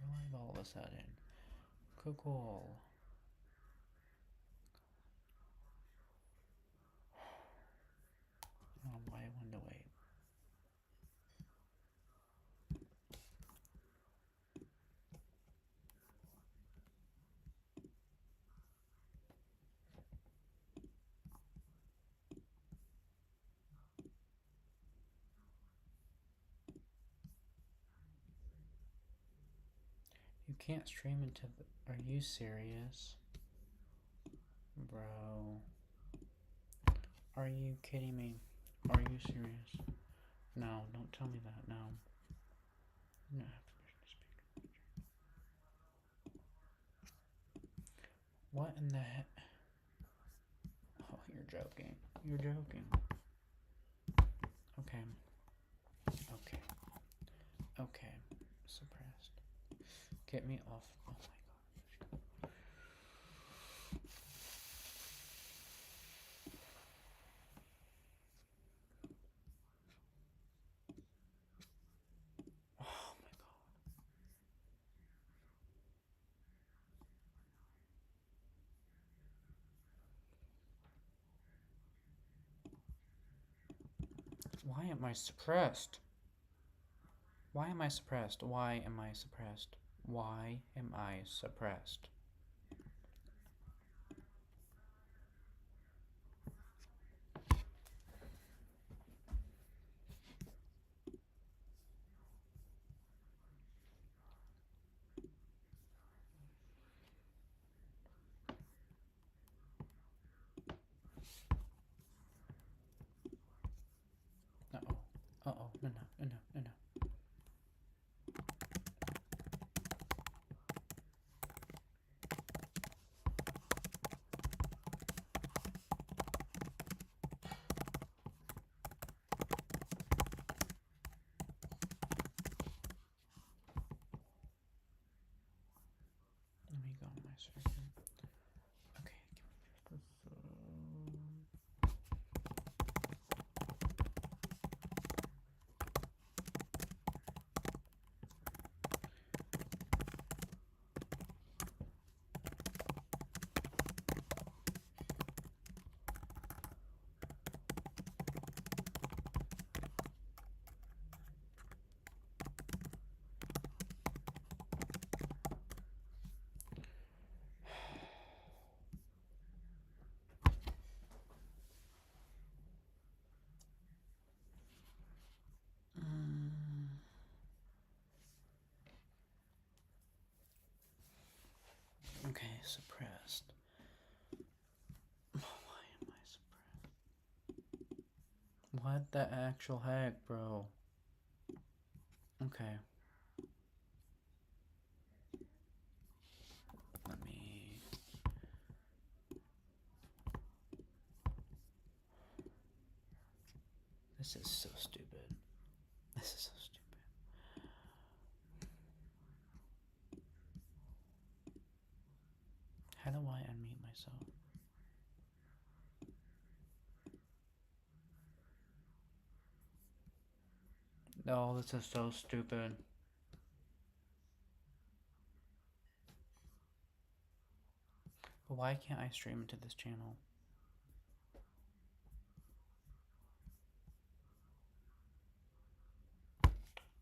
we're live all of a sudden. Cool. Oh, why I wanted to wait. You can't stream into the... Are you serious? Bro. Are you kidding me? Are you serious? No, don't tell me that. No. No, I have permission to speak. What in the heck? Oh, you're joking. You're joking. Okay. Okay. Suppressed. Get me off. Oh my god. Oh my god. Why am I suppressed? Why am I suppressed? Why am I suppressed? Why am I suppressed? Uh-oh. Uh-oh. No. Let me go on my screen. Okay, give me just a... Okay, suppressed. Why am I suppressed? What the actual heck, bro? Okay. Let me... This is so stupid. This is so stupid. How do I unmute myself? No, this is so stupid. But why can't I stream into this channel?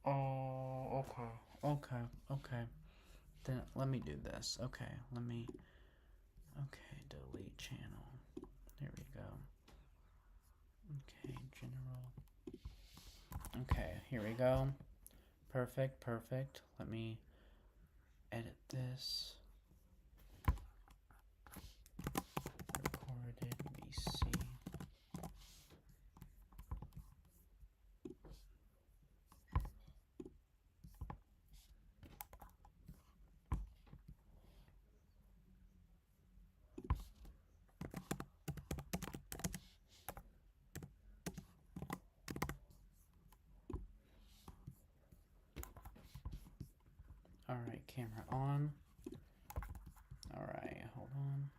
Oh, okay. Then let me do this. Okay, okay, delete channel. There we go. Okay, general. Okay, here we go. Perfect. Let me edit this. Recorded VC. Alright, camera on. Alright, hold on.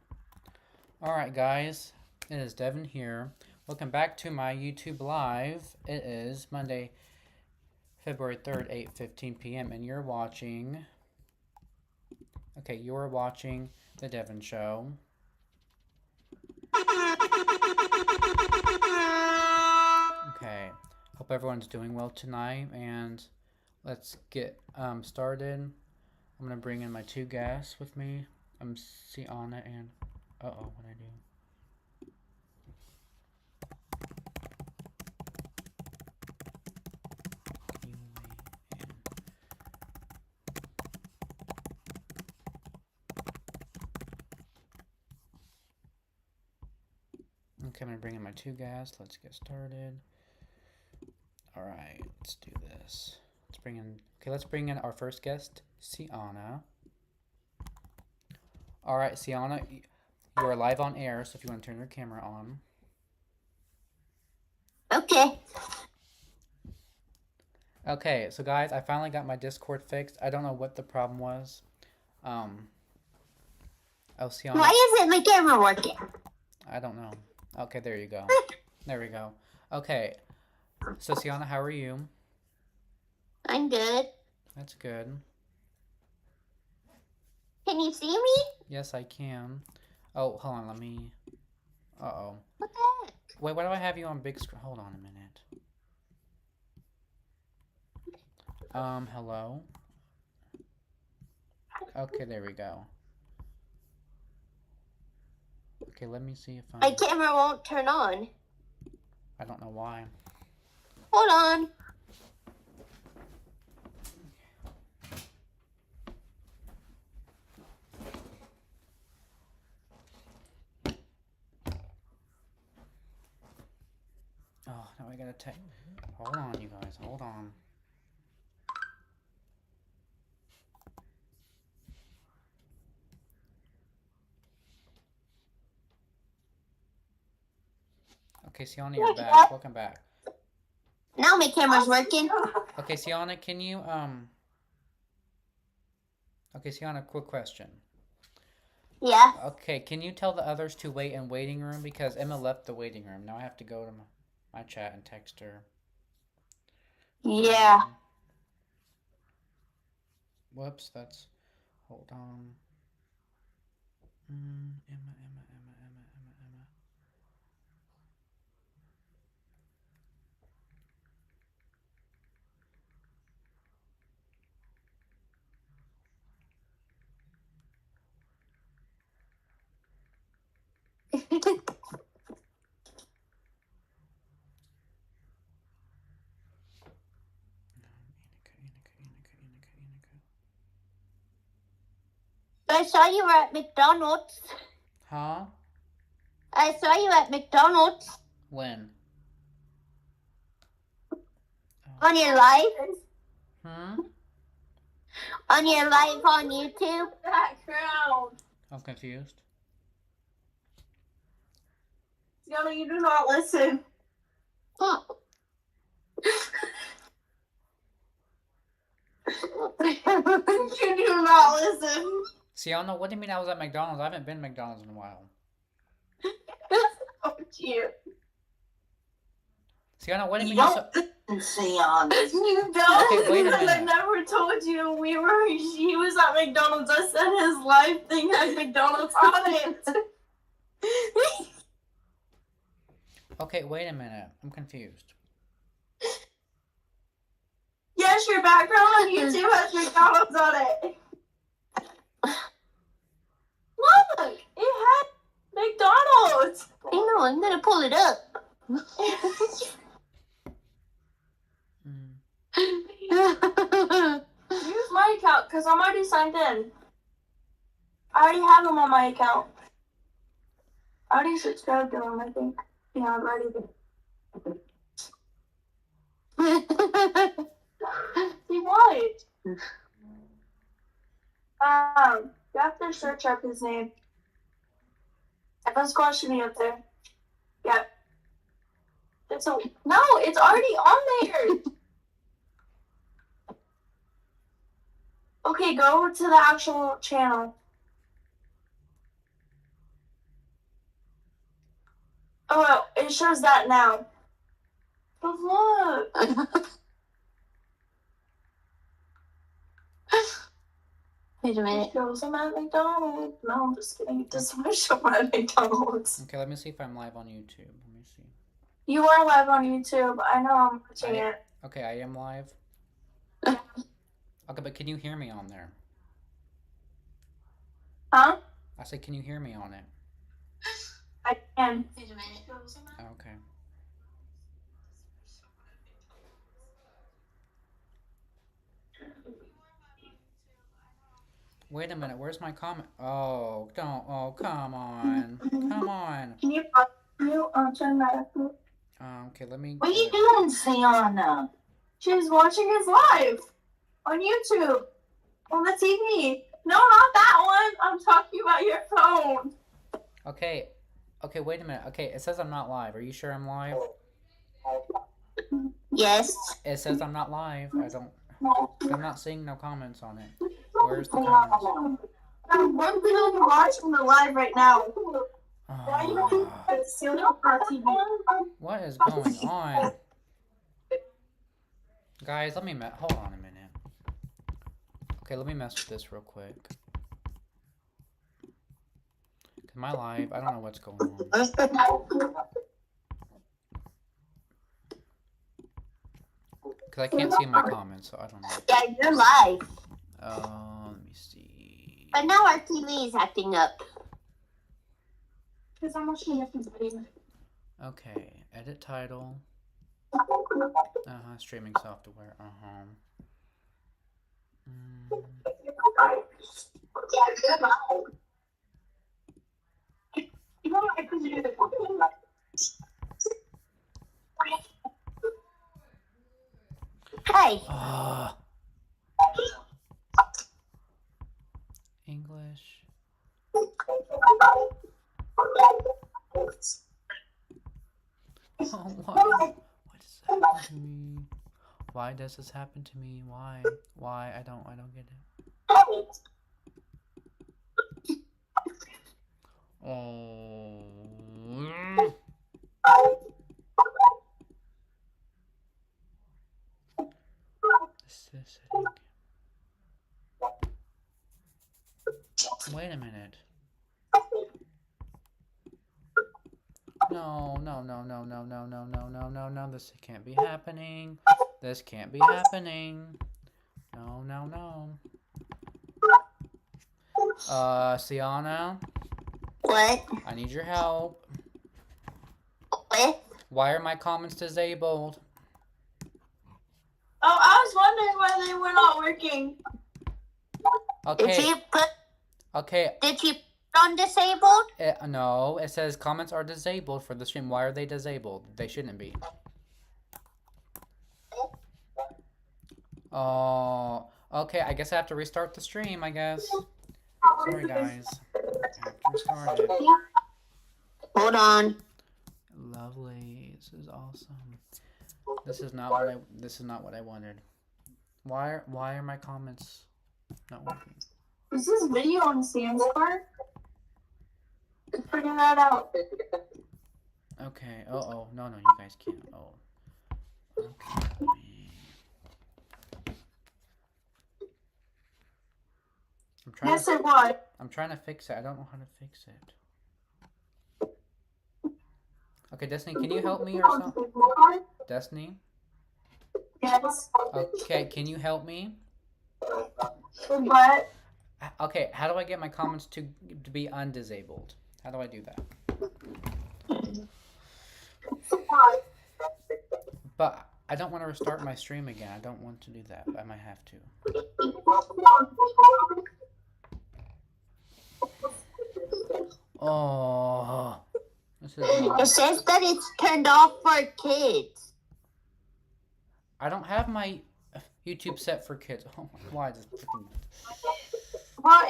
Alright, guys. It is Devin here. Welcome back to my YouTube Live. It is Monday, February 3rd, 8:15 p.m. and you're watching Okay, you're watching The Devin Show. Okay, hope everyone's doing well tonight, and let's get started. I'm gonna bring in my two guests with me. I'm Sienna and what'd I do? Can you wait in? Okay, I'm gonna bring in my two guests. Let's get started. All right, let's do this. Let's bring in our first guest, Sienna. All right, Sienna, you are live on air, so if you want to turn your camera on. Okay. Okay, so guys, I finally got my Discord fixed. I don't know what the problem was. Oh, Sienna. Why isn't my camera working? I don't know. Okay, there you go. There we go. Okay, so Sienna, how are you? I'm good. That's good. Can you see me? Yes, I can. Oh, hold on, let me... Uh-oh. What the heck? Wait, why do I have you on big screen? Hold on a minute. Hello? Okay, there we go. Okay, let me see if My camera won't turn on. I don't know why. Hold on. Oh, now I gotta take... Hold on, you guys. Hold on. Okay, Sienna, you're back. Welcome back. Now my camera's working. Okay, Sienna, can you, Okay, Sienna, quick question. Yeah. Okay, can you tell the others to wait in waiting room? Because Emma left the waiting room. Now I have to go to my chat and text her. Yeah. Whoops, that's... Hold on. Emma. I saw you were at McDonald's. Huh? I saw you at McDonald's. When? On your live? On your live on YouTube? Background. I'm confused. Sienna, you do not listen. Huh. You do not listen. Sienna, what do you mean I was at McDonald's? I haven't been to McDonald's in a while. Oh, dear. Sienna, what do you mean Sienna. You don't. Okay, wait a minute. I never told you he was at McDonald's. I said his live thing had McDonald's on it. Okay, wait a minute. I'm confused. Yes, your background on YouTube has McDonald's on it. Look, it had McDonald's. I know, I'm gonna pull it up. Use my account because I'm already signed in. I already have them on my account. I already subscribed to them, I think. Yeah, I'm ready to. See what? You have to search up his name. Evan Squash should be up there. Yep. It's already on there. Okay, go to the actual channel. Oh, it shows that now. But look. Wait a minute. Shows I'm at McDonald's. No, I'm just kidding. It doesn't show I'm at McDonald's. Okay, let me see if I'm live on YouTube. Let me see. You are live on YouTube. I know I'm watching it. Okay, I am live. Okay, but can you hear me on there? Huh? I said, can you hear me on it? I can. Wait a minute. Okay. Wait a minute, where's my comment? Oh, don't. Oh, come on. Come on. Can you turn that up? Okay, let me. What are you doing, Sienna? She's watching us live on YouTube on the TV. No, not that one. I'm talking about your phone. Okay. Okay, wait a minute. Okay, it says I'm not live. Are you sure I'm live? Yes. It says I'm not live. I'm not seeing no comments on it. Where's the comments? I'm literally watching the live right now. Oh, It's still on our TV. what is going on? Guys, let me hold on a minute. Okay, let me mess with this real quick. Cause my live, I don't know what's going on. Cause I can't see my comments, so I don't know. Yeah, you're live. Let me see. But now our TV is acting up. Because I'm watching everybody. Okay, edit title. Streaming software. Hey. English. Oh, what does this happen to me? Why does this happen to me? Why? I don't get it. Oh. This is setting. Wait a minute. No. This can't be happening. This can't be happening. No. Sienna? What? I need your help. What? Why are my comments disabled? Oh, I was wondering why they were not working. Okay. Did you put on disabled? No, it says comments are disabled for the stream. Why are they disabled? They shouldn't be. Oh, okay. I guess I have to restart the stream, I guess. Sorry, guys. I have to restart it. Hold on. Lovely. This is awesome. This is not what I wanted. Why are my comments not working? Is this video on Sam's part? Figure that out. Okay. No, you guys can't. Oh. Okay. Yes, it was. I'm trying to fix it. I don't know how to fix it. Okay, Destiny, can you help me or something? Destiny? Yes. Okay, can you help me? What? Okay, how do I get my comments to be undisabled? How do I do that? But I don't want to restart my stream again. I don't want to do that, but I might have to. Oh, this is not... It says that it's turned off for kids. I don't have my YouTube set for kids. Oh my, why is this freaking... Well,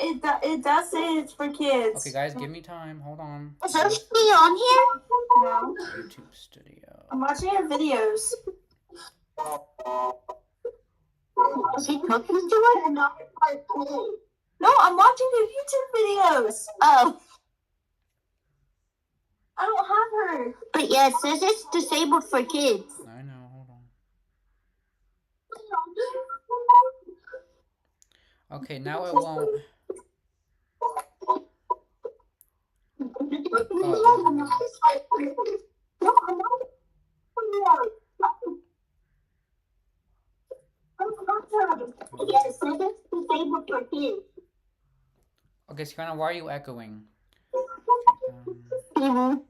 it does say it's for kids. Okay, guys, give me time. Hold on. Is there somebody on here? No. YouTube Studio. I'm watching your videos. Is he talking to us? No, I'm watching the YouTube videos. Oh. I don't have her. But yeah, it says it's disabled for kids. I know, hold on. Okay, now it won't. Uh-oh. Yes, it is disabled for kids. Okay, Sienna, why are you echoing? TV.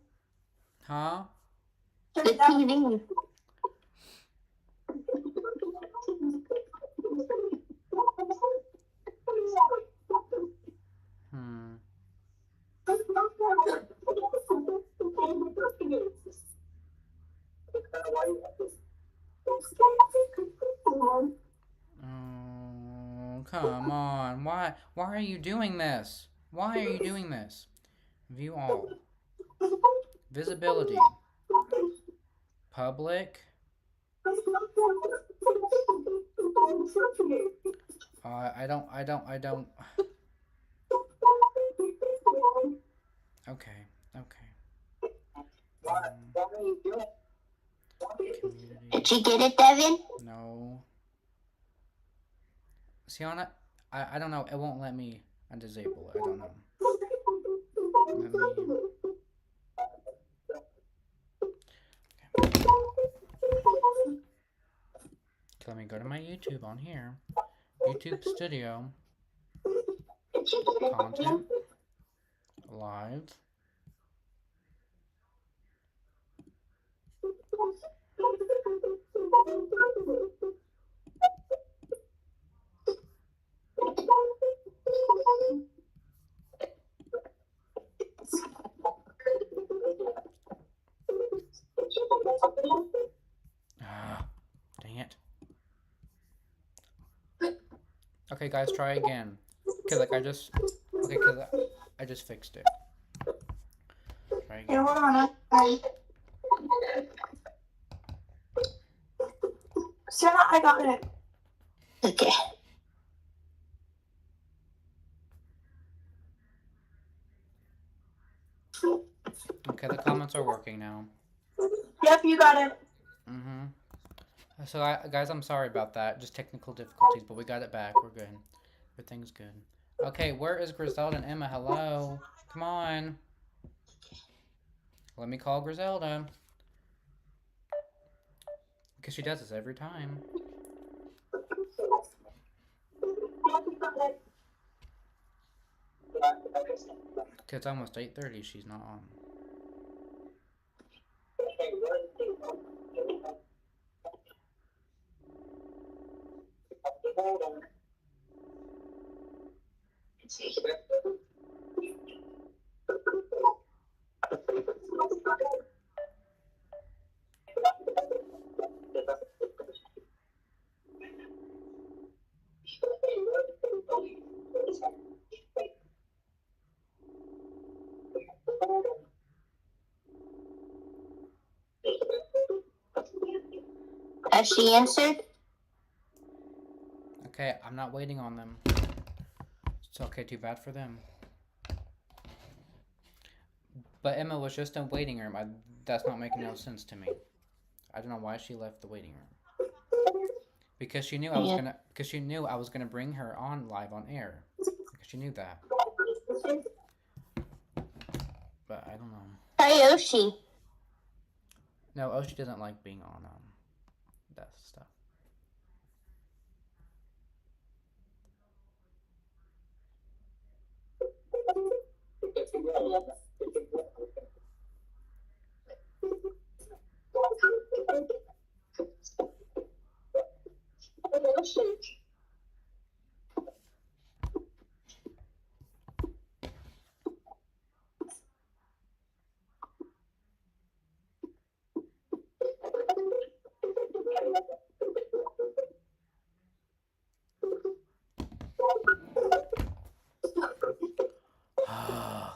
Huh? The TV. Hmm. Oh, come on. Why are you doing this? Why are you doing this? View all. Visibility. Public. I don't. Okay, okay. Did Community. you get it, Devin? No. Sienna, I don't know. It won't let me disable it. I don't know. Let me. Okay, let me go to my YouTube on here. YouTube Studio. Content. Live. Ah, dang it. Okay, guys, try again. Okay, like I just. Okay, cause I just fixed it. Try Here, again. hold on. Sarah, I got it. Okay. Okay, the comments are working now. Yep, you got it. Mm-hmm. So, guys, I'm sorry about that. Just technical difficulties, but we got it back. We're good. Everything's good. Okay, where is Griselda and Emma? Hello? Come on. Let me call Griselda. Because she does this every time. It's almost 8:30. She's not on. Has she answered? Okay, I'm not waiting on them. It's okay, too bad for them. But Emma was just in waiting room. That's not making no sense to me. I don't know why she left the waiting room. Because she knew I was Yeah. gonna. Because she knew I was gonna bring her on live on air. Because she knew that. But I don't know. Hi, Yoshi. No, Oshi doesn't like being on that stuff.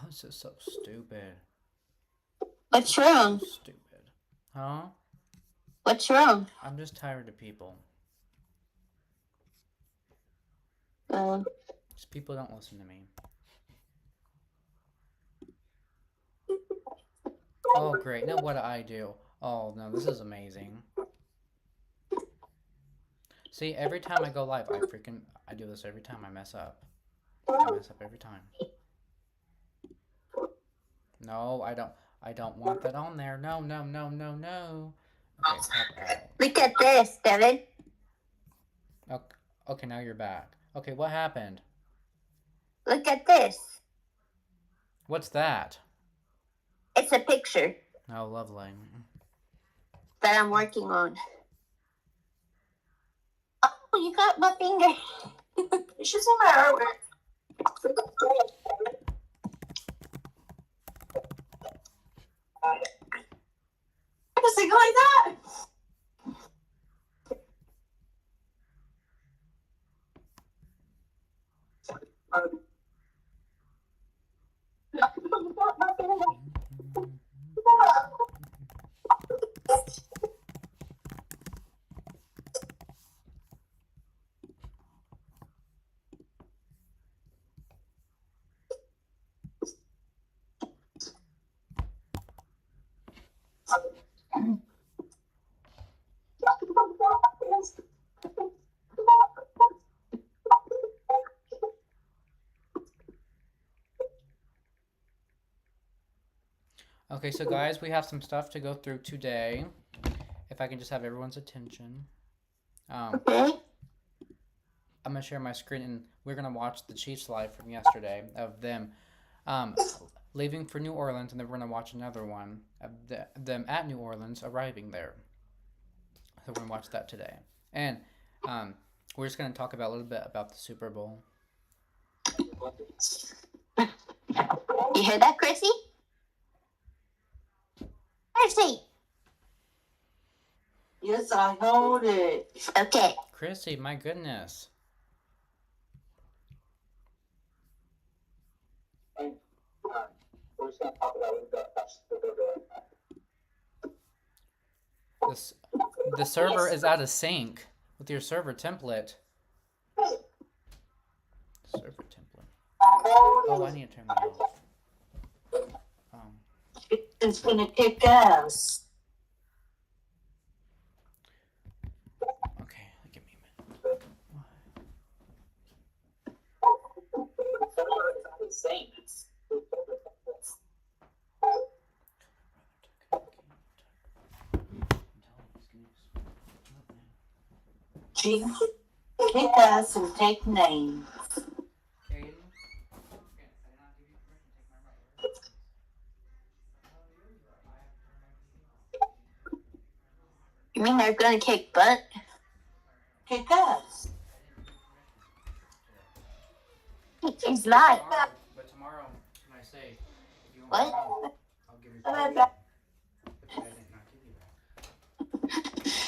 This is so stupid. What's So wrong? stupid. Huh? What's wrong? I'm just tired of people. Um, Just people don't listen to me. Oh, great. Now what do I do? Oh, no, this is amazing. See, every time I go live, I do this every time. I mess up. I mess up every time. No, I don't want that on there. No, no, no, no, no. Okay, pop out. Look at this, Devin. Okay, now you're back. Okay, what happened? Look at this. What's that? It's a picture Oh, lovely. that I'm working on. Oh, you got my finger. You should see my artwork. Just think like that. Okay, so guys, we have some stuff to go through today. If I can just have everyone's attention. Okay. I'm going to share my screen, and we're going to watch the Chiefs live from yesterday of them leaving for New Orleans, and then we're going to watch another one of them at New Orleans arriving there. So we're going to watch that today. And we're just going to talk about a little bit about the Super Bowl. You hear that, Chrissy? Chrissy. Yes, I heard it. Okay. Chrissy, my goodness. The server is out of sync with your server template. Server template. Oh, I need to turn that off. It's gonna kick ass. Okay, give me a minute. Chief, kick ass and take names. You mean they're gonna kick butt? Kick ass. It's not. But tomorrow, when I say, if you What? want I'll give you And but I did not give you that.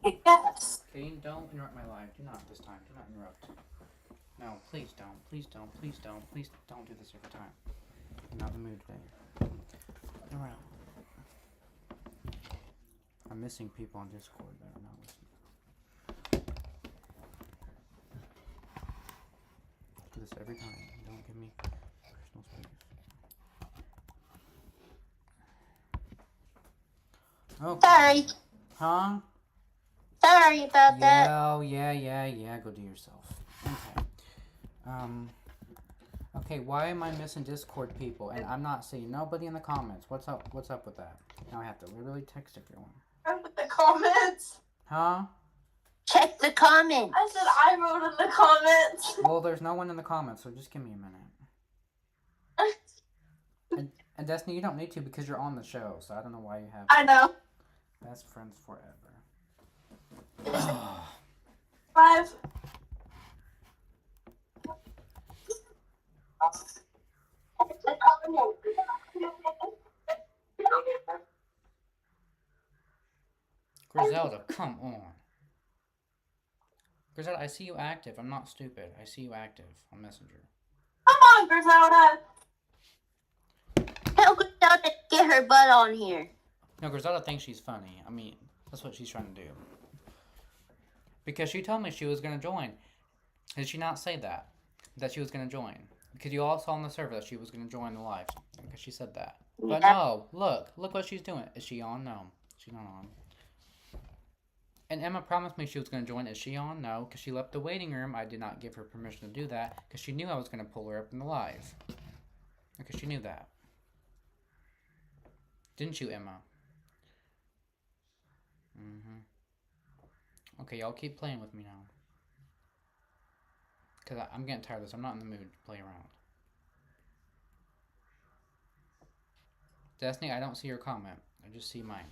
Kick ass. Kane, don't interrupt my live. Do not this time. Do not interrupt. No, please don't. Please don't. Please don't. Please don't do this every time. I'm not in the mood today. Around. I'm missing people on Discord that are not listening. Do this every time. Don't give me personal space. Okay. Sorry. Huh? Sorry about that. Yeah. Go do yourself. Okay. Okay, why am I missing Discord people? And I'm not seeing nobody in the comments. What's up with that? Now I have to literally text everyone. the comments. Huh? Check the comments. I said I wrote in the comments. Well, there's no one in the comments, so just give me a minute. And Destiny, you don't need to because you're on the show, so I don't know why you have I know. best friends forever. 5. Griselda, come on. Griselda, I see you active. I'm not stupid. I see you active on Messenger. Come on, Griselda. Tell Griselda to get her butt on here. No, Griselda thinks she's funny. I mean, that's what she's trying to do. Because she told me she was going to join. Did she not say that? That she was going to join? Because you all saw on the server that she was going to join the live. Because she said that. But no, look what she's doing. Is she on? No, she's not on. And Emma promised me she was going to join. Is she on? No, because she left the waiting room. I did not give her permission to do that because she knew I was going to pull her up in the live. Because she knew that. Didn't you, Emma? Okay, y'all keep playing with me now. Because I'm getting tired of this. I'm not in the mood to play around. Destiny, I don't see your comment. I just see mine.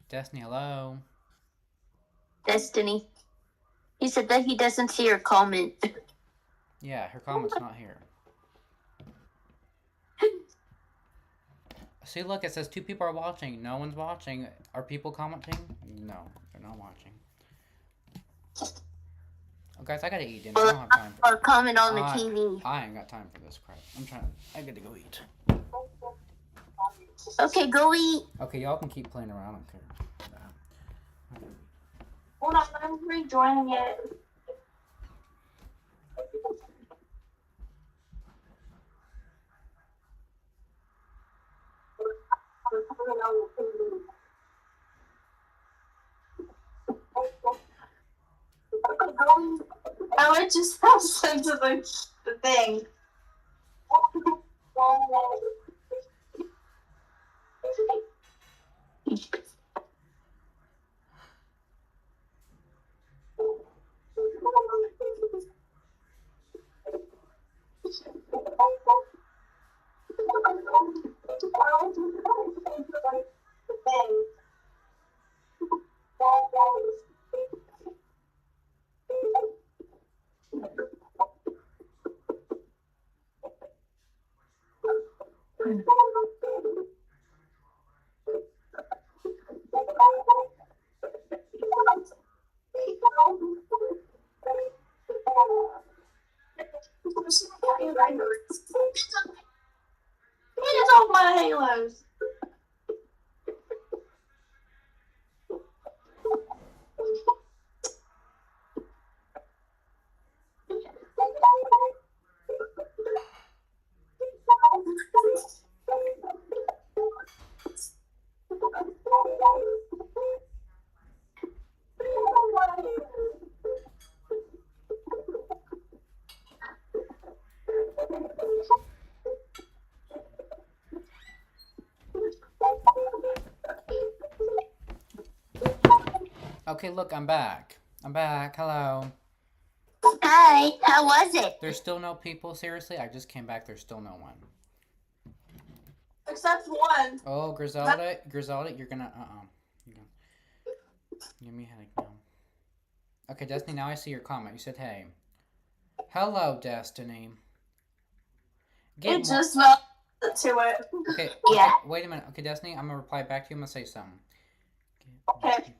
Destiny, hello? Destiny. He said that he doesn't see your comment. Yeah, her comment's not here. See, look, it says 2 people are watching. No one's watching. Are people commenting? No, they're not watching. Oh, guys, I gotta eat dinner. I don't have time for Or comment on the TV. I ain't got time for this crap. I gotta go eat. Okay, go eat. Okay, y'all can keep playing around. I don't care. Hold on, I'm rejoining it. I would just have sent to the thing. It is all my halos. Okay, look, I'm back. I'm back. Hello. Hi, how was it? There's still no people? Seriously? I just came back. There's still no one. Except one. Oh, Griselda, you're gonna, Give me a headache now. Okay, Destiny, now I see your comment. You said, hey. Hello, Destiny. It just felt to it. Okay, Yeah. wait a minute. Okay, Destiny, I'm gonna reply back to you. I'm gonna say something. Okay.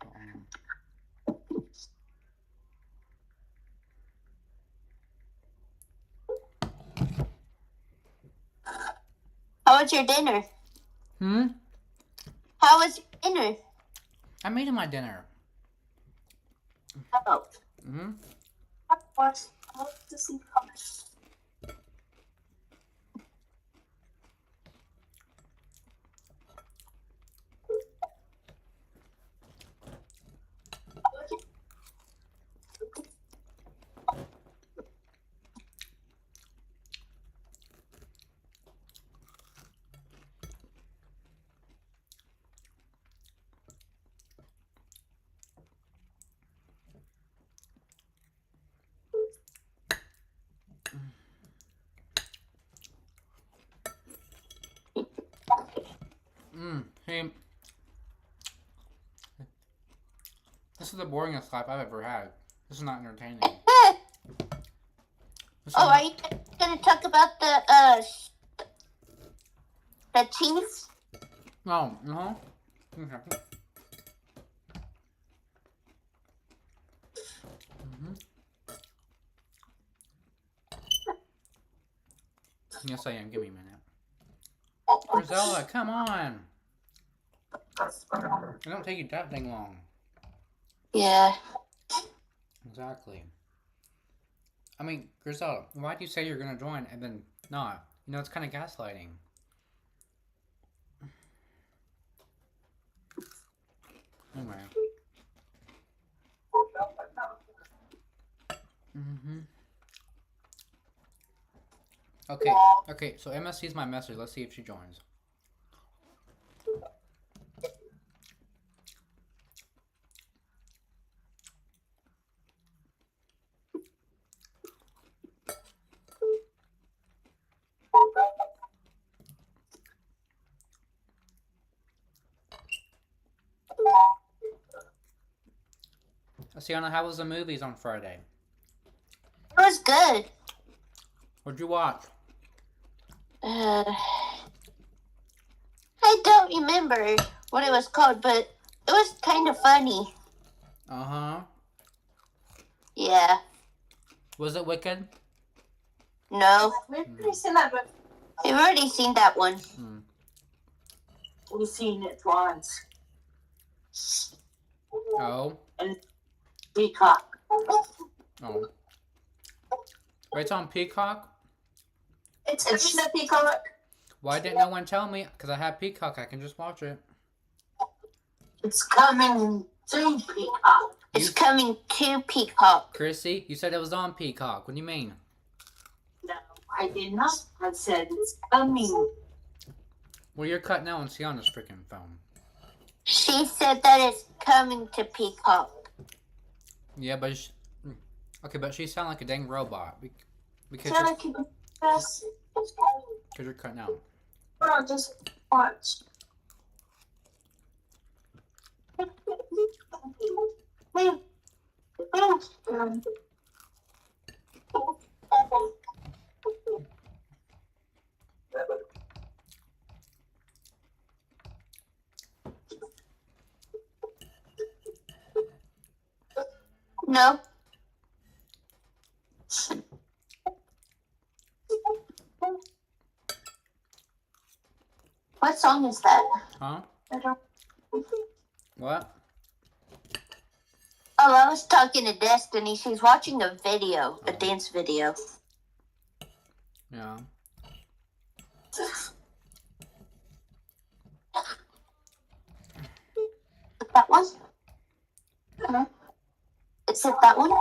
How was your dinner? How was your dinner? I made my dinner. Oh. I want to see comments. Hey, this is the boringest life I've ever had. This is not entertaining. Are you gonna talk about the Chiefs? No, no. Okay. Yes, I am. Give me a minute. Grisella, come on. It don't take you that dang long. Yeah. Exactly. I mean, Grisella, why do you say you're going to join and then not? You know, it's kind of gaslighting. Anyway. Okay. Okay. So Emma sees my message. Let's see if she joins. Sienna, how was the movies on Friday? It was good. What'd you watch? I don't remember what it was called, but it was kind of funny. Uh-huh. Yeah. Was it Wicked? No. We've already seen that, but We've already seen that one. We've seen it once. Oh. And Peacock. Oh. Wait, it's on Peacock? it's the Peacock. Why didn't no one tell me? Because I have Peacock. I can just watch it. It's coming to Peacock. It's coming to Peacock. Chrissy, you said it was on Peacock. What do you mean? No, I did not. I said it's coming. Well, you're cutting out on Sienna's freaking phone. She said that it's coming to Peacock. Yeah, but okay, but she sounds like a dang robot. Because Can I keep this? you're cutting out. Hold on, just watch. No. What song is that? Huh? I don't. What? Oh, I was talking to Destiny. She's watching a video, a dance video. Yeah. That one? Is it that one?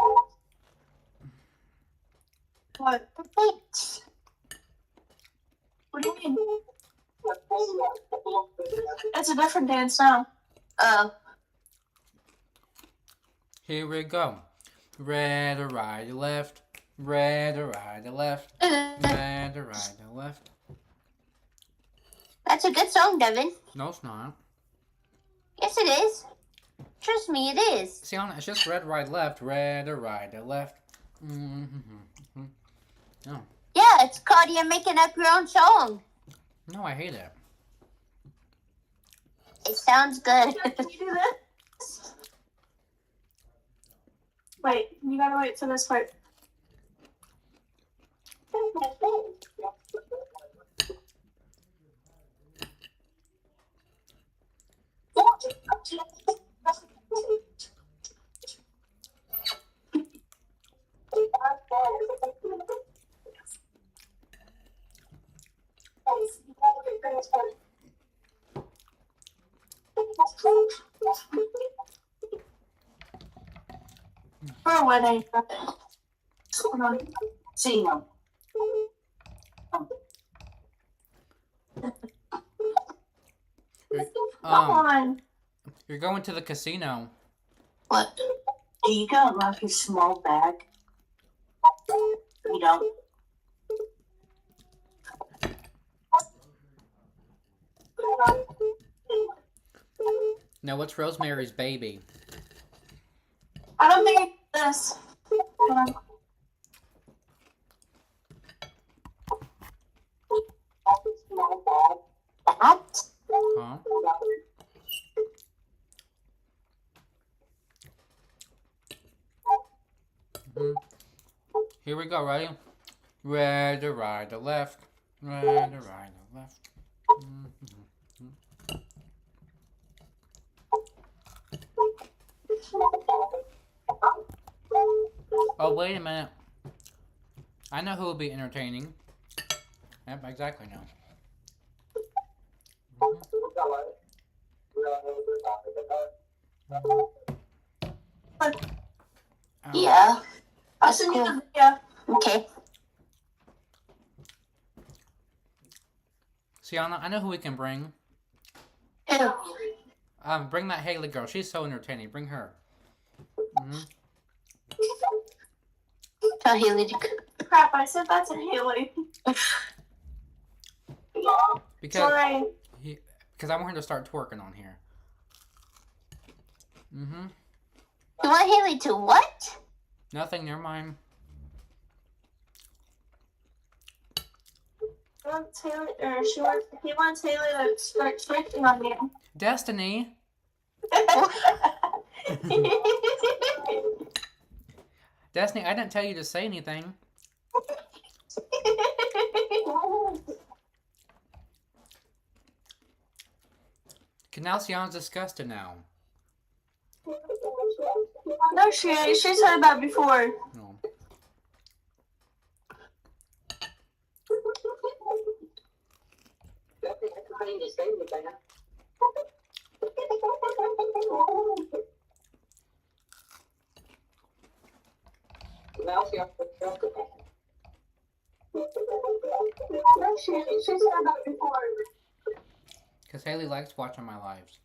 What? Thanks. What do you mean? It's a different dance now. Oh. Here we go. Red or right or left. Red or right or left. That's Red or right or left. a good song, Devin. No, it's not. Yes, it is. Trust me, it is. Sienna, it's just red, right, left. Red or right or left. Mm-hmm. No. Yeah, it's called You're Making Up Your Own Song. No, I hate it. It sounds good. Can you do this? Wait, you gotta wait for this part. For a wedding. Hold on. See him. Come on. You're going to the casino. What? Do you got like a small bag? You don't. No, what's Rosemary's Baby? I don't think it's this. Hold on. That? Huh? Here we go, ready? Red or right or left. Red or right or left. Oh, wait a minute. I know who will be entertaining. Yep, exactly now. Ow. Yeah. I'll send you the video. Okay. Sienna, I know who we can bring. Ew. Bring that Haley girl. She's so entertaining. Bring her. Mm-hmm. Tell Haley to Crap, I said that's a Haley. Because Sorry. I want her to start twerking on here. Mm-hmm. You want Haley to what? Nothing, never mind. He wants Haley to start twerking on you. Destiny. Destiny, I didn't tell you to say anything. Cause now Sienna's disgusted now. No, she ain't. She's heard that before. No. No, she's heard that before. Cause Haley likes watching my lives.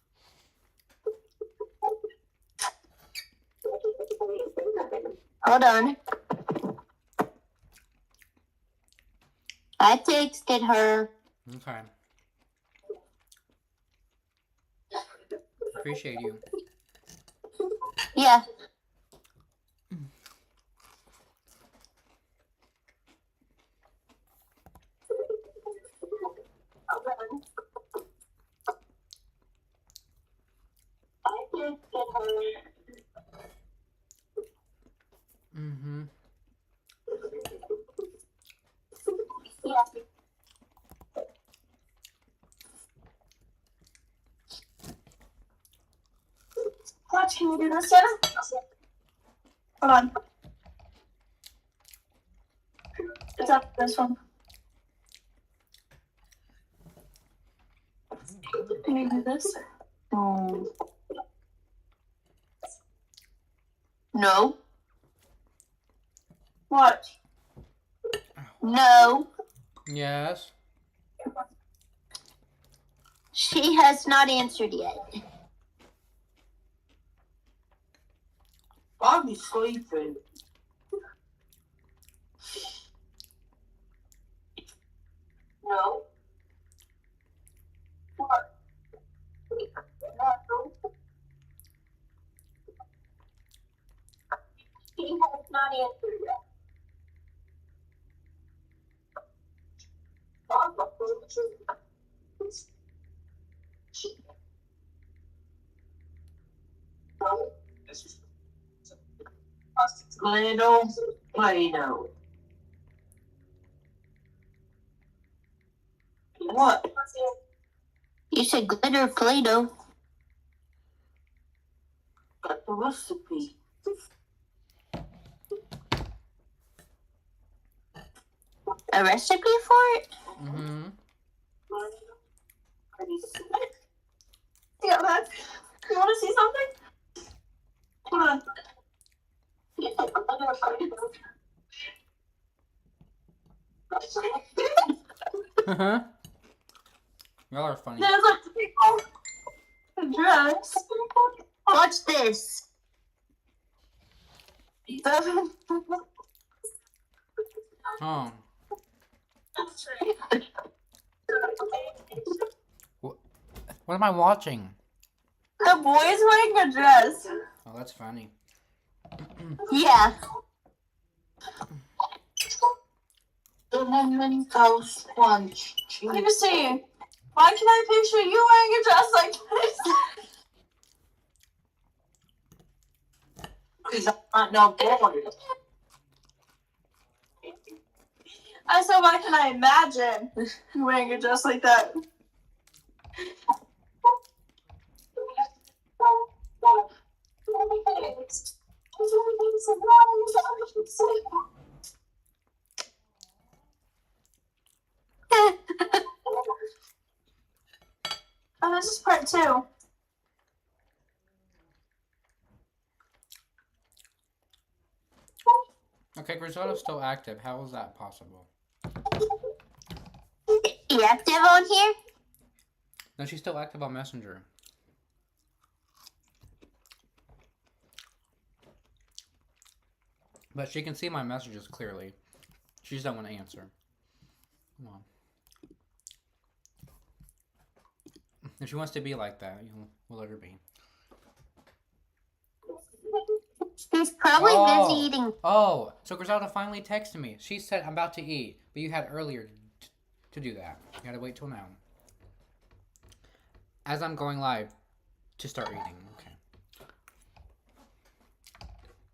Hold on. I texted her. Okay. Appreciate you. Yeah. Mm-hmm. Watch, can you do this, Jenna? Hold on. It's up this one. Can you do this? No. Watch. No. Yes. She has not answered yet. I'm sleeping. No. What? No. He has not answered yet. Little Play-Doh. What? You said glitter Play-Doh. Got the recipe. A recipe for it? Mm-hmm. Yeah, that. You want to see something? Hold on. Uh-huh. Y'all are funny. There's a dress. Watch this. Oh. What am I watching? The boy is wearing a dress. Oh, that's funny. Yeah. Cinnamon toast crunch. Let me see. Why can I picture you wearing a dress like this? Because I'm not no boy. I said, why can I imagine you wearing a dress like that? Oh, this is part 2. Okay, Griselda's still active. How is that possible? Is she active on here? No, she's still active on Messenger. But she can see my messages clearly. She just don't want to answer. Come on. If she wants to be like that, we'll let her be. She's probably busy eating. Oh, so Griselda finally texted me. She said, I'm about to eat, but you had earlier to do that. You had to wait till now. As I'm going live to start eating. Okay.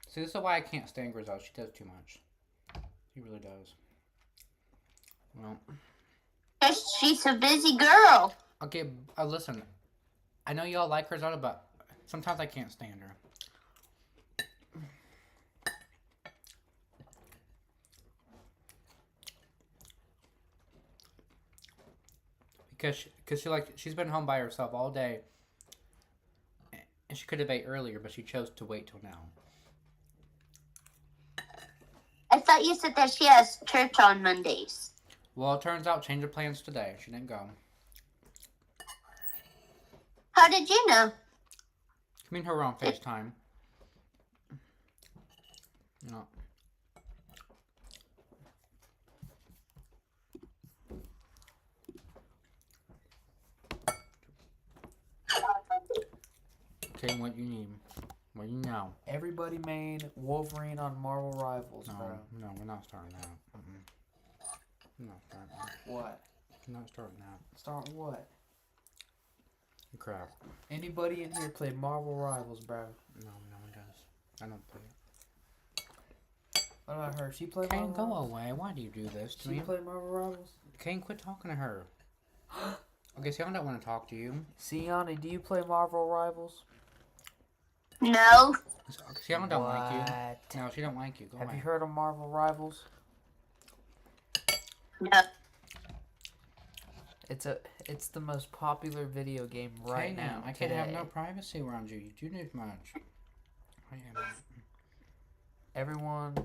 See, this is why I can't stand Griselda. She does too much. She really does. Well. She's a busy girl. Okay, listen. I know y'all like Griselda, but sometimes I can't stand her. Because she's been home by herself all day, and she could have ate earlier, but she chose to wait till now. I thought you said that she has church on Mondays. Well, it turns out change of plans today. She didn't go. How did you know? I mean, her were on FaceTime. No. Okay, what you need? What do you know? Everybody made Wolverine on Marvel Rivals, bro. No, we're not starting that. We're not starting that. What? We're not starting that. Start what? Crap. Anybody in here play Marvel Rivals, bro? No one does. I don't play it. What about her? She play Kane, Marvel go Rivals? away. Why do you do this to She me? play Marvel Rivals? Kane, quit talking to her. Okay, see, I don't want to talk to you. Sienna, do you play Marvel Rivals? No. See, I don't like you. What? No, she don't like you. Go Have away. you heard of Marvel Rivals? No. It's the most popular video game right Okay, now. I can't have no today. privacy around you. You do too much. Everyone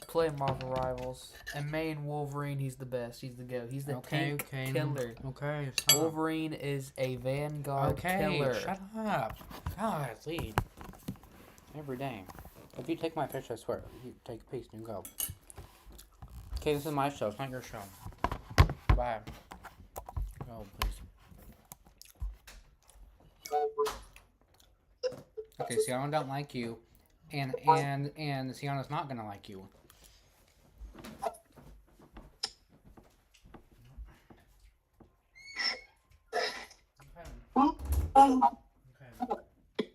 play Marvel Rivals. And main Wolverine, he's the best. He's the GOAT. He's the tank killer. Okay, stop. Wolverine is a Vanguard killer. Shut up. God, lead. Every day. If you take my fish, I swear, you take a piece and go. Okay, this is my show. It's not your show. Bye. Go, please. Okay, Sienna don't like you, and Sienna's not gonna like you.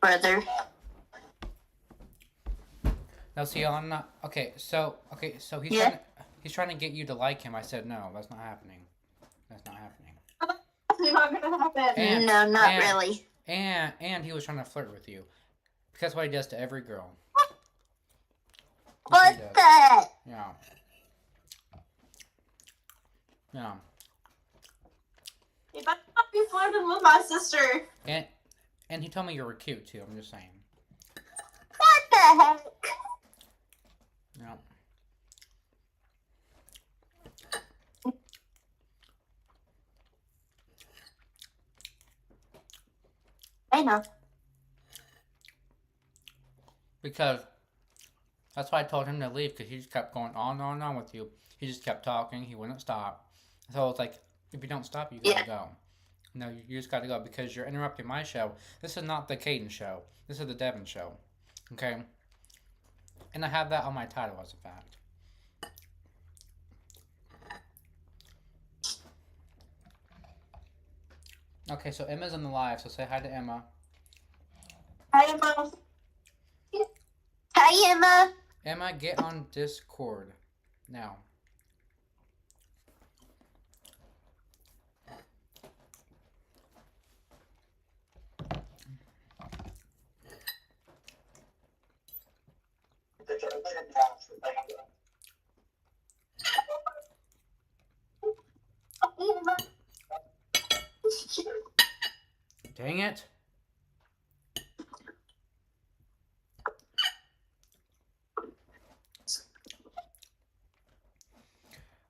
Brother. Now, Sienna. Okay, so he's Yeah. trying to get you to like him. I said no. That's not happening. That's not happening. It's not gonna happen. And- no, not and- really. And he was trying to flirt with you. Because that's what he does to every girl. That's What he does. the? Yeah. Yeah. You better not be flirting with my sister. And he told me you were cute too. I'm just saying. What the heck? Yeah. I know. Because that's why I told him to leave, because he just kept going on and on with you. He just kept talking. He wouldn't stop. So I was like, if you don't stop, you gotta go. No, you just gotta go because you're interrupting my show. This is not the Caden show. This is the Devin show. Okay? And I have that on my title as a fact. Okay, so Emma's in the live, so say hi to Emma. Hi, Emma. Hi, Emma. Emma, get on Discord now. Dang it.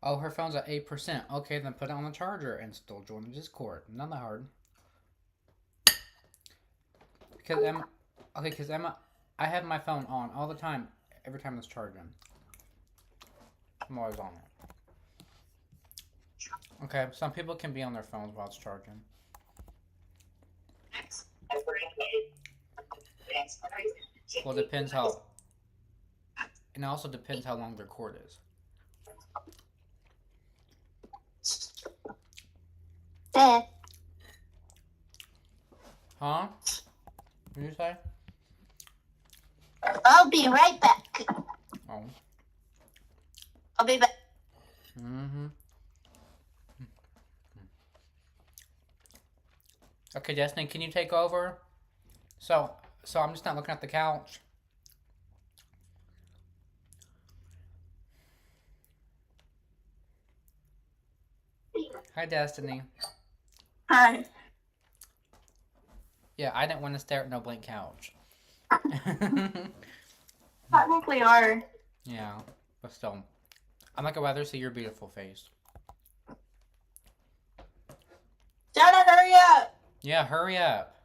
Oh, her phone's at 8%. Okay, then put it on the charger and still join the Discord. Not that hard. Because Emma, I have my phone on all the time. Every time it's charging, I'm always on it. Okay, some people can be on their phones while it's charging. Well, it depends how. And it also depends how long their cord is. Dad, Huh? What did you say? I'll be right back. Oh. I'll be back. Mm-hmm. Okay, Destiny, can you take over? So I'm just not looking at the couch. Hi, Destiny. Hi. Yeah, I didn't want to stare at no blank couch. Technically are. Yeah, but still. I'd like to rather see your beautiful face. Dada, hurry up! Yeah, hurry up.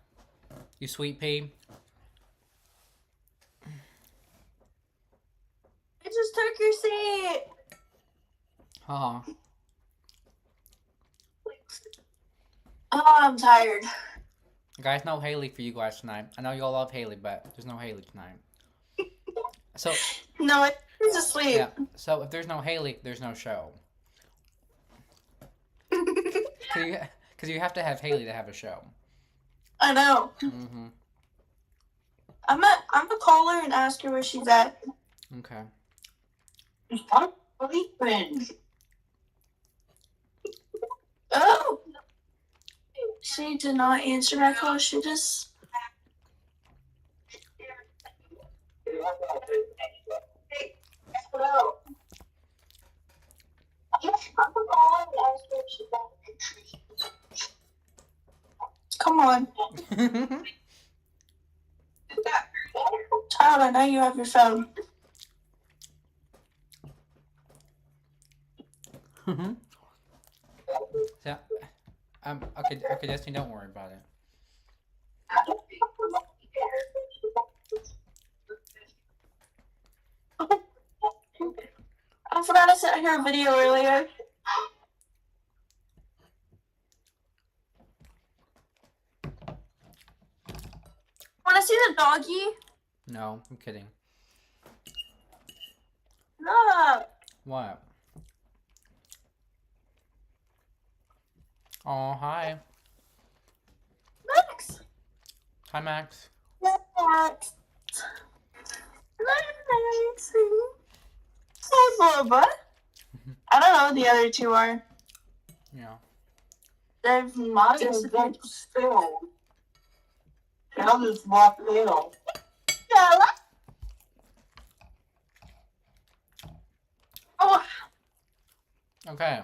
You sweet pea. I just took your seat. Huh. Oh, I'm tired. Guys, no Haley for you guys tonight. I know y'all love Haley, but there's no Haley tonight. So, No, it's asleep. yeah. So if there's no Haley, there's no show. Because you have to have Haley to have a show. I know. Mm-hmm. I'm gonna call her and ask her where she's at. Okay. Oh! She did not answer my call. She just... Come on. Child, I know you have your phone. So, okay, Destiny, don't worry about it. I forgot I sent her a video earlier. Wanna see the doggy? No, I'm kidding. Look. What? Oh, hi. Max. Hi, Max. Max. Max. Hi, Bubba. I don't know who the other two are. Yeah. They've disappeared. Still. I'll just walk in. Yeah. Oh, Okay.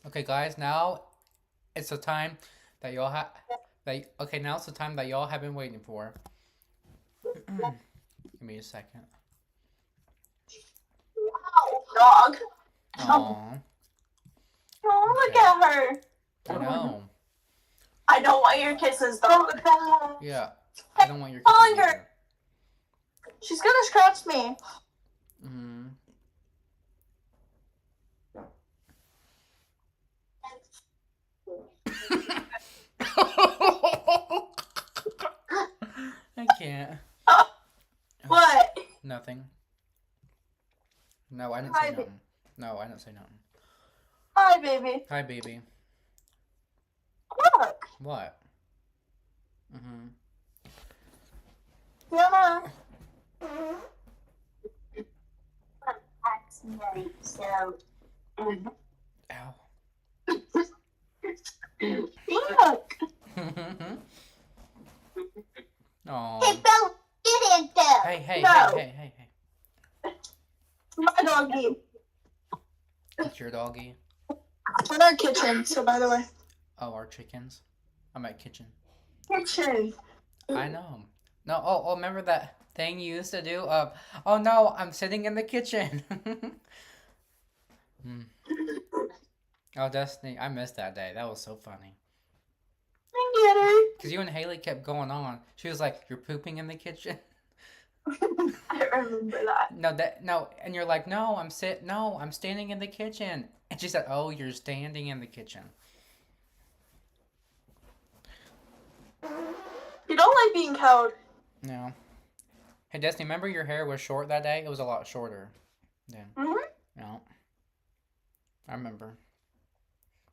Okay, guys, now it's the time that y'all have. Okay, now it's the time that y'all have been waiting for. Give me a second. dog. Aww. Oh, look at her. I know. I don't want your kisses, dog. Yeah. I don't want your Calling kisses her. either. She's gonna scratch me. Mm-hmm. I can't. What? Nothing. No, I didn't Hi, say babe. nothing. No, I didn't say nothing. Hi, baby. Hi, baby. Look. What? Mm-hmm. Yeah. So, Ow. Look. Aw. Hey, don't get in there. Hey, No. hey. My doggy. That's your doggy? We're in our kitchen, so by the way. Oh, our chickens? I'm at kitchen. Kitchen. I know. No, remember that thing you used to do? Oh no, I'm sitting in the kitchen. Mm. Oh, Destiny, I missed that day. That was so funny. I get her. Because you and Haley kept going on. She was like, "You're pooping in the kitchen." I remember that. No, and you're like, "No, I'm standing in the kitchen." And she said, "Oh, you're standing in the kitchen." You don't like being cowed. No. Hey, Destiny, remember your hair was short that day? It was a lot shorter then. Mhm. No. I remember.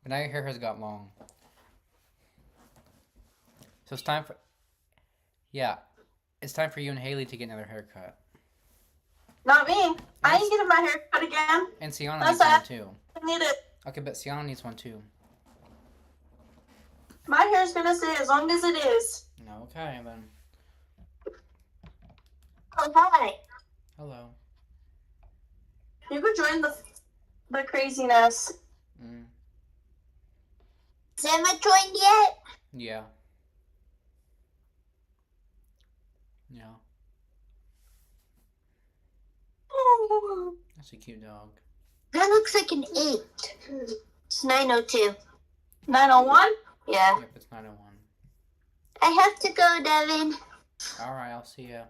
But now your hair has got long. So it's time for... Yeah. It's time for you and Haley to get another haircut. Not me. I ain't getting my hair cut again. And Sienna That's needs one it. too. I need it. Okay, but Sienna needs one too. My hair's gonna stay as long as it is. Okay, then. Oh, hi. Hello. You could join the craziness. Mm. Is Emma joined yet? Yeah. Yeah. That's a cute dog. That looks like an 8. It's 9:02. 901? Yeah. Yep, it's 9:01. I have to go, Devin. Alright, I'll see ya.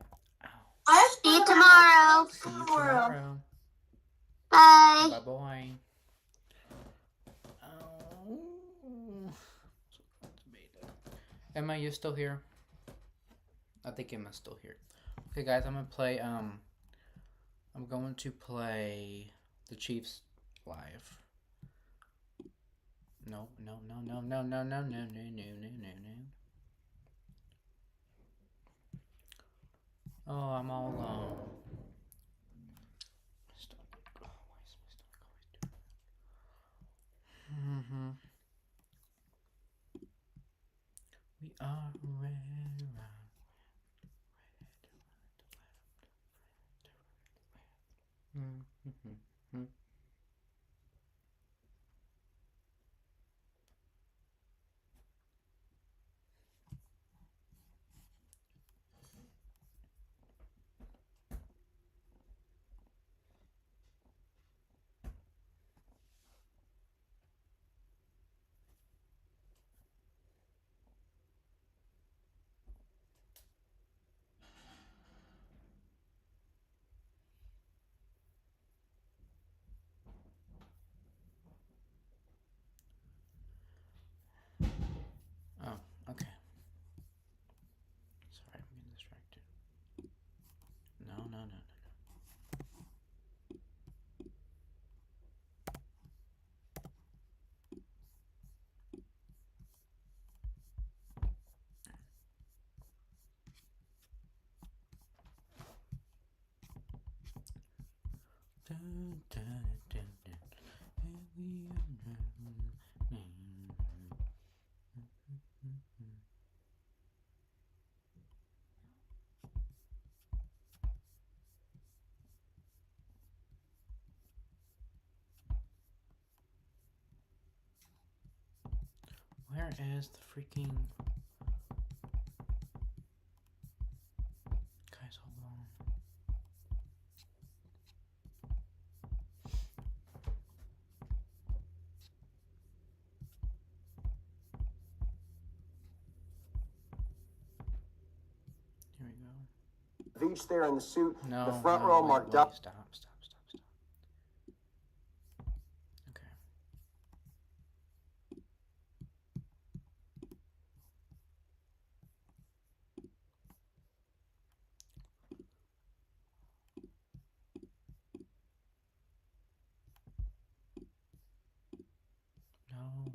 See you tomorrow. See you tomorrow. Bye. Bye-bye. Oh. Emma, you still here? I think Emma's still here. Okay, guys, I'm going to play the Chiefs live. No. Oh, I'm all alone. Why is my stomach always doing that? We are red. Oh, okay. Sorry, I'm getting distracted. No. Where is the freaking... Guys, hold on. Here we go. Veach there in the suit. No, the front no, row, wait, Mark wait, Duff. Stop. Okay. No.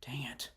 Dang it.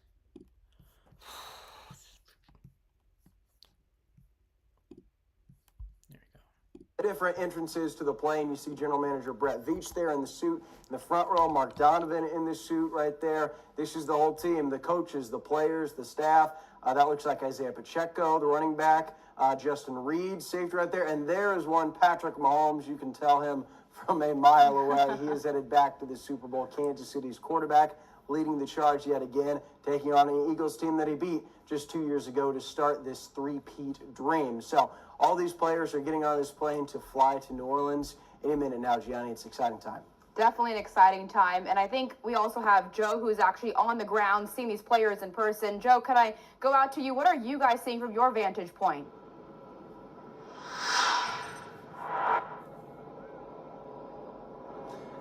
There we go. Different entrances to the plane. You see General Manager Brett Veach there in the suit. In the front row, Mark Donovan in the suit right there. This is the whole team, the coaches, the players, the staff. That looks like Isaiah Pacheco, the running back. Justin Reed, safety right there. And there is one, Patrick Mahomes. You can tell him from a mile away. He is headed back to the Super Bowl. Kansas City's quarterback leading the charge yet again, taking on an Eagles team that he beat just 2 years ago to start this three-peat dream. So all these players are getting on this plane to fly to New Orleans any minute now, Gianni. It's an exciting time. Definitely an exciting time. And I think we also have Joe, who's actually on the ground, seeing these players in person. Joe, could I go out to you? What are you guys seeing from your vantage point?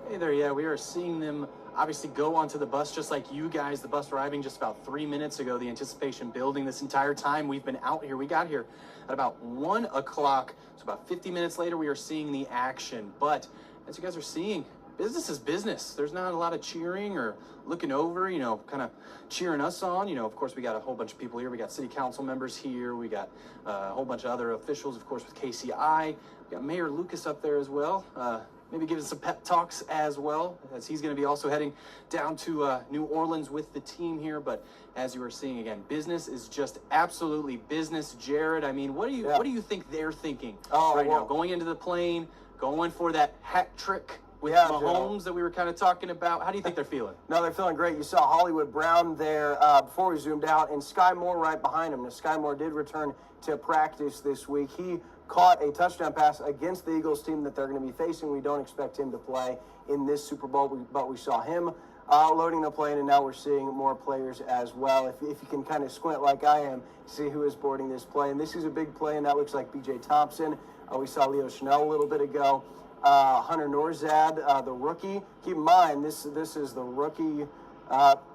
Hey there, yeah, we are seeing them obviously go onto the bus just like you guys. The bus arriving just about 3 minutes ago. The anticipation building this entire time we've been out here. We got here at about 1 o'clock. So about 50 minutes later, we are seeing the action. But as you guys are seeing, business is business. There's not a lot of cheering or looking over, kind of cheering us on. Of course, we got a whole bunch of people here. We got city council members here. We got a whole bunch of other officials, of course, with KCI. We got Mayor Lucas up there as well. Maybe giving some pep talks as well, as he's going to be also heading down to New Orleans with the team here. But as you were seeing again, business is just absolutely business. Jared, I mean, what do you think they're thinking now? Going into the plane, going for that hat trick with Mahomes that we were kind of talking about. How do you think they're feeling? No, they're feeling great. You saw Hollywood Brown there before we zoomed out, and Sky Moore right behind him. Now, Sky Moore did return to practice this week. He caught a touchdown pass against the Eagles team that they're going to be facing. We don't expect him to play in this Super Bowl, but we saw him loading the plane, and now we're seeing more players as well. If you can kind of squint like I am, see who is boarding this plane. This is a big play, and that looks like B.J. Thompson. We saw Leo Chanel a little bit ago. Hunter Norzad, the rookie. Keep in mind, this is the rookie,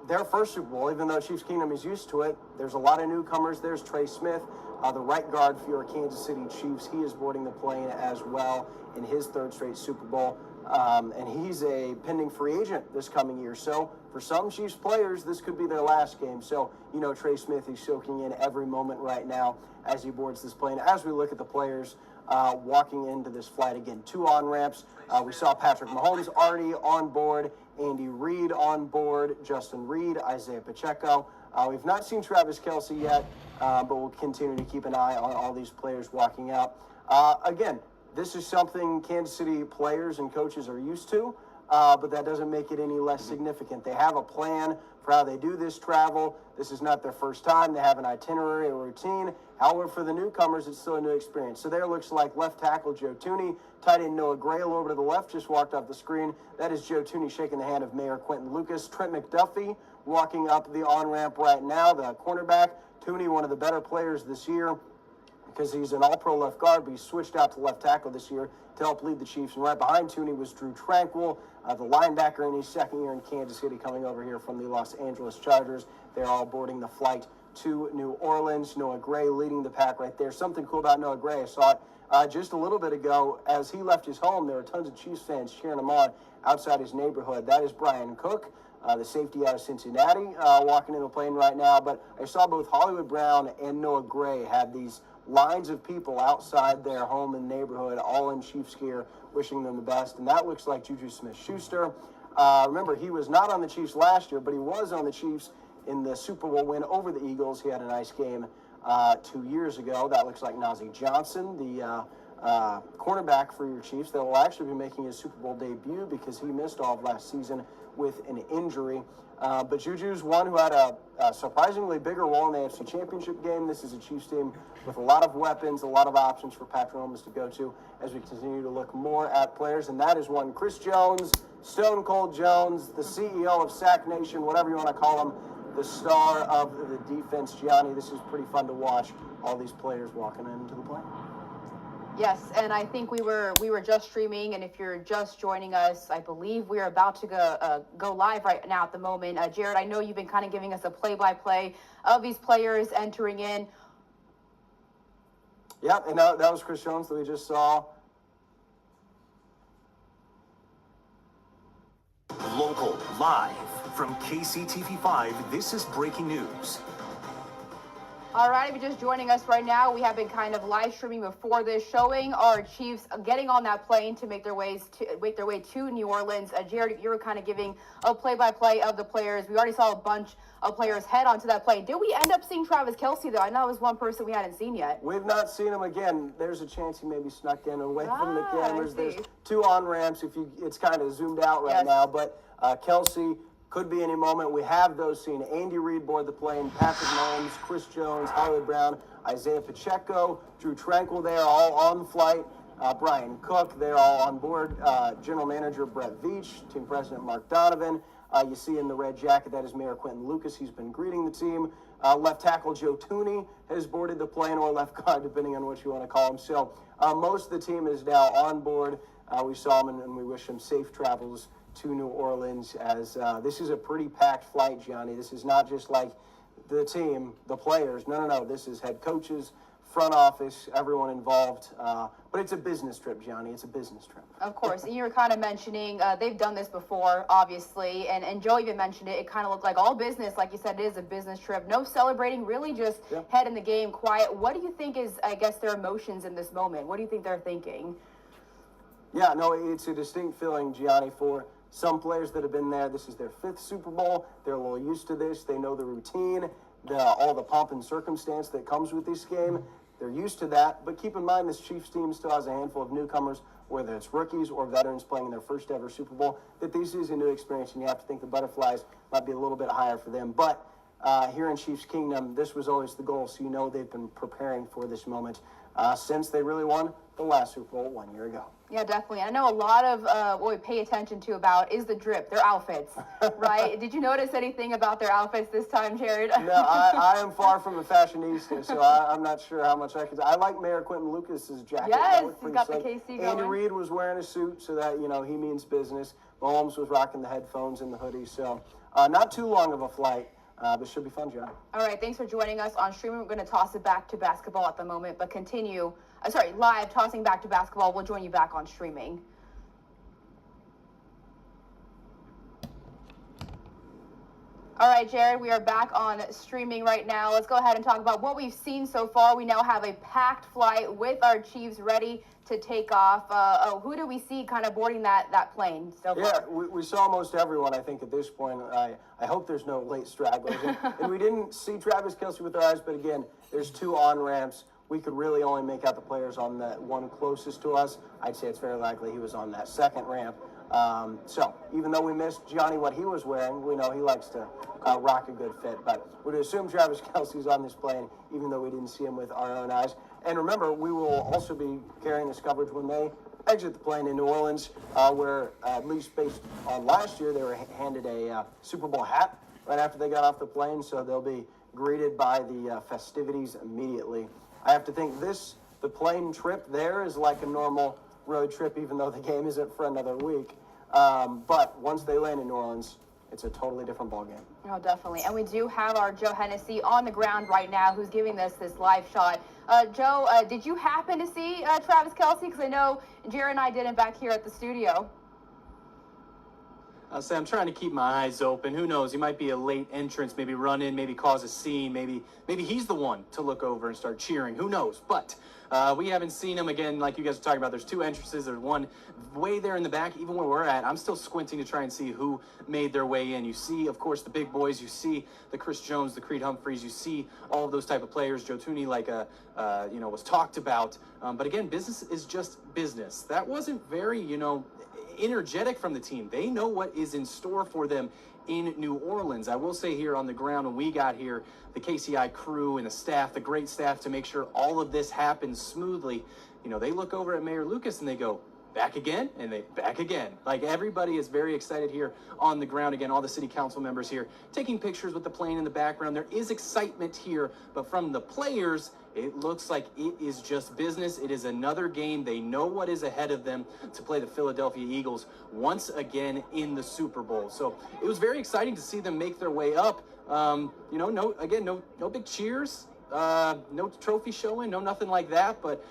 their first Super Bowl, even though Chiefs Kingdom is used to it. There's a lot of newcomers. There's Trey Smith, the right guard for your Kansas City Chiefs. He is boarding the plane as well in his third straight Super Bowl. And he's a pending free agent this coming year. So for some Chiefs players, this could be their last game. So, Trey Smith is soaking in every moment right now as he boards this plane. As we look at the players walking into this flight again, 2 on-ramps. We saw Patrick Mahomes already on board, Andy Reid on board, Justin Reed, Isaiah Pacheco. We've not seen Travis Kelce yet, but we'll continue to keep an eye on all these players walking out. Again, this is something Kansas City players and coaches are used to, but that doesn't make it any less significant. They have a plan for how they do this travel. This is not their first time. They have an itinerary, a routine. However, for the newcomers, it's still a new experience. So there looks like left tackle Joe Thuney, tight end Noah Gray a little bit to the left, just walked off the screen. That is Joe Thuney shaking the hand of Mayor Quentin Lucas. Trent McDuffie walking up the on-ramp right now, the cornerback. Thuney, one of the better players this year because he's an all-pro left guard, but he switched out to left tackle this year to help lead the Chiefs. And right behind Thuney was Drew Tranquil, the linebacker in his second year in Kansas City, coming over here from the Los Angeles Chargers. They're all boarding the flight to New Orleans. Noah Gray leading the pack right there. Something cool about Noah Gray, I saw it just a little bit ago. As he left his home, there were tons of Chiefs fans cheering him on outside his neighborhood. That is Brian Cook, the safety out of Cincinnati, walking in the plane right now. But I saw both Hollywood Brown and Noah Gray had these lines of people outside their home and neighborhood, all in Chiefs gear, wishing them the best. And that looks like Juju Smith-Schuster. Remember, he was not on the Chiefs last year, but he was on the Chiefs in the Super Bowl win over the Eagles. He had a nice game 2 years ago. That looks like Najee Johnson, the cornerback for your Chiefs, that will actually be making his Super Bowl debut because he missed all of last season with an injury. But Juju's one who had a surprisingly bigger role in the AFC Championship game. This is a Chiefs team with a lot of weapons, a lot of options for Patrick Mahomes to go to as we continue to look more at players. And that is one Chris Jones, Stone Cold Jones, the CEO of Sack Nation, whatever you want to call him, the star of the defense. Gianni, this is pretty fun to watch, all these players walking into the plane. Yes, and I think we were just streaming, and if you're just joining us, I believe we are about to go live right now at the moment. Jared, I know you've been kind of giving us a play-by-play of these players entering in. Yep, and that was Chris Jones that we just saw. Local, live from KCTV5, this is breaking news. All right, if you're just joining us right now, we have been kind of live streaming before this, showing our Chiefs getting on that plane to make their way to New Orleans. Jared, you were kind of giving a play-by-play of the players. We already saw a bunch of players head onto that plane. Did we end up seeing Travis Kelce, though? I know it was one person we hadn't seen yet. We've not seen him again. There's a chance he maybe snuck in away from the cameras. There's 2 on-ramps. It's kind of zoomed out right now, but Kelce Could be any moment. We have those seen. Andy Reid board the plane, Patrick Mahomes, Chris Jones, Hollywood Brown, Isaiah Pacheco, Drew Tranquil there, all on the flight. Brian Cook, they're all on board. General Manager Brett Veach, Team President Mark Donovan. You see in the red jacket, that is Mayor Quentin Lucas. He's been greeting the team. Left tackle Joe Tooney has boarded the plane, or left guard, depending on what you want to call him. So most of the team is now on board. We saw him, and we wish him safe travels to New Orleans, as this is a pretty packed flight, Gianni. This is not just like the team, the players. No. This is head coaches, front office, everyone involved. But it's a business trip, Gianni. It's a business trip. Of course. And you were kind of mentioning they've done this before, obviously. And Joe even mentioned it. It kind of looked like all business. Like you said, it is a business trip. No celebrating, really just head in the game, quiet. What do you think is, I guess, their emotions in this moment? What do you think they're thinking? Yeah, no, it's a distinct feeling, Gianni, for some players that have been there. This is their 5th Super Bowl. They're a little used to this. They know the routine, all the pomp and circumstance that comes with this game. They're used to that. But keep in mind, this Chiefs team still has a handful of newcomers, whether it's rookies or veterans playing in their first ever Super Bowl, that this is a new experience, and you have to think the butterflies might be a little bit higher for them. But here in Chiefs Kingdom, this was always the goal, so you know they've been preparing for this moment since they really won the last Super Bowl 1 year ago. Yeah, definitely. I know a lot of what we pay attention to about is the drip, their outfits, right? Did you notice anything about their outfits this time, Jared? No, I am far from a fashionista, so I'm not sure how much I can. I like Mayor Quentin Lucas's jacket. Yes, he's got the KC going. Andy Reid was wearing a suit, so that, he means business. Mahomes was rocking the headphones and the hoodie, so not too long of a flight. But should be fun, John. All right, thanks for joining us on streaming. We're going to toss it back to basketball at the moment, but continue. Live, tossing back to basketball. We'll join you back on streaming. All right, Jared, we are back on streaming right now. Let's go ahead and talk about what we've seen so far. We now have a packed flight with our Chiefs ready to take off. Who do we see kind of boarding that plane so far? Yeah, we saw almost everyone, I think, at this point. I hope there's no late stragglers. And we didn't see Travis Kelce with our eyes, but again, there's 2 on-ramps. We could really only make out the players on that one closest to us. I'd say it's very likely he was on that second ramp. So even though we missed Johnny what he was wearing, we know he likes to rock a good fit. But we'd assume Travis Kelce's on this plane, even though we didn't see him with our own eyes. And remember, we will also be carrying this coverage when they exit the plane in New Orleans, where at least based on last year, they were handed a Super Bowl hat right after they got off the plane. So they'll be greeted by the festivities immediately. I have to think the plane trip there is like a normal road trip, even though the game isn't for another week. But once they land in New Orleans, it's a totally different ballgame. Oh, definitely. And we do have our Joe Hennessy on the ground right now, who's giving us this live shot. Joe, did you happen to see Travis Kelce? Because I know Jared and I didn't back here at the studio. I'll say I'm trying to keep my eyes open. Who knows? He might be a late entrance, maybe run in, maybe cause a scene, maybe he's the one to look over and start cheering. Who knows? But we haven't seen him again, like you guys are talking about. There's 2 entrances. There's one way there in the back. Even where we're at, I'm still squinting to try and see who made their way in. You see, of course, the big boys. You see the Chris Jones, the Creed Humphreys. You see all of those type of players. Joe Tooney, was talked about. But again, business is just business. That wasn't very, energetic from the team. They know what is in store for them in New Orleans. I will say here on the ground, when we got here, the KCI crew and the staff, the great staff, to make sure all of this happens smoothly, they look over at Mayor Lucas and they go, back again, and they back again. Like, everybody is very excited here on the ground. Again, all the city council members here taking pictures with the plane in the background. There is excitement here, but from the players, it looks like it is just business. It is another game. They know what is ahead of them to play the Philadelphia Eagles once again in the Super Bowl. So it was very exciting to see them make their way up. No big cheers. No trophy showing, no nothing like that, but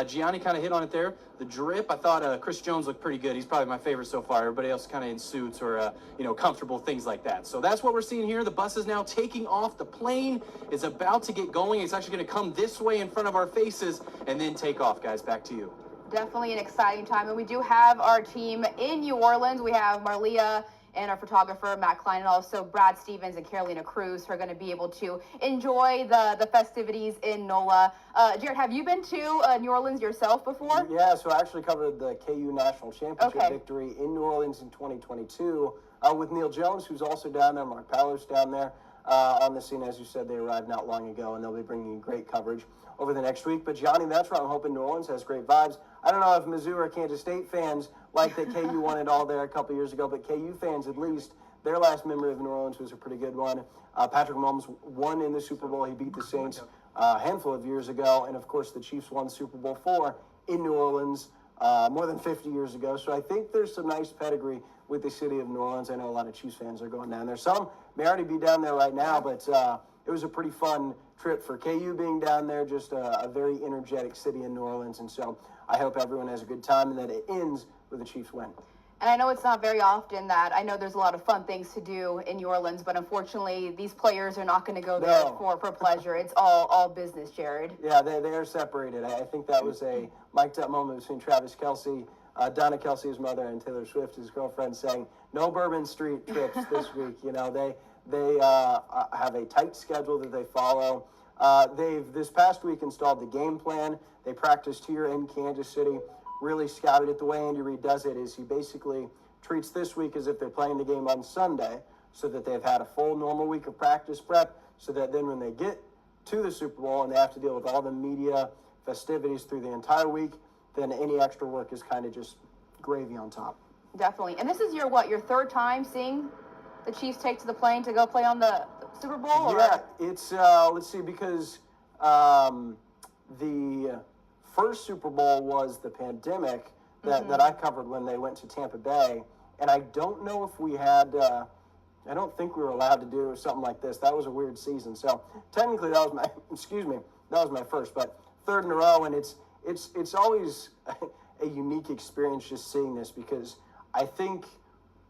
Gianni kind of hit on it there. The drip, I thought Chris Jones looked pretty good. He's probably my favorite so far. Everybody else kind of in suits or, comfortable, things like that. So that's what we're seeing here. The bus is now taking off. The plane is about to get going. It's actually going to come this way in front of our faces and then take off, guys. Back to you. Definitely an exciting time. And we do have our team in New Orleans. We have Marlia and our photographer, Matt Klein, and also Brad Stevens and Carolina Cruz, who are going to be able to enjoy the festivities in NOLA. Jared, have you been to New Orleans yourself before? Yeah, so I actually covered the KU National Championship victory in New Orleans in 2022 with Neil Jones, who's also down there, Mark Palos down there on the scene. As you said, they arrived not long ago, and they'll be bringing you great coverage over the next week. But Johnny, that's where I'm hoping New Orleans has great vibes. I don't know if Mizzou or Kansas State fans like that KU won it all there a couple years ago, but KU fans, at least, their last memory of New Orleans was a pretty good one. Patrick Mahomes won in the Super Bowl. He beat the Saints a handful of years ago, and of course the Chiefs won Super Bowl IV in New Orleans more than 50 years ago. So I think there's some nice pedigree with the city of New Orleans. I know a lot of Chiefs fans are going down there. Some may already be down there right now, but it was a pretty fun trip for KU being down there, just a very energetic city in New Orleans. And so I hope everyone has a good time and that it ends with a Chiefs win. And I know it's not very often that I know there's a lot of fun things to do in New Orleans, but unfortunately these players are not going to go there for pleasure. It's all business, Jared. Yeah, they are separated. I think that was a mic'd up moment between Travis Kelce, Donna Kelce's mother, and Taylor Swift, his girlfriend, saying no Bourbon Street trips this week. You know, they have a tight schedule that they follow. They've this past week installed the game plan. They practiced here in Kansas City. Really scouted it. The way Andy Reid does it is he basically treats this week as if they're playing the game on Sunday, so that they've had a full normal week of practice prep, so that then when they get to the Super Bowl and they have to deal with all the media festivities through the entire week, then any extra work is kind of just gravy on top. Definitely. And this is your third time seeing the Chiefs take to the plane to go play on the Super Bowl? Or? Yeah, it's let's see, because the first Super Bowl was the pandemic that I covered when they went to Tampa Bay, and I don't know if we had. I don't think we were allowed to do something like this. That was a weird season. So technically, that was my that was my first, but third in a row, and it's always a unique experience just seeing this, because I think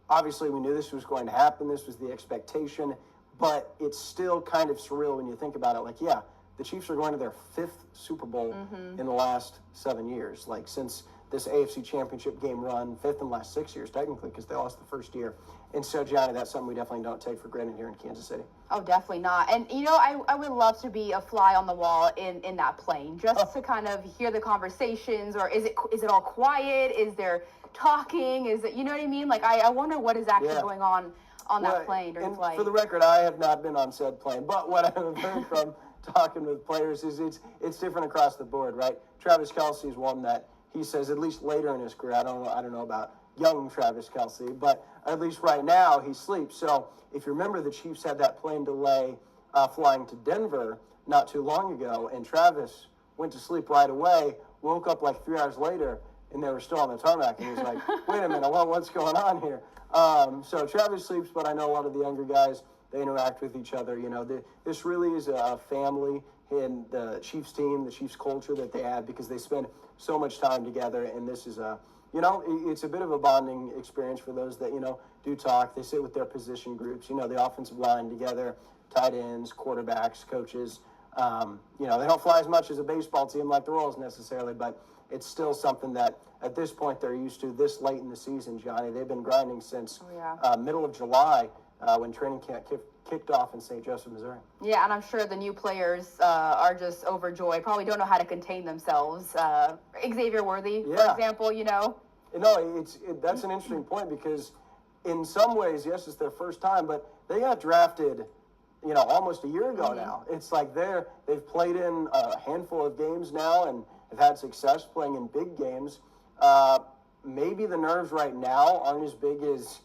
obviously we knew this was going to happen. This was the expectation, but it's still kind of surreal when you think about it. Like, yeah, the Chiefs are going to their fifth Super Bowl in the last 7 years, like since this AFC Championship game run, fifth in the last 6 years, technically, because they lost the first year. And so, Johnny, that's something we definitely don't take for granted here in Kansas City. Oh, definitely not. And, you know, I would love to be a fly on the wall in that plane, just to kind of hear the conversations, or is it all quiet? Is there talking? Is it, you know what I mean? Like, I wonder what is actually going on that plane during flight. For the record, I have not been on said plane, but what I have heard from talking with players is it's different across the board, right? Travis Kelce is one that he says, at least later in his career, I don't know about young Travis Kelce, but at least right now he sleeps. So if you remember, the Chiefs had that plane delay flying to Denver not too long ago, and Travis went to sleep right away, woke up like 3 hours later, and they were still on the tarmac, and he was like, wait a minute, what's going on here? So Travis sleeps, but I know a lot of the younger guys, they interact with each other. You know, this really is a family in the Chiefs team, the Chiefs culture that they have, because they spend so much time together, and this is it's a bit of a bonding experience for those that, do talk. They sit with their position groups, the offensive line together, tight ends, quarterbacks, coaches. They don't fly as much as a baseball team like the Royals necessarily, but it's still something that at this point they're used to this late in the season, Johnny. They've been grinding since middle of July when training camp kicked off in St. Joseph, Missouri. Yeah, and I'm sure the new players are just overjoyed, probably don't know how to contain themselves. Xavier Worthy, for example, No, that's an interesting point, because in some ways, yes, it's their first time, but they got drafted, almost a year ago now. It's like they've played in a handful of games now and have had success playing in big games. Maybe the nerves right now aren't as big as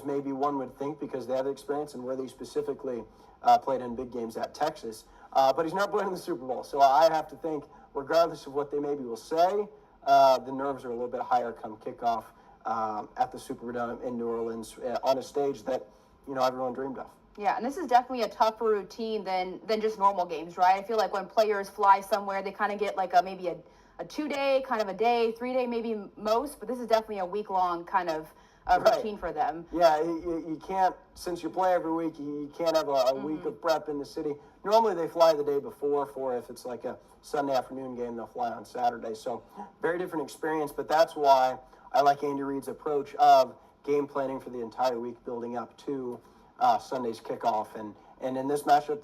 maybe one would think, because they have experience, and Worthy specifically played in big games at Texas. But he's not playing in the Super Bowl, so I have to think, regardless of what they maybe will say, the nerves are a little bit higher come kickoff at the Superdome in New Orleans on a stage that, everyone dreamed of. Yeah, and this is definitely a tougher routine than just normal games, right? I feel like when players fly somewhere, they kind of get like maybe a 2-day, kind of a day, 3-day maybe most, but this is definitely a week-long kind of routine for them. Yeah, you can't, since you play every week, you can't have a week of prep in the city. Normally they fly the day before, if it's like a Sunday afternoon game, they'll fly on Saturday. So very different experience, but that's why I like Andy Reid's approach of game planning for the entire week building up to Sunday's kickoff. And in this matchup,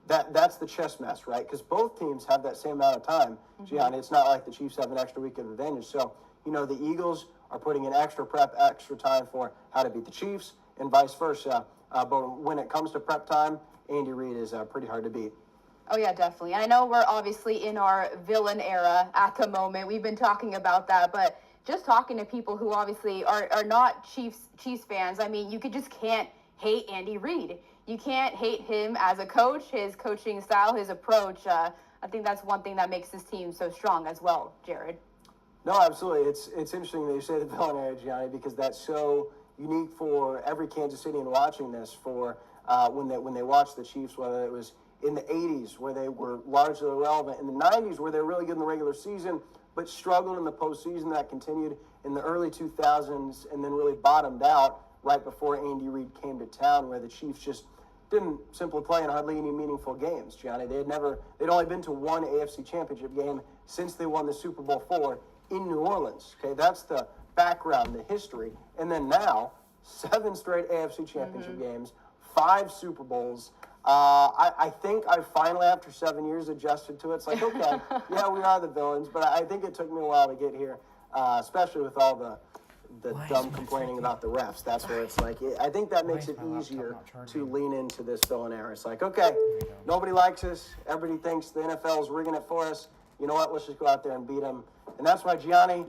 that's the chess match, right? Because both teams have that same amount of time, Gianni. It's not like the Chiefs have an extra week of advantage. So, the Eagles are putting in extra prep, extra time for how to beat the Chiefs, and vice versa. But when it comes to prep time, Andy Reid is pretty hard to beat. Oh, yeah, definitely. And I know we're obviously in our villain era at the moment. We've been talking about that, but just talking to people who obviously are not Chiefs fans, I mean, you just can't hate Andy Reid. You can't hate him as a coach, his coaching style, his approach. I think that's one thing that makes this team so strong as well, Jared. No, absolutely. It's interesting that you say the villain era, Gianni, because that's so unique for every Kansas City and watching this for when they watched the Chiefs, whether it was in the 80s where they were largely irrelevant, in the 90s where they were really good in the regular season but struggled in the postseason. That continued in the early 2000s and then really bottomed out right before Andy Reid came to town, where the Chiefs just didn't simply play in hardly any meaningful games, Gianni. They'd only been to one AFC championship game since they won the Super Bowl IV in New Orleans. Okay, that's the background, the history. And then now, 7 straight AFC championship games, 5 Super Bowls. I think I finally, after 7 years, adjusted to it. It's like, okay, yeah, we are the villains, but I think it took me a while to get here, especially with all the dumb complaining about the refs. That's where it's like, I think that makes it easier to lean into this villain era. It's like, okay, nobody likes us. Everybody thinks the NFL is rigging it for us. You know what? Let's just go out there and beat them. And that's why, Gianni,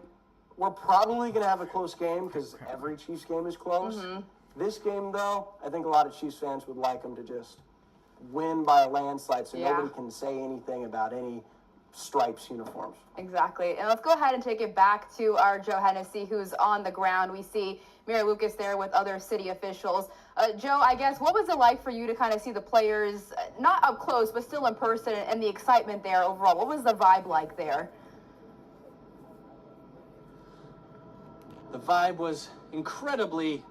we're probably going to have a close game because every Chiefs game is close. This game, though, I think a lot of Chiefs fans would like them to just win by a landslide so nobody can say anything about any stripes uniforms. Exactly. And let's go ahead and take it back to our Joe Hennessy, who's on the ground. We see Mary Lucas there with other city officials. Joe, I guess, what was it like for you to kind of see the players, not up close, but still in person, and the excitement there overall? What was the vibe like there? The vibe was incredibly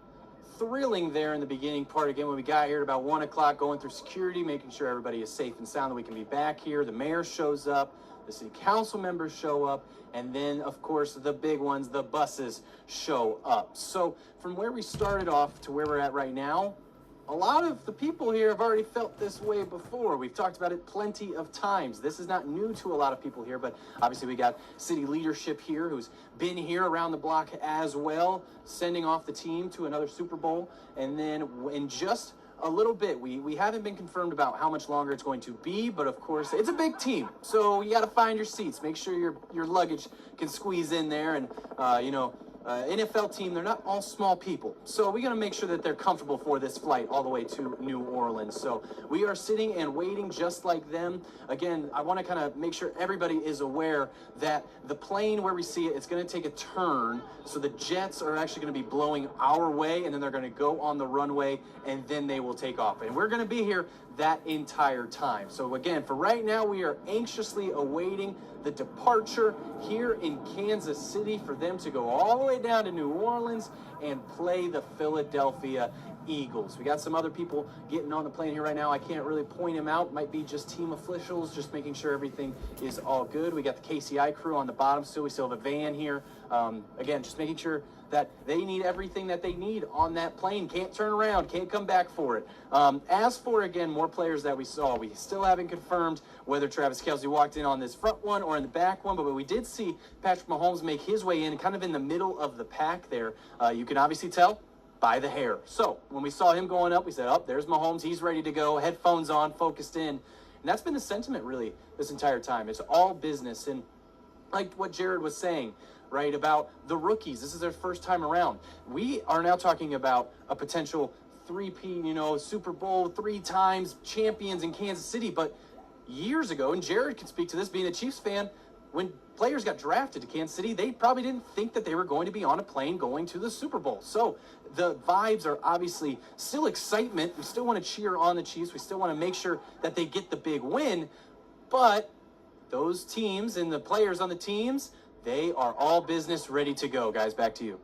thrilling there in the beginning part. Again, when we got here at about 1 o'clock, going through security, making sure everybody is safe and sound, that we can be back here. The mayor shows up, the city council members show up, and then, of course, the big ones, the buses show up. So from where we started off to where we're at right now, a lot of the people here have already felt this way before. We've talked about it plenty of times. This is not new to a lot of people here, but obviously we got city leadership here who's been here around the block as well, sending off the team to another Super Bowl. And then in just a little bit, we haven't been confirmed about how much longer it's going to be, but of course it's a big team, so you got to find your seats. Make sure your luggage can squeeze in there, and NFL team, they're not all small people. So we got to make sure that they're comfortable for this flight all the way to New Orleans. So we are sitting and waiting just like them. Again, I want to kind of make sure everybody is aware that the plane where we see it, it's going to take a turn. So the jets are actually going to be blowing our way, and then they're going to go on the runway, and then they will take off. And we're going to be here that entire time. So again, for right now, we are anxiously awaiting the departure here in Kansas City for them to go all the way down to New Orleans and play the Philadelphia Eagles. We got some other people getting on the plane here right now. I can't really point them out. Might be just team officials, just making sure everything is all good. We got the KCI crew on the bottom still. We still have a van here. Again, just making sure that they need everything that they need on that plane. Can't turn around, can't come back for it. As for, again, more players that we saw, we still haven't confirmed whether Travis Kelce walked in on this front one or in the back one, but we did see Patrick Mahomes make his way in kind of in the middle of the pack there. You can obviously tell by the hair. So when we saw him going up, we said, oh, there's Mahomes. He's ready to go. Headphones on, focused in. And that's been the sentiment really this entire time. It's all business. And like what Jared was saying, right, about the rookies. This is their first time around. We are now talking about a potential three-peat, Super Bowl 3 times champions in Kansas City. But years ago, and Jared can speak to this being a Chiefs fan, when players got drafted to Kansas City, they probably didn't think that they were going to be on a plane going to the Super Bowl. So the vibes are obviously still excitement. We still want to cheer on the Chiefs. We still want to make sure that they get the big win. But those teams and the players on the teams, they are all business ready to go. Guys, back to you.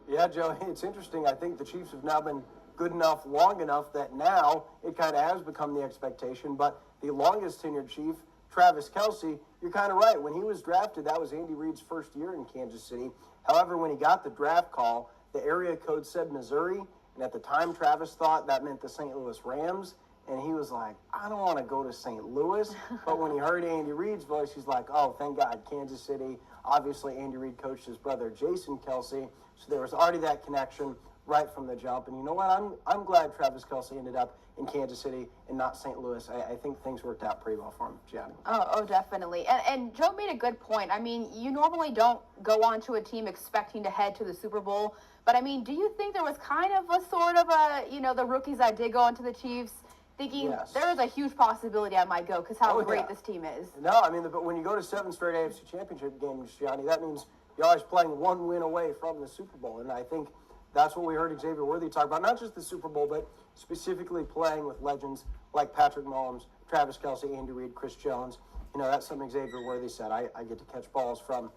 Yeah, Joe, it's interesting. I think the Chiefs have now been good enough, long enough, that now it kind of has become the expectation. But the longest tenured Chief, Travis Kelce, you're kind of right. When he was drafted, that was Andy Reid's first year in Kansas City. However, when he got the draft call, the area code said Missouri, and at the time Travis thought that meant the St. Louis Rams, and he was like, I don't want to go to St. Louis. But when he heard Andy Reid's voice, he's like, oh, thank God, Kansas City. Obviously, Andy Reid coached his brother Jason Kelsey, so there was already that connection right from the jump. And you know what? I'm glad Travis Kelsey ended up in Kansas City and not St. Louis. I think things worked out pretty well for him, Gianni. Oh, definitely. And Joe made a good point. I mean, you normally don't go onto a team expecting to head to the Super Bowl. But, I mean, do you think there was kind of a sort of a, the rookies that did go onto the Chiefs thinking there is a huge possibility I might go because how great this team is? No, I mean, but when you go to 7 straight AFC Championship games, Gianni, that means you're always playing 1 win away from the Super Bowl. And I think that's what we heard Xavier Worthy talk about, not just the Super Bowl, but specifically playing with legends like Patrick Mahomes, Travis Kelsey, Andy Reid, Chris Jones. That's something Xavier Worthy said. I get to catch balls from,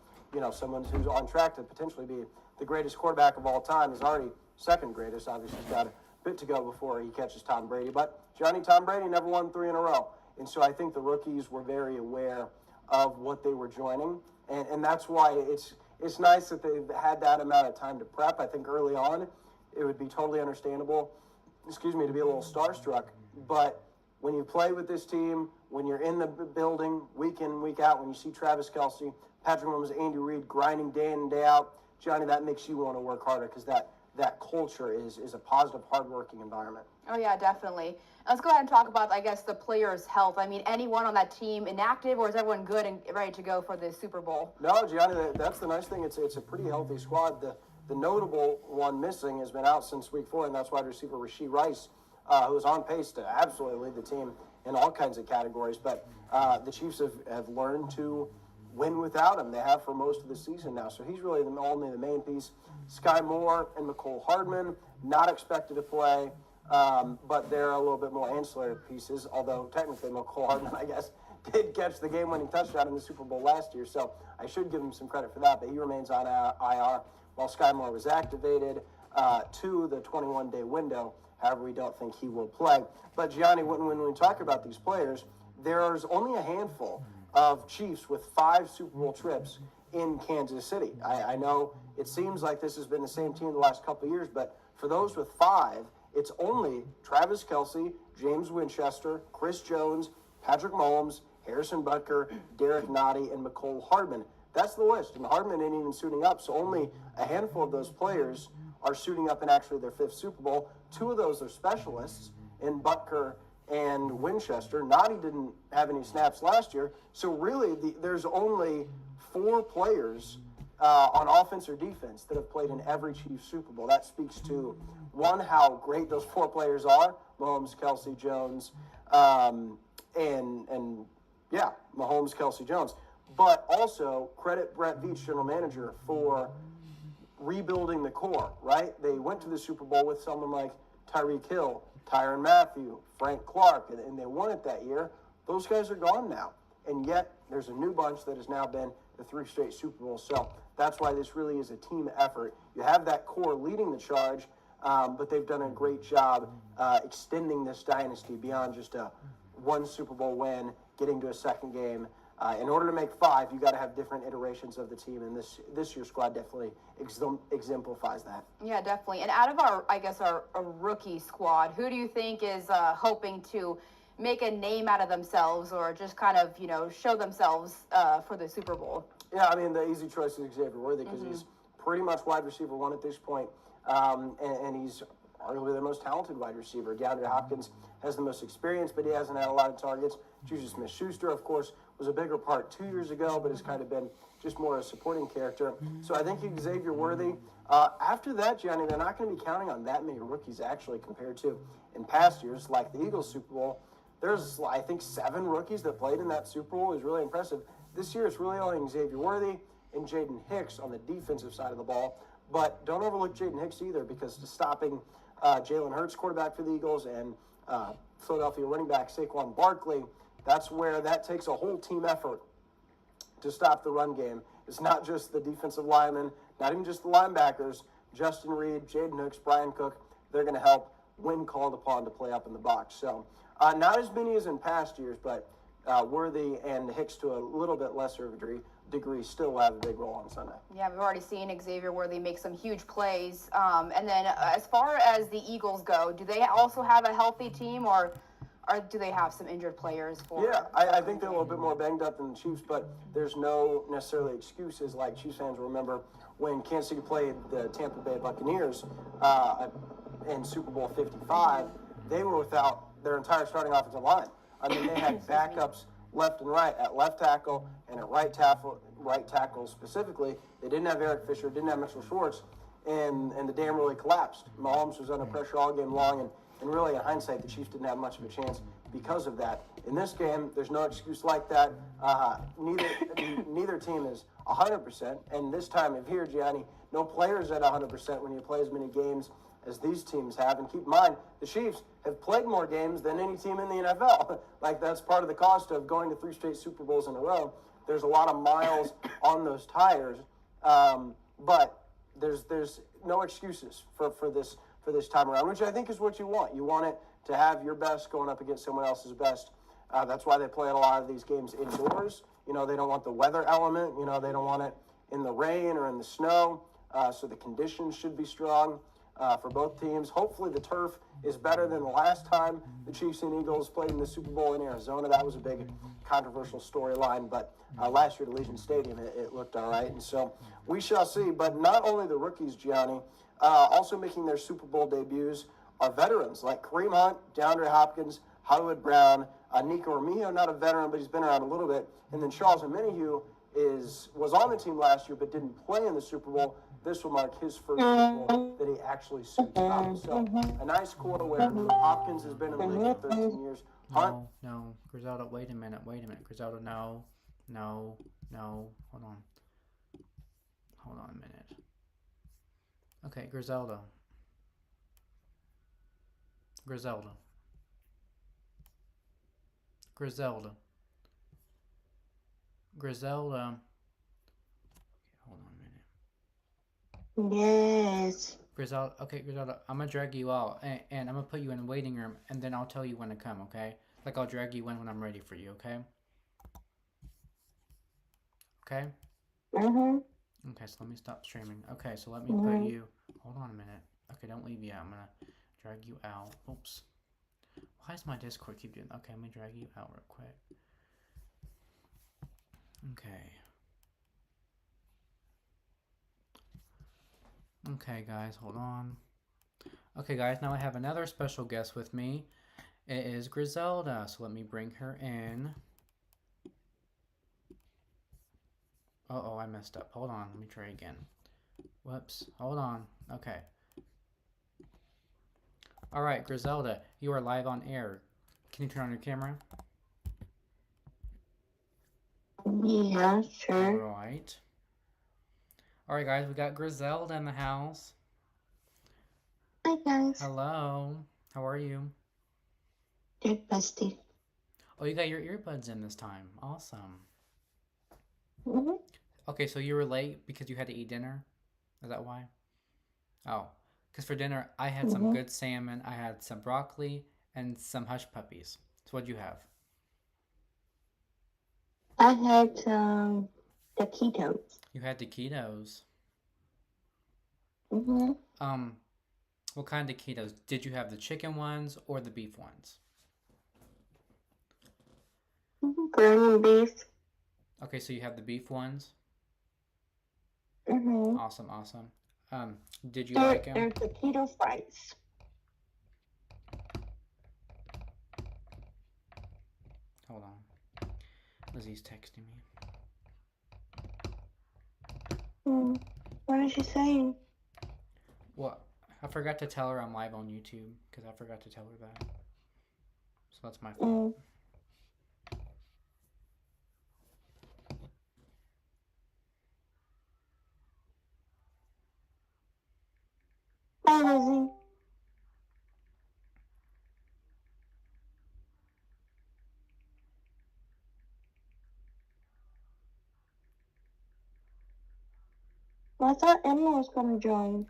someone who's on track to potentially be the greatest quarterback of all time. He's already second greatest. Obviously, he's got a bit to go before he catches Tom Brady. But Tom Brady never won 3 in a row. And so I think the rookies were very aware of what they were joining. And that's why it's nice that they've had that amount of time to prep. I think early on, it would be totally understandable, to be a little starstruck. But when you play with this team, when you're in the building week in, week out, when you see Travis Kelsey, Patrick Mahomes, Andy Reid grinding day in and day out, Gianni, that makes you want to work harder because that culture is a positive, hardworking environment. Oh, yeah, definitely. Let's go ahead and talk about, I guess, the players' health. I mean, anyone on that team inactive, or is everyone good and ready to go for the Super Bowl? No, Gianni, that's the nice thing. It's a pretty healthy squad. The notable one missing has been out since week 4, and that's wide receiver Rashee Rice, who is on pace to absolutely lead the team in all kinds of categories. But the Chiefs have learned to win without him. They have for most of the season now. So he's really only the main piece. Sky Moore and McCole Hardman, not expected to play, but they're a little bit more ancillary pieces, although technically McCole Hardman, I guess, did catch the game-winning touchdown in the Super Bowl last year, so I should give him some credit for that, but he remains on IR while Sky Moore was activated to the 21-day window. However, we don't think he will play. But, Gianni, when we talk about these players, there's only a handful of Chiefs with 5 Super Bowl trips in Kansas City. I know it seems like this has been the same team the last couple of years, but for those with 5, it's only Travis Kelsey, James Winchester, Chris Jones, Patrick Mahomes, Harrison Butker, Derek Nottie, and McCole Hardman. That's the list, and Hardman ain't even suiting up, so only a handful of those players are suiting up in actually their 5th Super Bowl. 2 of those are specialists in Butker and Winchester. Nottie didn't have any snaps last year, so really there's only 4 players on offense or defense that have played in every Chiefs Super Bowl. That speaks to, one, how great those 4 players are, Mahomes, Kelsey, Jones, Mahomes, Kelsey, Jones. But also credit Brett Veach, general manager, for rebuilding the core, right? They went to the Super Bowl with someone like Tyreek Hill, Tyrann Mathieu, Frank Clark, and they won it that year. Those guys are gone now. And yet there's a new bunch that has now been the 3 straight Super Bowls. So that's why this really is a team effort. You have that core leading the charge, but they've done a great job extending this dynasty beyond just a 1 Super Bowl win, getting to a second game. In order to make 5, you got to have different iterations of the team, and this year's squad definitely exemplifies that. Yeah, definitely. And out of our rookie squad, who do you think is hoping to make a name out of themselves, or just kind of show themselves for the Super Bowl? Yeah, I mean the easy choice is Xavier Worthy because he's pretty much wide receiver 1 at this point, and he's arguably the most talented wide receiver. DeAndre Hopkins has the most experience, but he hasn't had a lot of targets. Juju Smith-Schuster, of course, was a bigger part 2 years ago, but has kind of been just more a supporting character. So I think Xavier Worthy. After that, Gianni, they're not going to be counting on that many rookies actually compared to in past years, like the Eagles Super Bowl. There's, I think, 7 rookies that played in that Super Bowl. It was really impressive. This year, it's really only Xavier Worthy and Jaden Hicks on the defensive side of the ball. But don't overlook Jaden Hicks either, because to stopping Jalen Hurts, quarterback for the Eagles, and Philadelphia running back Saquon Barkley, that's where that takes a whole team effort to stop the run game. It's not just the defensive linemen, not even just the linebackers. Justin Reed, Jaden Hicks, Brian Cook, they're going to help when called upon to play up in the box. So not as many as in past years, but Worthy and Hicks to a little bit lesser of a degree degree still have a big role on Sunday. Yeah, we've already seen Xavier Worthy make some huge plays. And then as far as the Eagles go, do they also have a healthy team, or do they have some injured players for? Yeah, I think they're a little bit more banged up than the Chiefs, but there's no necessarily excuses. Like Chiefs fans remember when Kansas City played the Tampa Bay Buccaneers in Super Bowl 55, they were without their entire starting offensive line. I mean, they had backups left and right at left tackle and at right tackle specifically. They didn't have Eric Fisher, didn't have Mitchell Schwartz, and the dam really collapsed. Mahomes was under pressure all game long, and really in hindsight, the Chiefs didn't have much of a chance because of that. In this game, there's no excuse like that. Neither team is 100%, and this time of year, Gianni, no players at 100% when you play as many games as these teams have. And keep in mind, the Chiefs have played more games than any team in the NFL. Like, that's part of the cost of going to 3 straight Super Bowls in a row. There's a lot of miles on those tires, but there's no excuses for this time around, which I think is what you want. You want it to have your best going up against someone else's best. That's why they play a lot of these games indoors. You know, they don't want the weather element. You know, they don't want it in the rain or in the snow. So the conditions should be strong for both teams. Hopefully the turf is better than the last time the Chiefs and Eagles played in the Super Bowl in Arizona. That was a big controversial storyline, but last year at Allegiant Stadium, it looked all right. And so we shall see. But not only the rookies, Gianni, also making their Super Bowl debuts are veterans like Kareem Hunt, DeAndre Hopkins, Hollywood Brown, Nico Armijo, not a veteran, but he's been around a little bit. And then Charles Omenihu was on the team last year but didn't play in the Super Bowl. This will mark his first Super Bowl that he actually suits up. So a nice core where Hopkins has been in the league for 13 years. Hunt. No, Griselda, wait a minute. Griselda, no. Hold on a minute. Okay, Griselda. Hold on a minute. Yes. Griselda, I'm gonna drag you out, and I'm gonna put you in the waiting room, and then I'll tell you when to come, okay? Like, I'll drag you in when I'm ready for you, okay? Okay? Mm-hmm. Okay, so let me stop streaming. Okay, so let me put you... Hold on a minute. Okay, don't leave yet. I'm gonna drag you out. Oops. Why does my Discord keep doing... Okay, let me drag you out real quick. Okay. Okay, guys, hold on. Okay, guys, now I have another special guest with me. It is Griselda, so let me bring her in. Uh-oh, I messed up. Hold on, let me try again. Whoops, hold on. Okay. Alright, Griselda, you are live on air. Can you turn on your camera? Yeah, sure. Alright. Alright, guys, we got Griselda in the house. Hi, guys. Hello. How are you? Good, bestie. Oh, you got your earbuds in this time. Awesome. Mm-hmm. Okay, so you were late because you had to eat dinner? Is that why? Oh, because for dinner, I had some good salmon, I had some broccoli, and some hush puppies. So what'd you have? I had taquitos. You had taquitos. Mm-hmm. What kind of taquitos? Did you have the chicken ones or the beef ones? Ground beef. Okay, so you have the beef ones? Mm-hmm. Awesome. Did you like them? They're taquito fries. Hold on. Lizzie's texting me. What is she saying? Well, I forgot to tell her I'm live on YouTube because I forgot to tell her that. So that's my fault. Hi, Lizzie. Well, I thought Emma was going to join.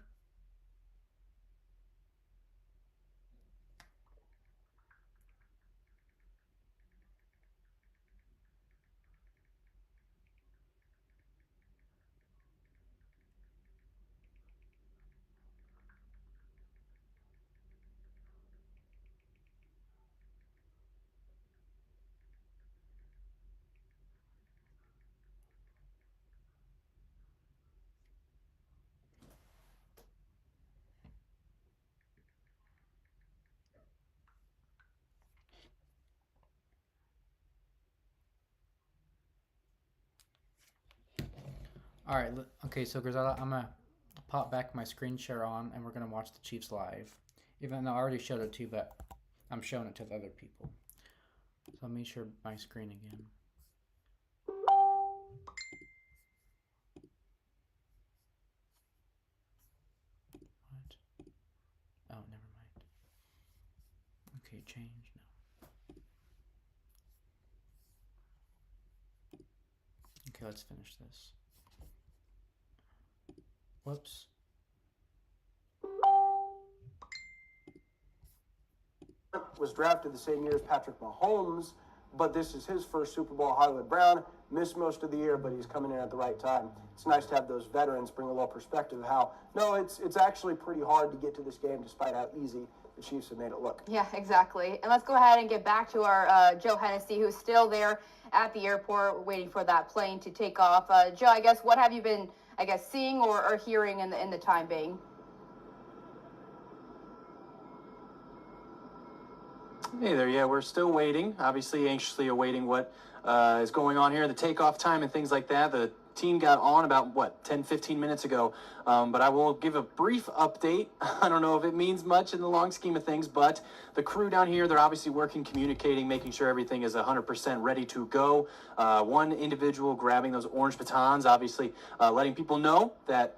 All right. Okay, so Griselda, I'm gonna pop back my screen share on, and we're gonna watch the Chiefs live. Even though I already showed it to you, but I'm showing it to the other people. So let me share my screen again. What? Oh, never mind. Okay, change. No. Okay, let's finish this. Whoops. Was drafted the same year as Patrick Mahomes, but this is his first Super Bowl. Hollywood Brown missed most of the year, but he's coming in at the right time. It's nice to have those veterans bring a little perspective of how, no, it's actually pretty hard to get to this game despite how easy the Chiefs have made it look. Yeah, exactly. And let's go ahead and get back to our Joe Hennessy, who's still there at the airport waiting for that plane to take off. Joe, I guess, what have you been, seeing or hearing in the time being? Hey there, yeah, we're still waiting, obviously anxiously awaiting what is going on here, the takeoff time and things like that. The team got on about, 10, 15 minutes ago, but I will give a brief update. I don't know if it means much in the long scheme of things, but the crew down here, they're obviously working, communicating, making sure everything is 100% ready to go. One individual grabbing those orange batons, obviously letting people know that,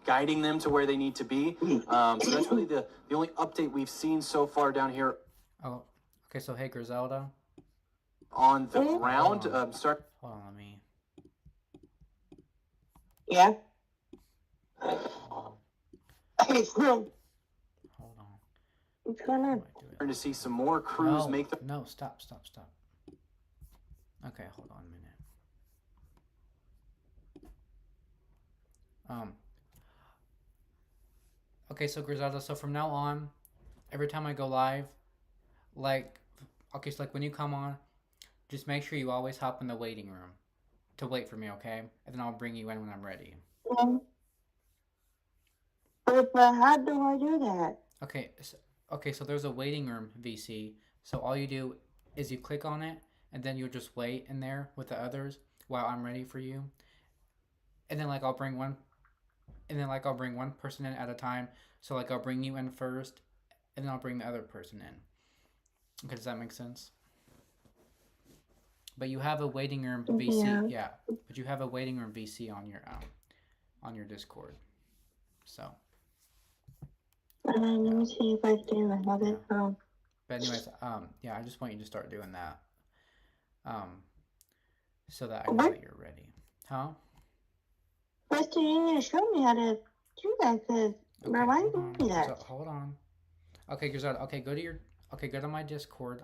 guiding them to where they need to be. So that's really the only update we've seen so far down here. Oh, okay. So hey, Griselda. On the ground, start. Hold on, let me. Yeah. Hold on. What's going on? Starting to see some more crews make the. No, stop. Okay, hold on a minute. Okay, so Griselda, so from now on, every time I go live, so when you come on, just make sure you always hop in the waiting room to wait for me, okay? And then I'll bring you in when I'm ready. But how do I do that? Okay, so there's a waiting room, VC. So all you do is you click on it, and then you'll just wait in there with the others while I'm ready for you. And then I'll bring one person in at a time. So I'll bring you in first, and then I'll bring the other person in. Okay, does that make sense? But you have a waiting room VC, yeah. But you have a waiting room VC on your Discord. So. Let me see if I can have it. But anyways, I just want you to start doing that. So that I know that you're ready. Huh? First, you need to show me how to do that, because remind me that. So, hold on. Okay, Griselda. Okay, go to my Discord.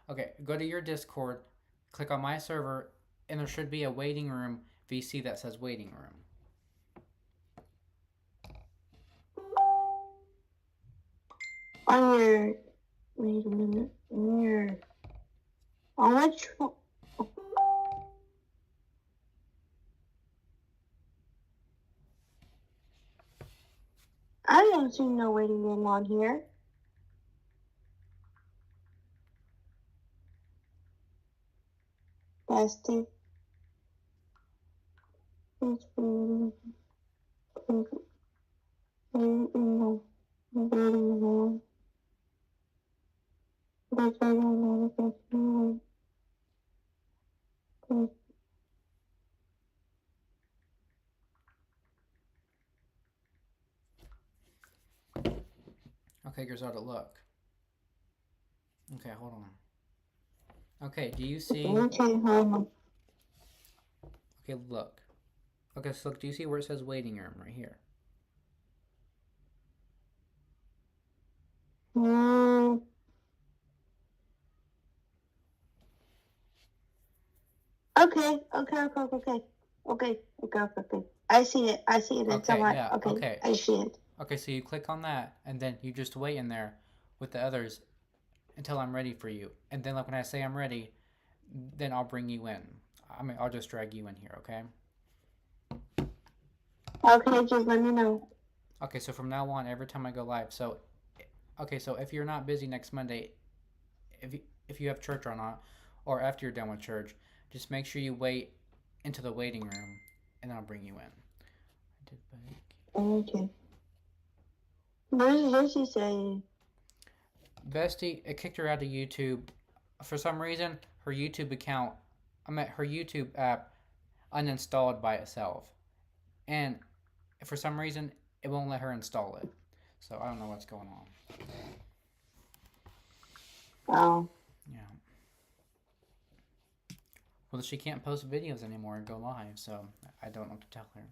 Okay, go to your Discord, click on my server, and there should be a waiting room VC that says waiting room. On your, wait a minute, on which one? I don't see no waiting room on here. Plastic. Okay, Griselda, look. Okay, hold on. Okay, do you see? Okay, hold on. Okay, look. Okay, so look, do you see where it says waiting room right here? Okay. I see it. It's Okay, on my, yeah, okay. I see it. Okay, so you click on that, and then you just wait in there with the others until I'm ready for you. And then when I say I'm ready, then I'll bring you in. I'll just drag you in here, okay? Okay, just let me know. Okay, so from now on, every time I go live, so if you're not busy next Monday, if you have church or not, or after you're done with church, just make sure you wait into the waiting room and I'll bring you in. I did bake. Okay. What does Vesty say? Vesty, it kicked her out of YouTube. For some reason, her YouTube account, her YouTube app uninstalled by itself. And for some reason, it won't let her install it. So I don't know what's going on. Wow. Yeah. Well, she can't post videos anymore and go live, so I don't know what to tell her.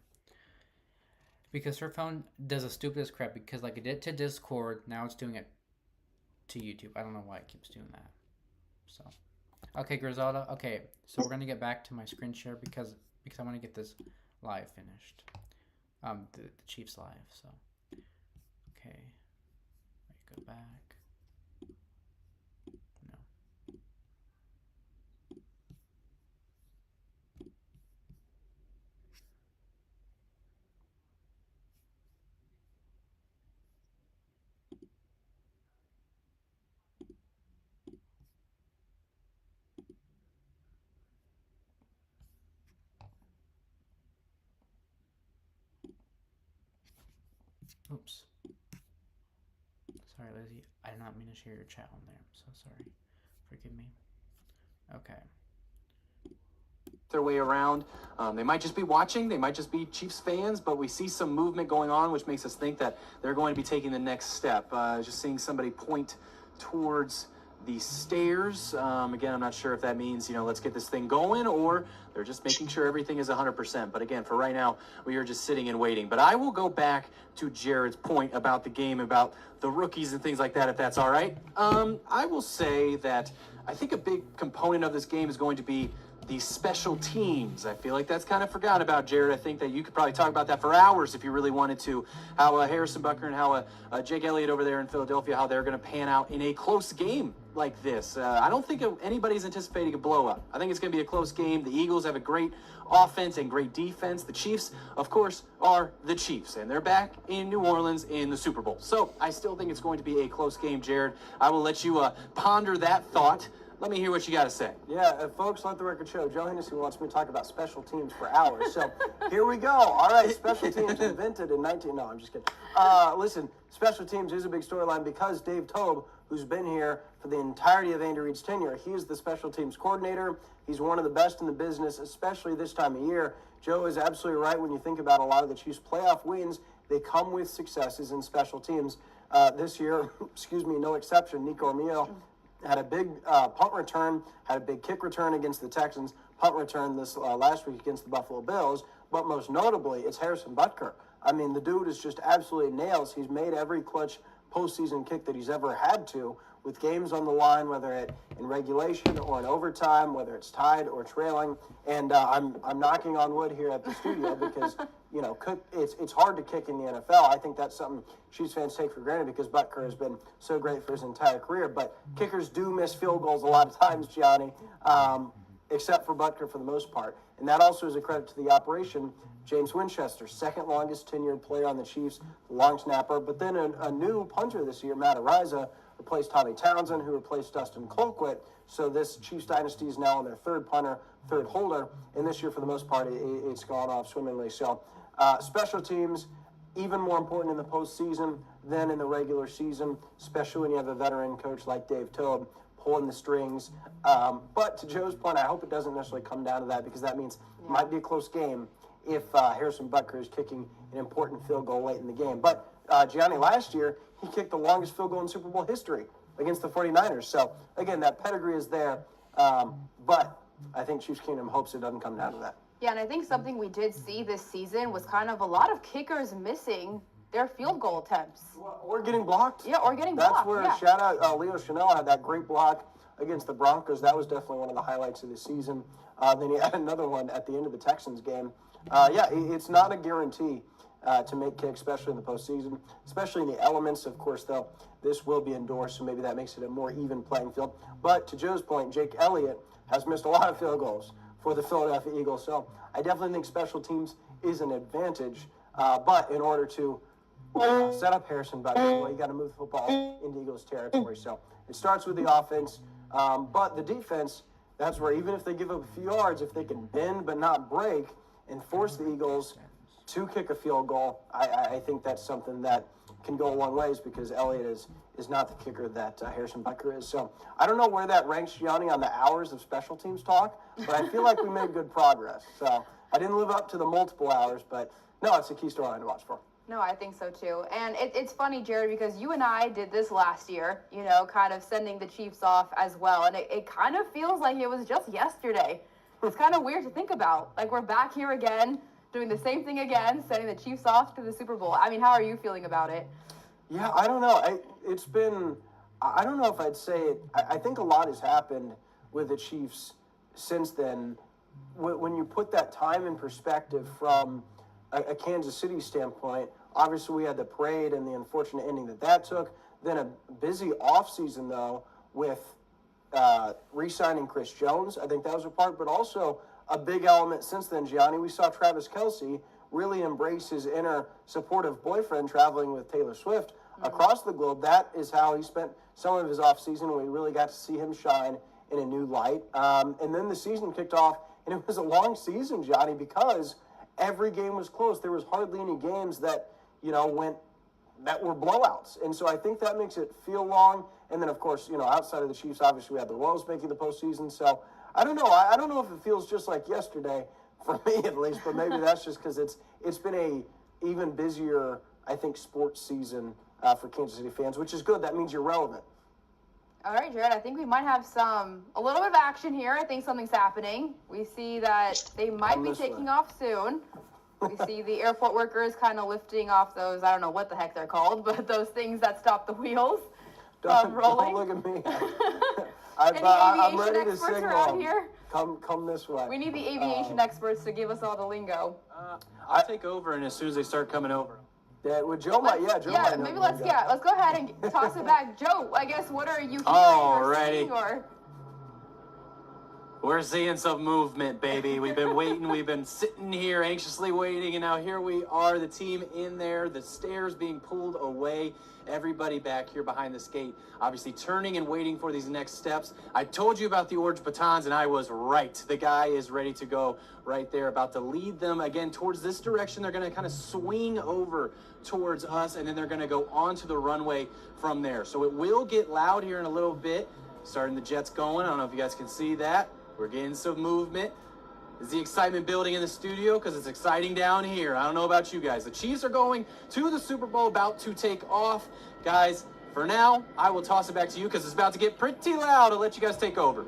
Because her phone does the stupidest crap, because like it did to Discord, now it's doing it to YouTube. I don't know why it keeps doing that. So, okay, Griselda. Okay, so we're gonna get back to my screen share because I want to get this live finished. The Chiefs live. So, okay, go back. No. Oops. Sorry, Lizzie. I did not mean to share your chat on there. I'm so sorry. Forgive me. Okay. Their way around. They might just be watching. They might just be Chiefs fans, but we see some movement going on, which makes us think that they're going to be taking the next step. Just seeing somebody point towards the stairs. Again, I'm not sure if that means, let's get this thing going, or they're just making sure everything is 100%. But again, for right now, we are just sitting and waiting. But I will go back to Jared's point about the game, about the rookies and things like that, if that's all right. I will say that I think a big component of this game is going to be the special teams. I feel like that's kind of forgotten about, Jared. I think that you could probably talk about that for hours if you really wanted to. How Harrison Butker and how Jake Elliott over there in Philadelphia, how they're going to pan out in a close game like this. I don't think anybody's anticipating a blow up. I think it's going to be a close game. The Eagles have a great offense and great defense. The Chiefs, of course, are the Chiefs, and they're back in New Orleans in the Super Bowl. So I still think it's going to be a close game, Jared. I will let you ponder that thought. Let me hear what you got to say. Yeah, folks, let the record show. Joe Hennessy wants me to talk about special teams for hours. So here we go. All right, special teams invented in No, I'm just kidding. Listen, special teams is a big storyline because Dave Tobe, who's been here for the entirety of Andy Reid's tenure, he is the special teams coordinator. He's one of the best in the business, especially this time of year. Joe is absolutely right when you think about a lot of the Chiefs' playoff wins. They come with successes in special teams. This year, no exception. Nico Armio had a big punt return, had a big kick return against the Texans, punt return this last week against the Buffalo Bills, but most notably, it's Harrison Butker. I mean, the dude is just absolutely nails. He's made every clutch postseason kick that he's ever had to, with games on the line, whether it in regulation or in overtime, whether it's tied or trailing. And I'm knocking on wood here at the studio because it's hard to kick in the NFL. I think that's something Chiefs fans take for granted because Butker has been so great for his entire career. But kickers do miss field goals a lot of times, Gianni, except for Butker for the most part. And that also is a credit to the operation. James Winchester, second longest tenured player on the Chiefs, long snapper. But then a new punter this year, Matt Ariza, replaced Tommy Townsend, who replaced Dustin Colquitt. So this Chiefs dynasty is now on their third punter, third holder. And this year, for the most part, it's gone off swimmingly. So special teams, even more important in the postseason than in the regular season, especially when you have a veteran coach like Dave Tobe pulling the strings. But to Joe's point, I hope it doesn't necessarily come down to that because that means it might be a close game if Harrison Butker is kicking an important field goal late in the game. But Gianni, last year, he kicked the longest field goal in Super Bowl history against the 49ers. So, again, that pedigree is there. But I think Chiefs Kingdom hopes it doesn't come down to that. Yeah, and I think something we did see this season was kind of a lot of kickers missing their field goal attempts. Or getting blocked. Yeah, or getting blocked. That's where, shout out, Leo Chanel had that great block against the Broncos. That was definitely one of the highlights of the season. Then he had another one at the end of the Texans game. It's not a guarantee to make kicks, especially in the postseason, especially in the elements. Of course, though, this will be indoors, so maybe that makes it a more even playing field. But to Joe's point, Jake Elliott has missed a lot of field goals for the Philadelphia Eagles. So I definitely think special teams is an advantage. But in order to set up Harrison Butker, well, you got to move the football into Eagles territory. So it starts with the offense, but the defense, that's where even if they give up a few yards, if they can bend but not break, and force the Eagles to kick a field goal, I think that's something that can go a long ways because Elliott is not the kicker that Harrison Butker is. So I don't know where that ranks, Gianni, on the hours of special teams talk, but I feel like we made good progress. So I didn't live up to the multiple hours, but no, it's a key storyline to watch for. No, I think so too. And it's funny, Jared, because you and I did this last year, kind of sending the Chiefs off as well. And it kind of feels like it was just yesterday. It's kind of weird to think about. Like, we're back here again, doing the same thing again, sending the Chiefs off to the Super Bowl. I mean, how are you feeling about it? Yeah, I don't know. It's been, I don't know if I'd say it. I think a lot has happened with the Chiefs since then. When you put that time in perspective from a Kansas City standpoint, obviously we had the parade and the unfortunate ending that took. Then a busy offseason, though, with re-signing Chris Jones. I think that was a part, but also a big element since then, Gianni. We saw Travis Kelce really embrace his inner supportive boyfriend traveling with Taylor Swift across the globe. That is how he spent some of his offseason. We really got to see him shine in a new light. And then the season kicked off, and it was a long season, Johnny, because every game was close. There was hardly any games that, that were blowouts. And so I think that makes it feel long. And then, of course, outside of the Chiefs, obviously we had the Royals making the postseason. So I don't know. I don't know if it feels just like yesterday, for me at least, but maybe that's just because it's been a even busier, I think, sports season for Kansas City fans, which is good. That means you're relevant. All right, Jared, I think we might have a little bit of action here. I think something's happening. We see that they might be taking off soon. We see the airport workers kind of lifting off those, I don't know what the heck they're called, but those things that stop the wheels from rolling. Don't look at me. Any I'm aviation ready to experts signal. around here? Come this way. We need the aviation experts to give us all the lingo. I'll take over, and as soon as they start coming over. Yeah, well, Joe might know maybe let's go ahead and toss it back. Joe, I guess, what are you hearing or seeing, or? We're seeing some movement, baby. We've been waiting. We've been sitting here anxiously waiting, and now here we are, the team in there, the stairs being pulled away. Everybody back here behind this gate, obviously turning and waiting for these next steps. I told you about the orange batons, and I was right. The guy is ready to go right there, about to lead them again towards this direction. They're going to kind of swing over towards us, and then they're going to go onto the runway from there. So it will get loud here in a little bit. Starting the jets going. I don't know if you guys can see that. We're getting some movement. Is the excitement building in the studio? Because it's exciting down here. I don't know about you guys. The Chiefs are going to the Super Bowl, about to take off. Guys, for now, I will toss it back to you because it's about to get pretty loud. I'll let you guys take over.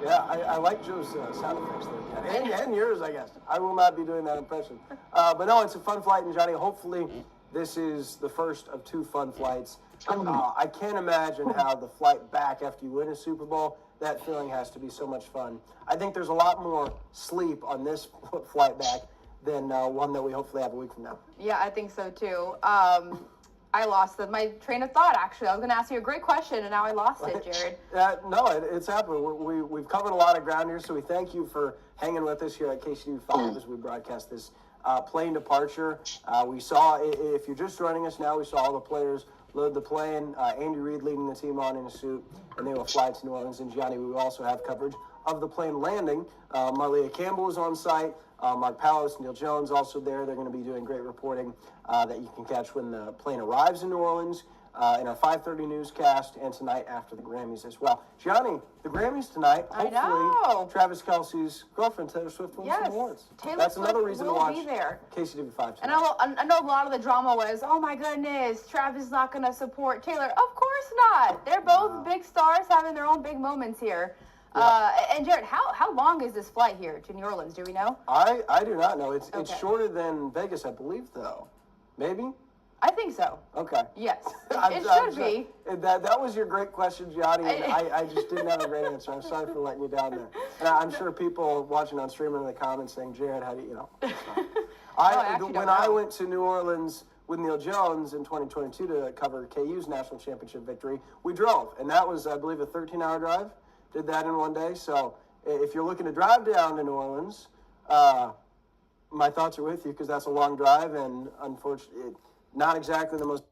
Yeah, I like Joe's sound effects there. And yours, I guess. I will not be doing that impression. But no, it's a fun flight, and Johnny, hopefully this is the first of two fun flights. I can't imagine how the flight back after you win a Super Bowl, that feeling has to be so much fun. I think there's a lot more sleep on this flight back than one that we hopefully have a week from now. Yeah, I think so too. I lost my train of thought, actually. I was going to ask you a great question, and now I lost it, Jared. No, it's happened. We've covered a lot of ground here, so we thank you for hanging with us here at KCTV5 as we broadcast this plane departure. We saw, if you're just joining us now, we saw all the players load the plane. Andy Reid leading the team on in a suit, and they will fly to New Orleans. And Gianni, we will also have coverage of the plane landing. Marlia Campbell is on site. Mark Palos, Neil Jones also there. They're going to be doing great reporting that you can catch when the plane arrives in New Orleans in our 5:30 newscast and tonight after the Grammys as well. Gianni, the Grammys tonight. Hopefully, Travis Kelce's girlfriend Taylor Swift wins some awards. That's another reason to watch KCTV5 tonight. And I know a lot of the drama was, oh my goodness, Travis is not going to support Taylor. Of course not. They're both big stars having their own big moments here. Yeah. And Jared, how long is this flight here to New Orleans? Do we know? I do not know. It's shorter than Vegas, I believe, though. Maybe? I think so. Okay. Yes. It should be. That was your great question, Gianni, and I just didn't have a great answer. I'm sorry for letting you down there. And I'm sure people watching on streaming in the comments saying, Jared, how do you know? When I went to New Orleans with Neil Jones in 2022 to cover KU's national championship victory, we drove. And that was, I believe, a 13-hour drive. Did that in one day. So if you're looking to drive down to New Orleans, my thoughts are with you because that's a long drive, and unfortunately, not exactly the most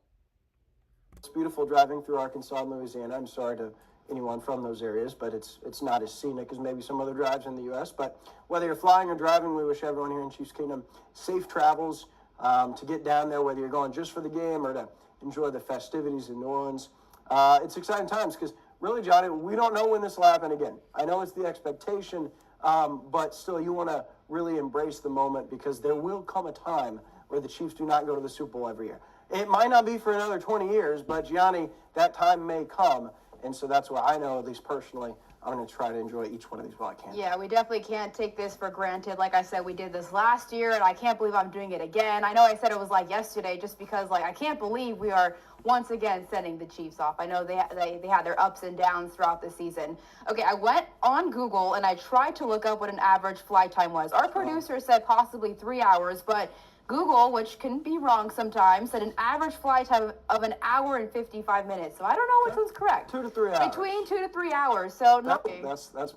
beautiful driving through Arkansas and Louisiana. I'm sorry to anyone from those areas, but it's not as scenic as maybe some other drives in the U.S. But whether you're flying or driving, we wish everyone here in Chiefs Kingdom safe travels to get down there, whether you're going just for the game or to enjoy the festivities in New Orleans. It's exciting times because really, Johnny, we don't know when this will happen again. I know it's the expectation, but still you want to really embrace the moment because there will come a time where the Chiefs do not go to the Super Bowl every year. It might not be for another 20 years, but Gianni, that time may come. And so that's why I know, at least personally, I'm going to try to enjoy each one of these while I can. Yeah, we definitely can't take this for granted. Like I said, we did this last year, and I can't believe I'm doing it again. I know I said it was like yesterday just because, like, I can't believe we are once again sending the Chiefs off. I know they had their ups and downs throughout the season. Okay, I went on Google, and I tried to look up what an average flight time was. Our producer said possibly 3 hours, but Google, which can be wrong sometimes, said an average flight time of an hour and 55 minutes. So I don't know which one's correct. 2 to 3 hours. Between 2 to 3 hours. So no. That's.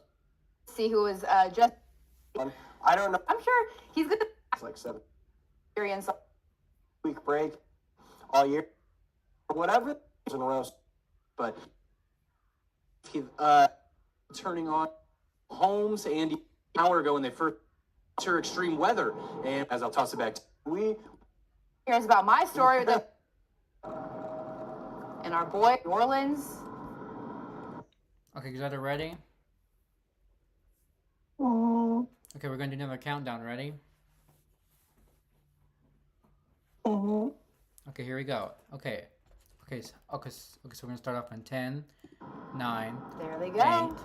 See who is just. I don't know. I'm sure he's good. It's like 7 Experience. week break all year, whatever in a row. But turning on Holmes and an hour ago when they first enter extreme weather, and as I'll toss it back to Here's about my story. And our boy, New Orleans. Okay, you guys are ready? Mm-hmm. Okay, we're going to do another countdown. Ready? Mm-hmm. Okay, here we go. Okay, so we're going to start off in 10, 9, There they go.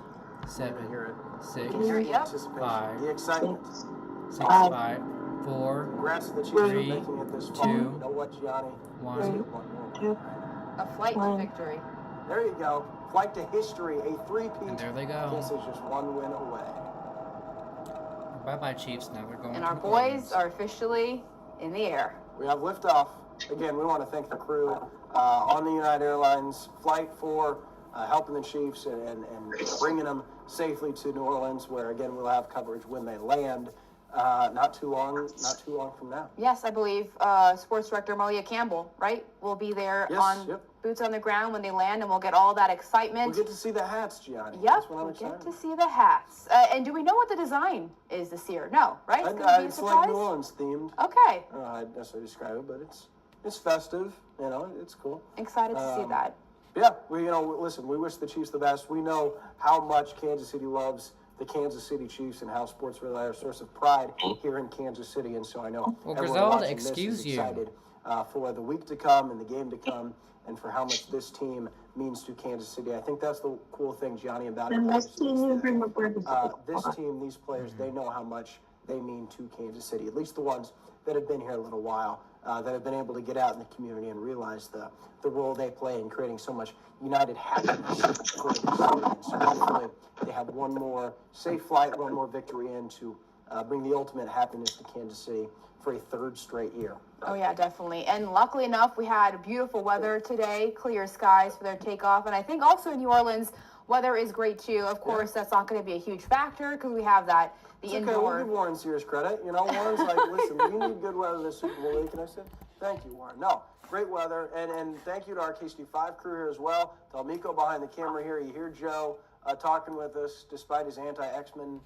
8, 7, 6, Yep. 5, the excitement. 6, 5, 4, Congrats to the Chiefs for 3, making it this far. 2, You know what, Gianni? 1. A flight to victory. There you go. Flight to history, a three-peat. And there they go. This is just one win away. Bye-bye, Chiefs. Now they're going And to our New boys Orleans. are officially in the air. We have liftoff. Again, we want to thank the crew on the United Airlines flight for helping the Chiefs and bringing them safely to New Orleans, where again we'll have coverage when they land. Not too long from now. Yes, I believe Sports Director Malia Campbell, right, will be there Yes, on yep. boots on the ground when they land, and we'll get all that excitement. We'll get to see the hats, Gianni. Yep, That's what I'm we'll excited get to see the hats. And do we know what the design is this year? No, right? It's going to be a it's surprise? like New Orleans themed. Okay. I don't know how I'd necessarily describe it, but it's festive. You know, it's cool. Excited to see that. Yeah, listen, we wish the Chiefs the best. We know how much Kansas City loves the Kansas City Chiefs and how sports really are a source of pride here in Kansas City. And so I know Well, everyone Griselda, watching this excuse is you. excited for the week to come and the game to come and for how much this team means to Kansas City. I think that's the cool thing, Gianni, about it. This team, these players, they know how much they mean to Kansas City, at least the ones that have been here a little while, that have been able to get out in the community and realize the role they play in creating so much united happiness for the city. So hopefully they have one more safe flight, one more victory in to bring the ultimate happiness to Kansas City for a third straight year. Oh, yeah, definitely. And luckily enough, we had beautiful weather today, clear skies for their takeoff. And I think also in New Orleans, weather is great too. Of course, that's not going to be a huge factor because we have the It's indoor. okay, we'll give Warren Sears credit. Warren's like, listen, we need good weather this Super Bowl week. And I said, thank you, Warren. No, great weather. And thank you to our KC5 crew here as well. To Almiko behind the camera here. You hear Joe talking with us despite his anti-X-Men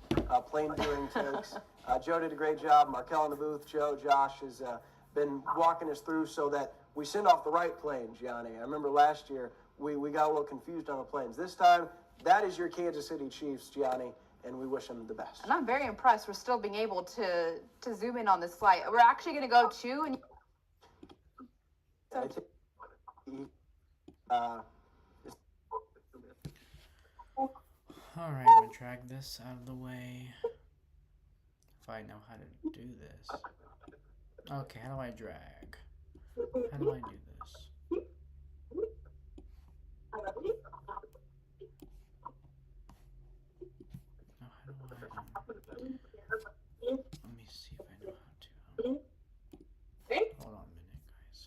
plane viewing takes. Joe did a great job. Markel in the booth. Joe, Josh has been walking us through so that we send off the right plane, Gianni. I remember last year we got a little confused on the planes. This time, that is your Kansas City Chiefs, Gianni, and we wish them the best. And I'm very impressed. We're still being able to zoom in on this flight. We're actually going to go to. And Alright, I'm going to drag this out of the way. If I know how to do this. Okay, how do I drag? How do I do this? Now, how do let me see if I know how to. Hold on a minute, guys.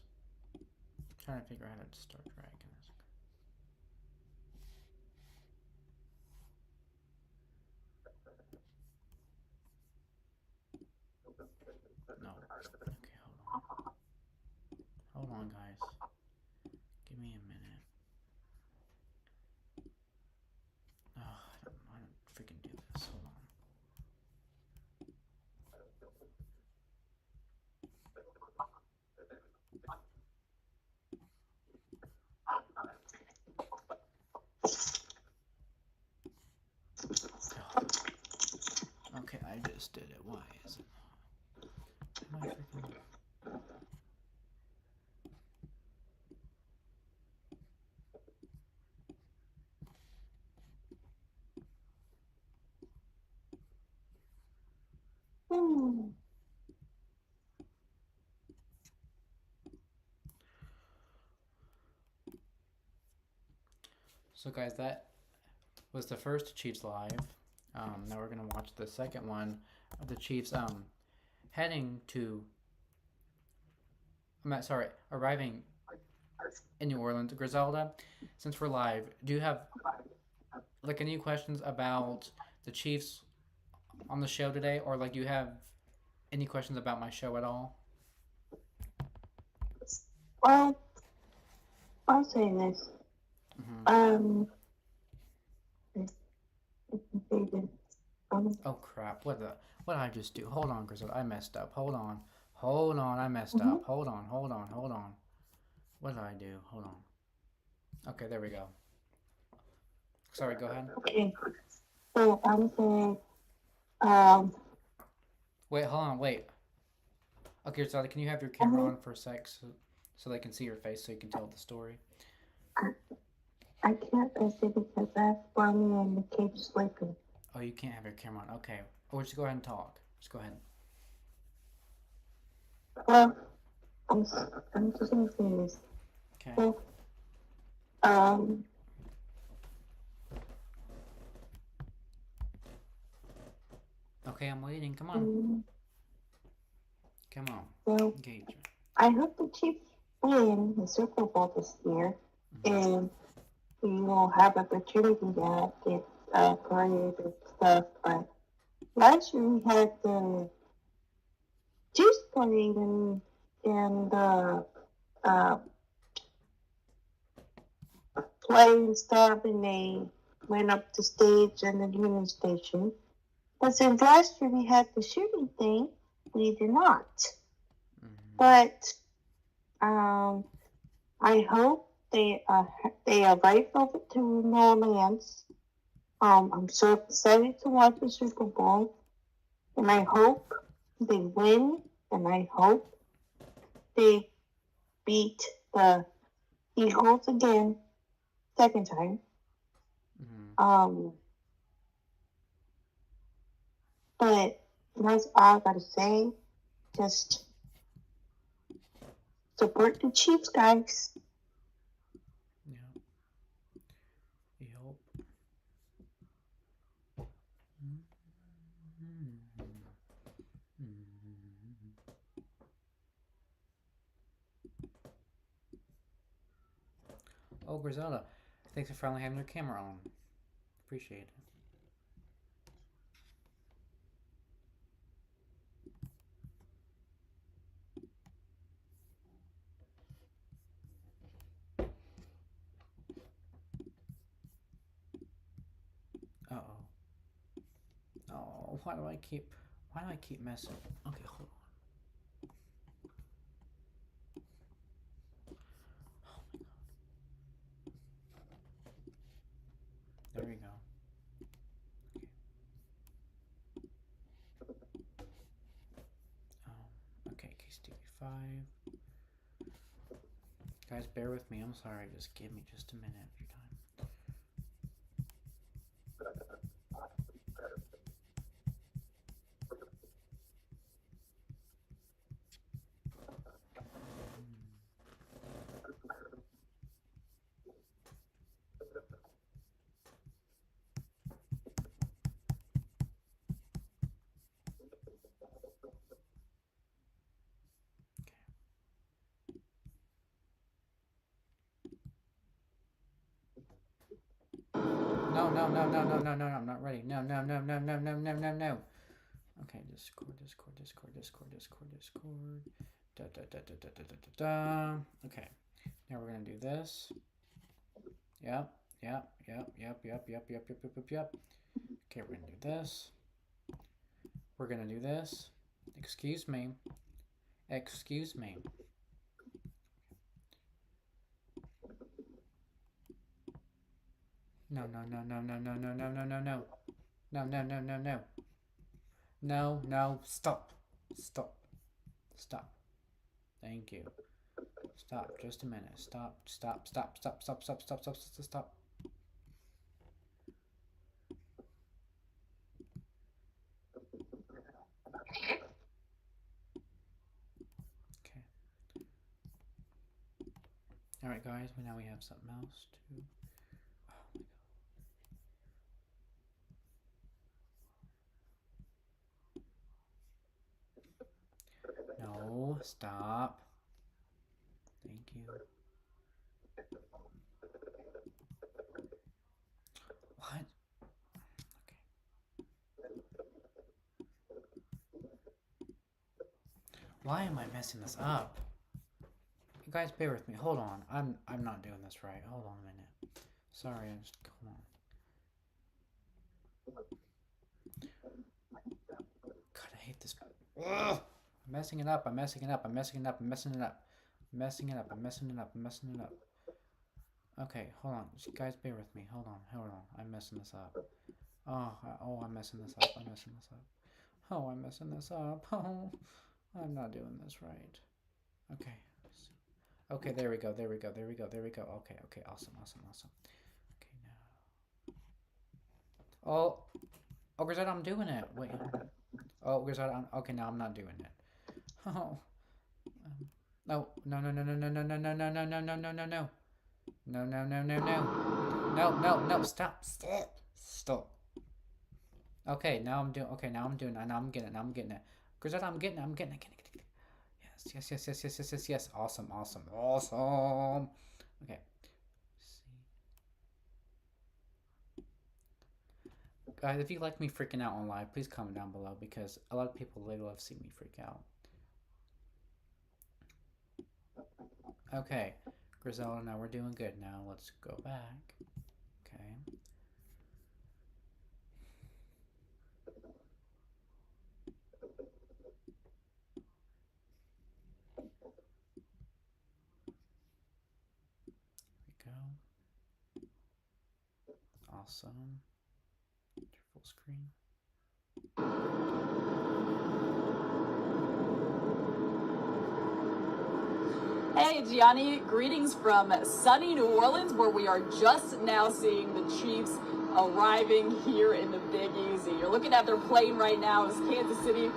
I'm trying to figure out how to start dragging this. No. Okay, hold on. Hold on, guys. Give me a minute. did it. Why is it? Am I freaking... So guys, that was the first Chiefs live. Now we're gonna watch the second one of the Chiefs heading to. Arriving in New Orleans. Griselda, since we're live, do you have like any questions about the Chiefs on the show today, or like do you have any questions about my show at all? Well, I'll say this. Oh crap! What did I just do? Hold on, Griselda. I messed up. Hold on. I messed up. Hold on. What did I do? Hold on. Okay, there we go. Sorry, go ahead. Okay. So I'm saying, Wait, hold on, wait. Okay, Griselda, can you have your camera on for a sec so they can see your face so you can tell the story? I can't say because that's Bonnie and the kid sleeping. Oh, you can't have your camera on. Okay. Or just go ahead and talk. Just go ahead. Well, I'm just gonna say this. Okay. So, okay, I'm waiting. Come on. Come on. Well, Engage. I hope the Chiefs win the Super Bowl this year, and we will have opportunity to get parade and stuff. But last year we had the Chiefs playing and playing stuff, and they went up the stage and the union station. But since last year we had the shooting thing, we did not. But I hope they are right over to New Orleans. I'm so excited to watch the Super Bowl, and I hope they win, and I hope they beat the Eagles again, second time. But that's all I gotta say. Just support the Chiefs, guys. Yeah. We hope. Oh, Griselda, thanks for finally having your camera on. Appreciate it. Uh-oh. Oh, why do I keep messing? Okay, hold on. Oh my god. There we go. Okay, case TV5. Guys, bear with me. I'm sorry. Just give me just a minute of your time. No, I'm not ready. No. Okay, Discord. Da. Okay, now we're gonna do this. Yep. Okay, we're gonna do this. We're gonna do this. Excuse me. No. No, no, stop. Stop. Stop. Thank you. Stop, just a minute. Stop, stop, stop, stop, stop, stop, stop, stop, stop, stop. Okay. Alright guys, now we have something else to... No, stop. Thank you. What? Okay. Why am I messing this up? You guys bear with me. Hold on. I'm not doing this right. Hold on a minute. Sorry, I just hold on. God, I hate this. Ugh! I'm messing it up. I'm messing it up. I'm messing it up. I'm messing it up. I'm messing it up. I'm messing it up. I'm messing it up. Okay, hold on. Just guys, bear with me. Hold on. Hold on. I'm messing this up. Oh, I'm messing this up. I'm messing this up. Oh, I'm messing this up. Oh, I'm not doing this right. Okay. Okay, there we go. There we go. There we go. There we go. Okay, okay. Awesome, awesome, awesome. Okay, now. Oh, Grisette, I'm doing it. Wait. Oh, Grisette, okay, now I'm not doing it. Oh. No, no, no, no, no, no, no, no, no, no, no, no, no, no, no, no. No, no, no, no, no. No, no, no, stop, stop, stop. Okay, now I'm doing, now I'm getting it, now I'm getting it. Grisette, I'm getting it, I'm getting it, Yes, yes, yes, yes, yes, yes, yes, yes. Awesome, awesome, awesome. Okay. Guys, if you like me freaking out on live, please comment down below because a lot of people, they love seeing me freak out. Okay, Griselda, now we're doing good. Now let's go back. Okay. Here we go. Awesome. Full screen. Hey Gianni, greetings from sunny New Orleans, where we are just now seeing the Chiefs arriving here in the Big Easy. You're looking at their plane right now as Kansas City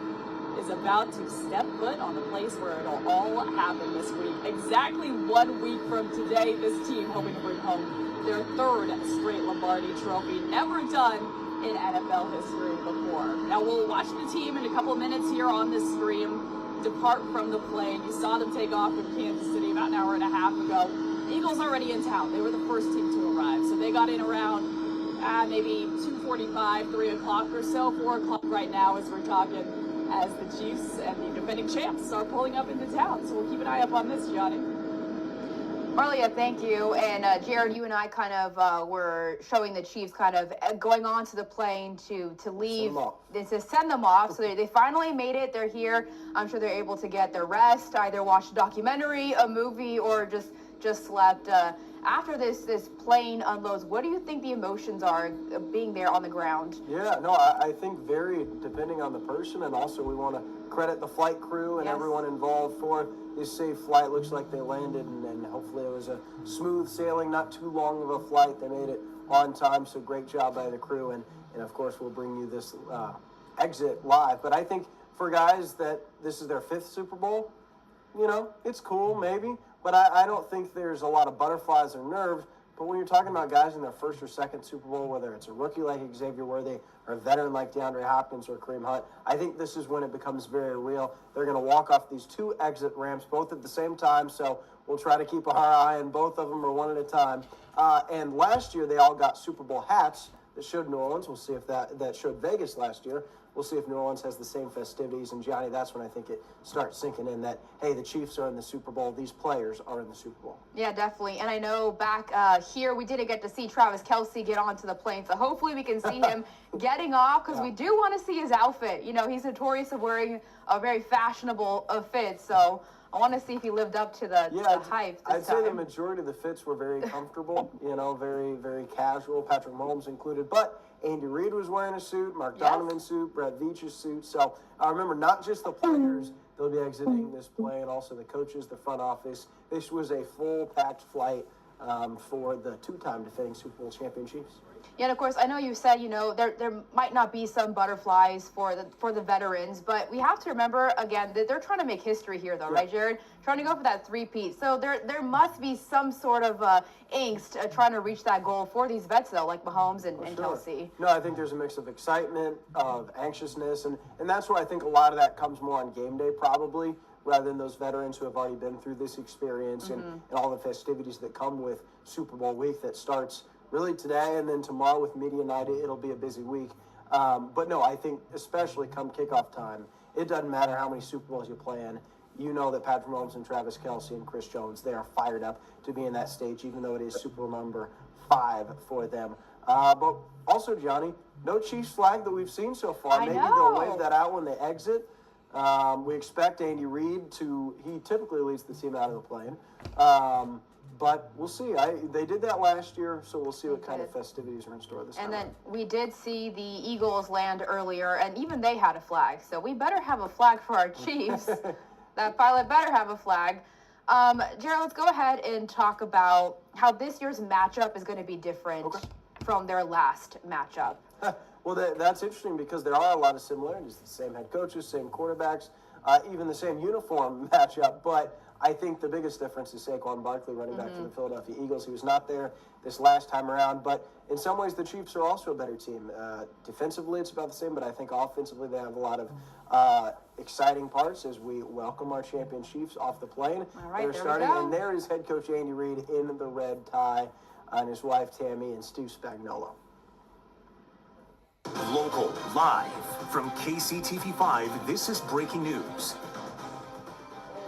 is about to step foot on the place where it'll all happen this week. Exactly 1 week from today, this team hoping to bring home their third straight Lombardi trophy, never done in NFL history before. Now we'll watch the team in a couple of minutes here on this stream depart from the plane. You saw them take off from Kansas City about an hour and a half ago. The Eagles already in town. They were the first team to arrive. So they got in around maybe 2:45, 3 o'clock or so, 4 o'clock right now as we're talking, as the Chiefs and the defending champs are pulling up into town. So we'll keep an eye up on this, Johnny. Marlia, thank you. And Jared, you and I kind of were showing the Chiefs kind of going on to the plane to leave, to send them off. So they finally made it. They're here. I'm sure they're able to get their rest, either watch a documentary, a movie, or just slept. After this plane unloads, what do you think the emotions are of being there on the ground? Yeah, no, I think very depending on the person, and also we want to credit the flight crew and everyone involved for this safe flight. Looks like they landed, and hopefully it was a smooth sailing, not too long of a flight. They made it on time, so great job by the crew, and of course we'll bring you this exit live. But I think for guys that this is their 5th Super Bowl, you know, it's cool maybe, but I don't think there's a lot of butterflies or nerves. But when you're talking about guys in their 1st or 2nd Super Bowl, whether it's a rookie like Xavier Worthy or a veteran like DeAndre Hopkins or Kareem Hunt, I think this is when it becomes very real. They're going to walk off these 2 exit ramps, both at the same time, so we'll try to keep our eye on both of them or one at a time. And last year, they all got Super Bowl hats that showed New Orleans. We'll see if that showed Vegas last year. We'll see if New Orleans has the same festivities. And, Johnny, that's when I think it starts sinking in that, hey, the Chiefs are in the Super Bowl. These players are in the Super Bowl. Yeah, definitely. And I know back here, we didn't get to see Travis Kelce get onto the plane. So hopefully we can see him getting off, because we do want to see his outfit. You know, he's notorious of wearing a very fashionable fit. So I want to see if he lived up to the hype this I'd say the time. majority of the fits were very comfortable, very, very casual, Patrick Mahomes included. But Andy Reid was wearing a suit, Mark Donovan's suit, Brett Veach's suit. So I remember not just the players they'll be exiting this play, and also the coaches, the front office. This was a full packed flight for the two-time defending Super Bowl champion Chiefs. Yeah, and of course, I know you said, there might not be some butterflies for the veterans, but we have to remember, again, that they're trying to make history here, though, right, Jared? Trying to go for that three-peat. So there must be some sort of angst trying to reach that goal for these vets, though, like Mahomes and Kelsey. No, I think there's a mix of excitement, of anxiousness, and that's where I think a lot of that comes more on game day, probably, rather than those veterans who have already been through this experience and all the festivities that come with Super Bowl week that starts really today and then tomorrow with media night. It'll be a busy week. But no, I think especially come kickoff time, it doesn't matter how many Super Bowls you play in. You know that Patrick Mahomes and Travis Kelce and Chris Jones, they are fired up to be in that stage, even though it is Super Bowl number 5 for them. But also, Johnny, no Chiefs flag that we've seen so far. Maybe they'll wave that out when they exit. We expect Andy Reid he typically leads the team out of the plane. But we'll see. They did that last year, so we'll see what kind of festivities are in store this time. And then we did see the Eagles land earlier, and even they had a flag. So we better have a flag for our Chiefs. That pilot better have a flag. Jared, let's go ahead and talk about how this year's matchup is going to be different from their last matchup. Well, that's interesting because there are a lot of similarities. The same head coaches, same quarterbacks, even the same uniform matchup. But I think the biggest difference is Saquon Barkley running back for the Philadelphia Eagles. He was not there this last time around. But in some ways, the Chiefs are also a better team. Defensively, it's about the same. But I think offensively, they have a lot of exciting parts as we welcome our champion Chiefs off the plane. All right, They're starting, and there is head coach Andy Reid in the red tie, and his wife Tammy and Stu Spagnuolo. Local, live from KCTV5, this is breaking news.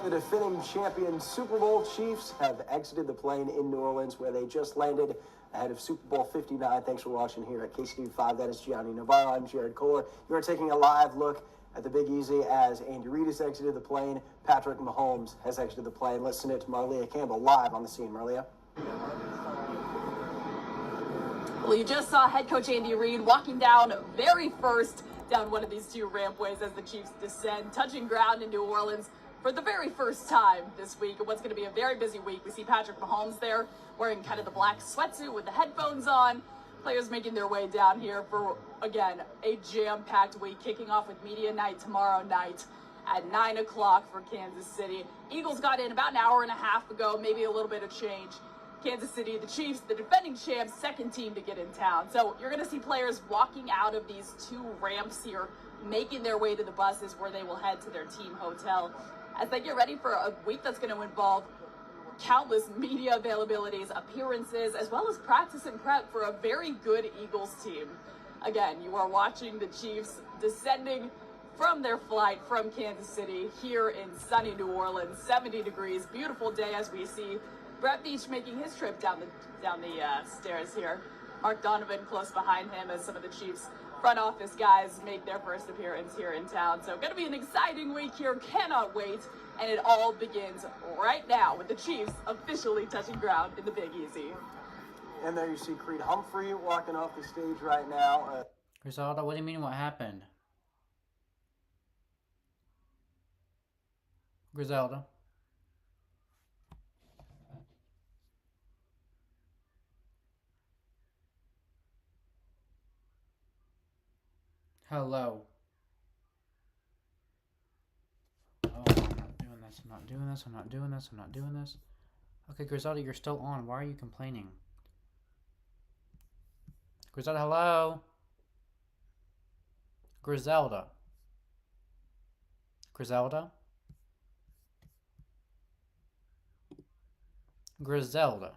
The defending champion Super Bowl Chiefs have exited the plane in New Orleans, where they just landed ahead of Super Bowl 59. Thanks for watching here at KCTV5. That is Gianni Navarro. I'm Jared Kohler. You are taking a live look at the Big Easy as Andy Reid has exited the plane. Patrick Mahomes has exited the plane. Let's send it to Marlia Campbell live on the scene. Marlia. Well, you just saw head coach Andy Reid walking down very first down one of these two rampways as the Chiefs descend, touching ground in New Orleans for the very first time this week. And what's going to be a very busy week. We see Patrick Mahomes there wearing kind of the black sweatsuit with the headphones on. Players making their way down here for, again, a jam-packed week, kicking off with media night tomorrow night at 9 o'clock for Kansas City. Eagles got in about an hour and a half ago, maybe a little bit of change. Kansas City, the Chiefs, the defending champs, second team to get in town. So you're going to see players walking out of these two ramps here, making their way to the buses where they will head to their team hotel as they get ready for a week that's going to involve countless media availabilities, appearances, as well as practice and prep for a very good Eagles team. Again, you are watching the Chiefs descending from their flight from Kansas City here in sunny New Orleans, 70 degrees, beautiful day as we see Brett Veach making his trip down the stairs here. Mark Donovan close behind him as some of the Chiefs front office guys make their first appearance here in town. So going to be an exciting week here. Cannot wait. And it all begins right now with the Chiefs officially touching ground in the Big Easy. And there you see Creed Humphrey walking off the stage right now. Griselda, what do you mean what happened? Griselda. Hello. Oh, I'm not doing this. I'm not doing this. I'm not doing this. I'm not doing this. Okay, Griselda, you're still on. Why are you complaining? Griselda, hello? Griselda. Griselda? Griselda.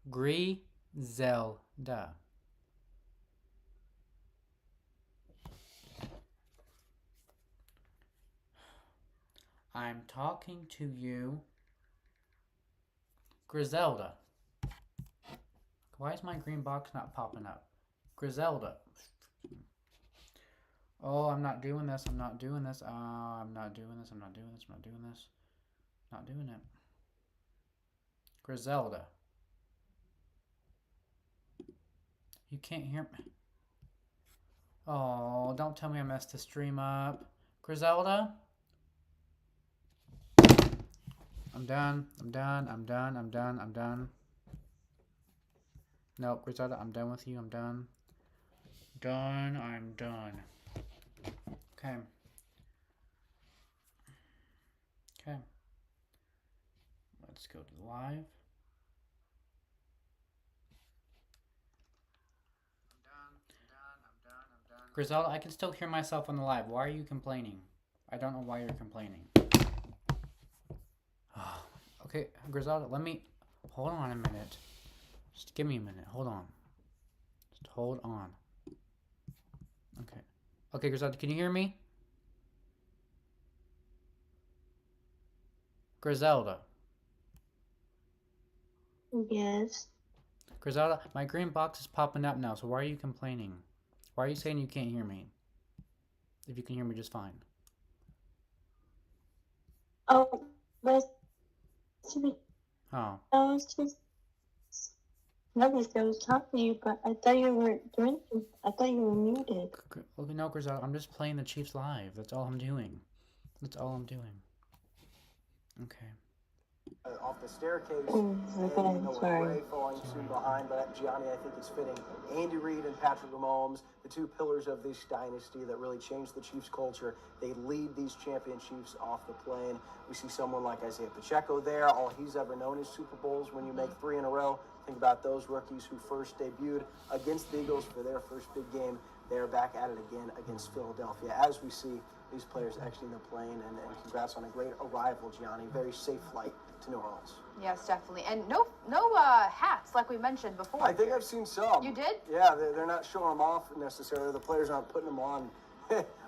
Griselda. I'm talking to you. Griselda. Why is my green box not popping up? Griselda. Oh, I'm not doing this. I'm not doing this. I'm not doing this. I'm not doing this. I'm not doing this. Not doing it. Griselda. You can't hear me. Oh, don't tell me I messed the stream up. Griselda? I'm done. I'm done. I'm done. I'm done. I'm done. Nope, Griselda, I'm done with you. I'm done. Done. I'm done. Okay. Okay. Let's go to the live. Griselda, I can still hear myself on the live. Why are you complaining? I don't know why you're complaining. Okay, Griselda, let me... Hold on a minute. Just give me a minute. Hold on. Just hold on. Okay. Okay, Griselda, can you hear me? Griselda. Yes. Griselda, my green box is popping up now, so why are you complaining? Why are you saying you can't hear me? If you can hear me just fine. Oh, but Oh. I was just noticed I was talking to you, but I thought you were drinking. I thought you were muted. Okay, no, Griselda, I'm just playing the Chiefs live. That's all I'm doing. That's all I'm doing. Okay. Off the staircase, Oh, and sorry. Gray falling soon behind, but Gianni, I think it's fitting. Andy Reid and Patrick Mahomes, the two pillars of this dynasty that really changed the Chiefs' culture. They lead these championships off the plane. We see someone like Isaiah Pacheco there. All he's ever known is Super Bowls. When you make 3 in a row, think about those rookies who first debuted against the Eagles for their first big game. They're back at it again against Philadelphia. As we see these players exiting the plane, and congrats on a great arrival, Gianni. Very safe flight to New Orleans. Yes, definitely. And no hats like we mentioned before. I think I've seen some. You did? Yeah, they're not showing them off necessarily. The players aren't putting them on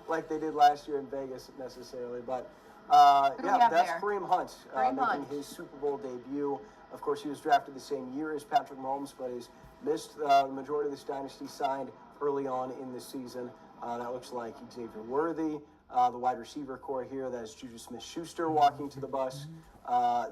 like they did last year in Vegas necessarily. But yeah, that's Kareem Hunt making his Super Bowl debut. Of course, he was drafted the same year as Patrick Mahomes, but he's missed the majority of this dynasty, signed early on in the season. That looks like Xavier Worthy. The wide receiver core here, that is Juju Smith-Schuster walking to the bus.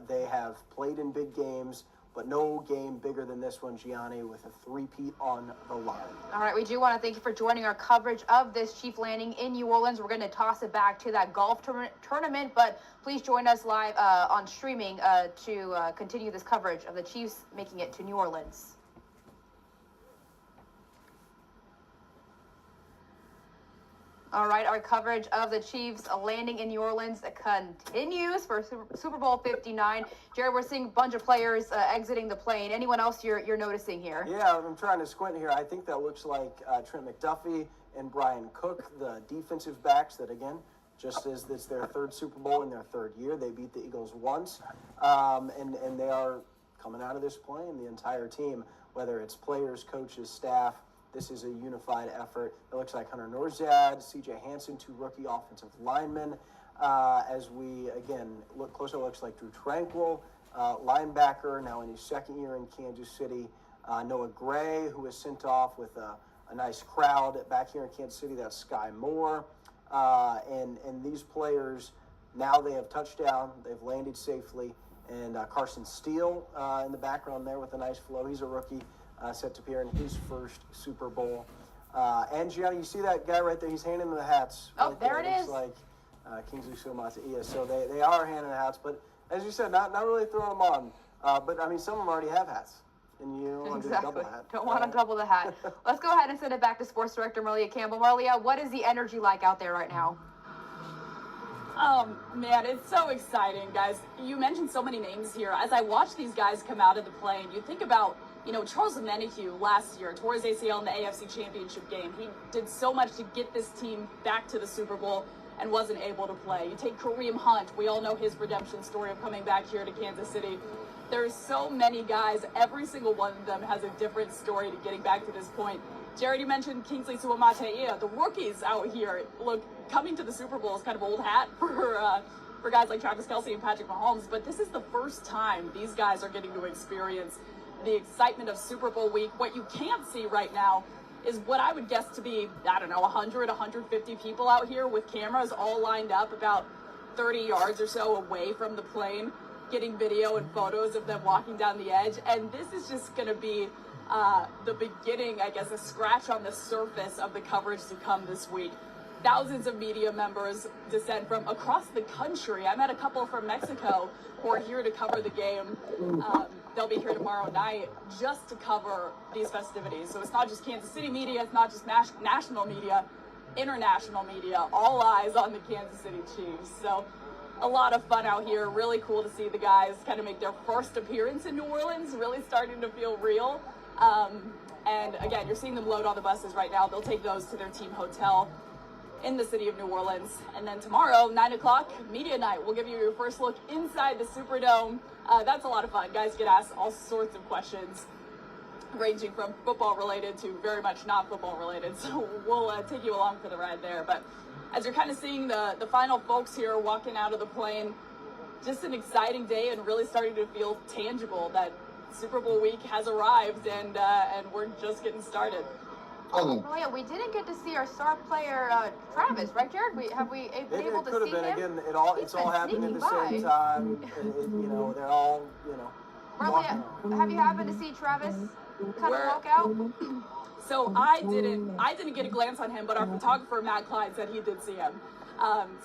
They have played in big games, but no game bigger than this one, Gianni, with a three-peat on the line. All right, we do want to thank you for joining our coverage of this Chief landing in New Orleans. We're going to toss it back to that golf tournament, but please join us live on streaming to continue this coverage of the Chiefs making it to New Orleans. All right, our coverage of the Chiefs landing in New Orleans continues for Super Bowl 59. Jared, we're seeing a bunch of players exiting the plane. Anyone else you're noticing here? Yeah, I'm trying to squint here. I think that looks like Trent McDuffie and Brian Cook, the defensive backs that, again, just as it's their third Super Bowl in their third year. They beat the Eagles once, and they are coming out of this plane, the entire team, whether it's players, coaches, staff. This is a unified effort. It looks like Hunter Norzad, C.J. Hansen, two rookie offensive linemen. As we, again, look closer, it looks like Drew Tranquil, linebacker, now in his second year in Kansas City. Noah Gray, who was sent off with a nice crowd back here in Kansas City. That's Sky Moore. And these players, now they have touchdown. They've landed safely. And Carson Steele in the background there with a nice flow. He's a rookie. Set to appear in his first Super Bowl. And Gianni, you see that guy right there? He's handing them the hats. Oh, right there it is. Looks like Kingsley Suamataia. Yeah, so they are handing the hats, but as you said, not really throwing them on. But I mean, some of them already have hats, and you don't want to do a double hat. Don't want to double the hat. Let's go ahead and send it back to Sports Director Marlia Campbell. Marlia, what is the energy like out there right now? Man, it's so exciting, guys. You mentioned so many names here. As I watch these guys come out of the plane, you think about, Charles Omenihu last year tore his ACL in the AFC Championship game. He did so much to get this team back to the Super Bowl and wasn't able to play. You take Kareem Hunt. We all know his redemption story of coming back here to Kansas City. There's so many guys. Every single one of them has a different story to getting back to this point. Jared, you mentioned Kingsley Suamataia. The rookies out here, look, coming to the Super Bowl is kind of old hat for guys like Travis Kelce and Patrick Mahomes, but this is the first time these guys are getting to experience the excitement of Super Bowl week. What you can't see right now is what I would guess to be, I don't know, 100, 150 people out here with cameras all lined up about 30 yards or so away from the plane, getting video and photos of them walking down the edge. And this is just going to be the beginning, I guess, a scratch on the surface of the coverage to come this week. Thousands of media members descend from across the country. I met a couple from Mexico who are here to cover the game. They'll be here tomorrow night just to cover these festivities. So it's not just Kansas City media, it's not just national media, international media, all eyes on the Kansas City Chiefs. So a lot of fun out here. Really cool to see the guys kind of make their first appearance in New Orleans, really starting to feel real. And again, you're seeing them load all the buses right now. They'll take those to their team hotel in the city of New Orleans. And then tomorrow, 9 o'clock, media night. We'll give you your first look inside the Superdome. That's a lot of fun. Guys get asked all sorts of questions, ranging from football related to very much not football related. So we'll take you along for the ride there. But as you're kind of seeing the final folks here walking out of the plane, just an exciting day and really starting to feel tangible that Super Bowl week has arrived and we're just getting started. Oh yeah, we didn't get to see our star player Travis, right, Jared? Have we been able to see him? Again, it's all happening at the same time. They're all, Marley, have you happened to see Travis kind of walk out? So I didn't get a glance on him, but our photographer Matt Klein said he did see him.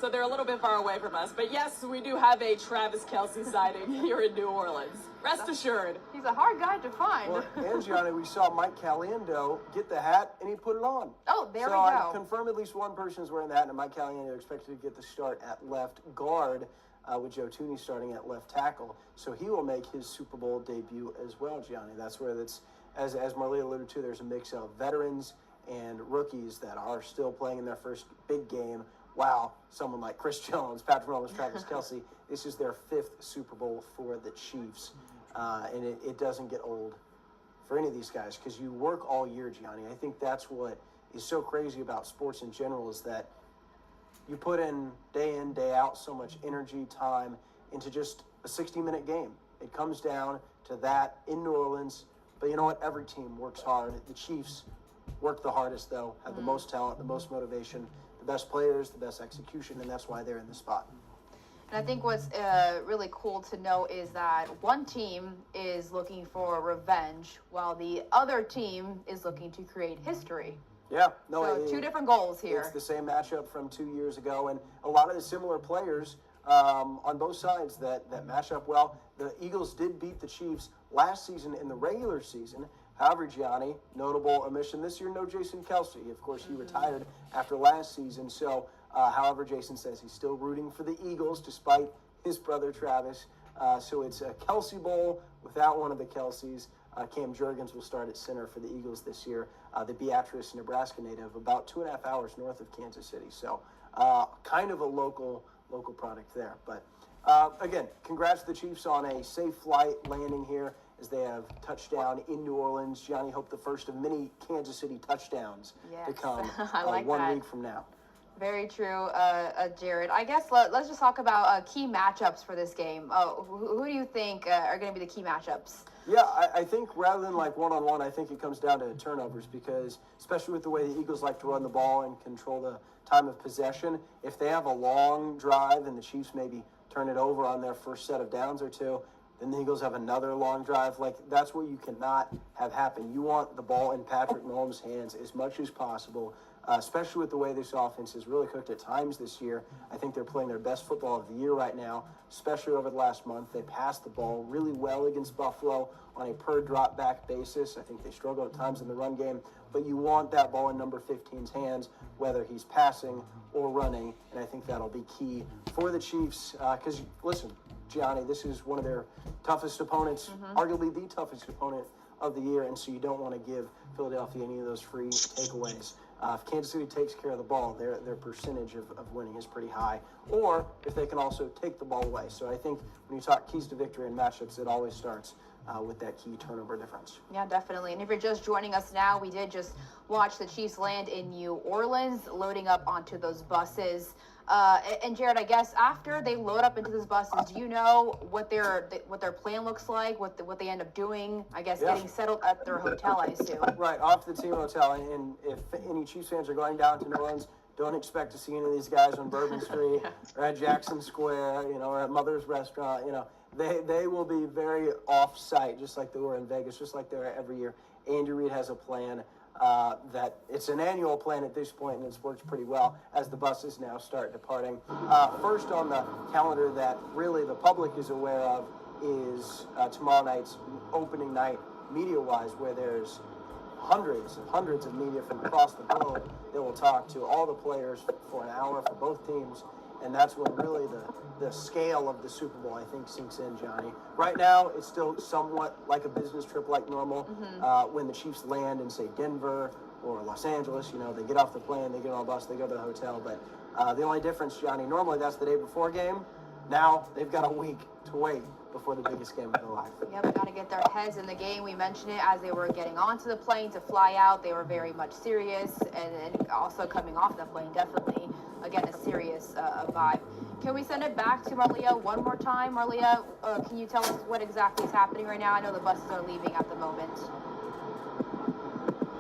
So they're a little bit far away from us. But yes, we do have a Travis Kelce sighting here in New Orleans. Rest assured. He's a hard guy to find. Well, and Gianni, we saw Mike Caliendo get the hat and he put it on. Oh, there we go. So I confirmed at least one person is wearing the hat, and Mike Caliendo expected to get the start at left guard with Joe Tooney starting at left tackle. So he will make his Super Bowl debut as well, Gianni. That's where as Marley alluded to, there's a mix of veterans and rookies that are still playing in their first big game. Wow, someone like Chris Jones, Patrick Mahomes, Travis Kelce, this is their 5th Super Bowl for the Chiefs. And it doesn't get old for any of these guys because you work all year, Gianni. I think that's what is so crazy about sports in general is that you put in, day out, so much energy, time into just a 60-minute game. It comes down to that in New Orleans. But you know what? Every team works hard. The Chiefs work the hardest, though, have the most talent, the most motivation, the best players, the best execution, and that's why they're in the spot. And I think what's really cool to know is that one team is looking for revenge while the other team is looking to create history. Yeah. So two different goals here. It's the same matchup from 2 years ago, and a lot of the similar players on both sides that match up well. The Eagles did beat the Chiefs last season in the regular season. However, Gianni, notable omission this year, no Jason Kelce. Of course, he retired after last season. So, however, Jason says he's still rooting for the Eagles despite his brother Travis. So it's a Kelce Bowl without one of the Kelces. Cam Jurgens will start at center for the Eagles this year. The Beatrice, Nebraska native, about 2.5 hours north of Kansas City. So kind of a local product there. But again, congrats to the Chiefs on a safe flight landing here as they have touchdown in New Orleans. Gianni, hope the first of many Kansas City touchdowns to come like 1 week from now. Very true, Jared. I guess let's just talk about key matchups for this game. Who do you think are going to be the key matchups? Yeah, I think rather than like one-on-one, I think it comes down to turnovers because especially with the way the Eagles like to run the ball and control the time of possession, if they have a long drive and the Chiefs maybe turn it over on their first set of downs or two, then the Eagles have another long drive. Like, that's what you cannot have happen. You want the ball in Patrick Mahomes' hands as much as possible, especially with the way this offense is really cooked at times this year. I think they're playing their best football of the year right now, especially over the last month. They passed the ball really well against Buffalo on a per drop back basis. I think they struggle at times in the run game, but you want that ball in number 15's hands, whether he's passing or running, and I think that'll be key for the Chiefs because, listen, Gianni, this is one of their toughest opponents, arguably the toughest opponent of the year, and so you don't want to give Philadelphia any of those free takeaways. If Kansas City takes care of the ball, their percentage of winning is pretty high, or if they can also take the ball away. So I think when you talk keys to victory in matchups, it always starts with that key turnover difference. Yeah, definitely. And if you're just joining us now, we did just watch the Chiefs land in New Orleans, loading up onto those buses. And Jared, I guess after they load up into those buses, do you know what their plan looks like? What they end up doing? I guess getting settled at their hotel, I assume. Right, off the team hotel. And if any Chiefs fans are going down to New Orleans, don't expect to see any of these guys on Bourbon Street or at Jackson Square, or at Mother's Restaurant. They will be very off-site, just like they were in Vegas, just like they are every year. Andy Reid has a plan that it's an annual plan at this point, and it's worked pretty well as the buses now start departing. First on the calendar that really the public is aware of is tomorrow night's opening night, media-wise, where there's hundreds of media from across the globe that will talk to all the players for an hour for both teams. And that's when really the scale of the Super Bowl, I think, sinks in, Johnny. Right now, it's still somewhat like a business trip like normal. When the Chiefs land in, say, Denver or Los Angeles, they get off the plane, they get on a bus, they go to the hotel. But the only difference, Johnny, normally that's the day before game. Now they've got a week to wait before the biggest game of their life. Yep, they got to get their heads in the game. We mentioned it as they were getting onto the plane to fly out. They were very much serious, and also coming off the plane, definitely, again, a serious vibe. Can we send it back to Marlia one more time? Marlia, can you tell us what exactly is happening right now? I know the buses are leaving at the moment.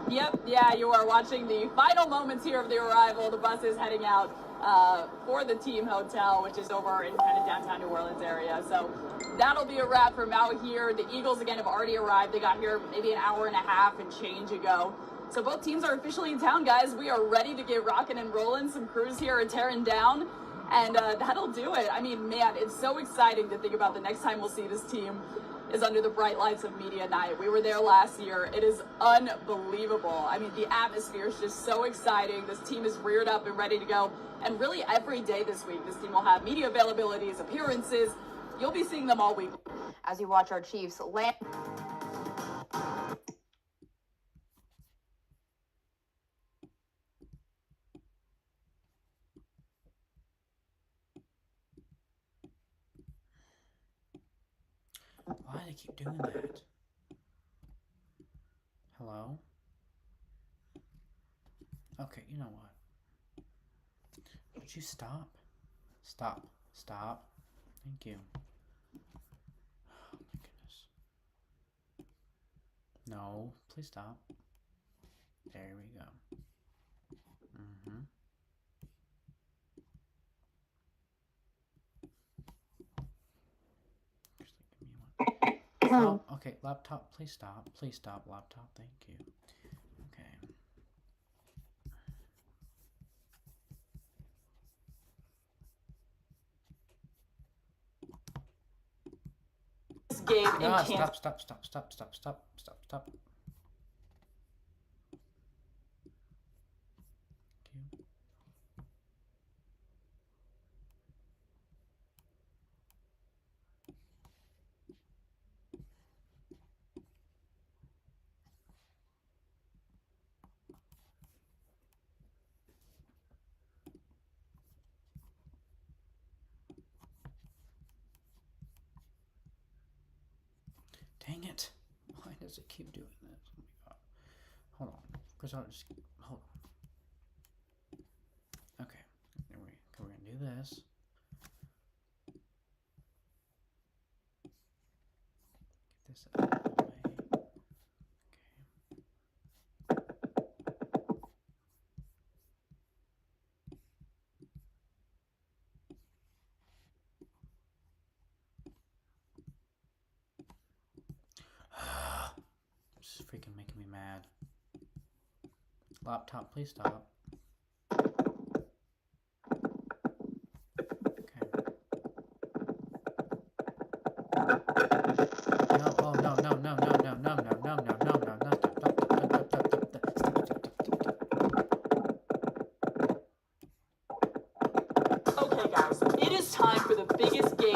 Yep, yeah, you are watching the final moments here of the arrival. The bus is heading out for the team hotel, which is over in kind of downtown New Orleans area. So that'll be a wrap from out here. The Eagles, again, have already arrived. They got here maybe an hour and a half and change ago. So both teams are officially in town, guys. We are ready to get rocking and rolling. Some crews here are tearing down, and that'll do it. I mean, man, it's so exciting to think about the next time we'll see this team is under the bright lights of media night. We were there last year. It is unbelievable. I mean, the atmosphere is just so exciting. This team is reared up and ready to go. And really every day this week, this team will have media availabilities, appearances. You'll be seeing them all week. As you watch our Chiefs land. Why do they keep doing that? Hello? Okay, you know what? Would you stop? Stop. Stop. Thank you. Oh my goodness. No, please stop. There we go. Oh, okay, laptop, please stop. Please stop, laptop. Thank you. Okay. This game in Kansas. Stop. Dang it. Why does it keep doing this? Oh my god. Hold on. Because I'll just... Hold on. Okay. We're going to do this. Get this out of the way. This is freaking making me mad. Laptop, please stop. Okay. No, oh no, no, no, no, no, no, no, no, no, no, no, no, Okay, guys, it is time for the biggest game.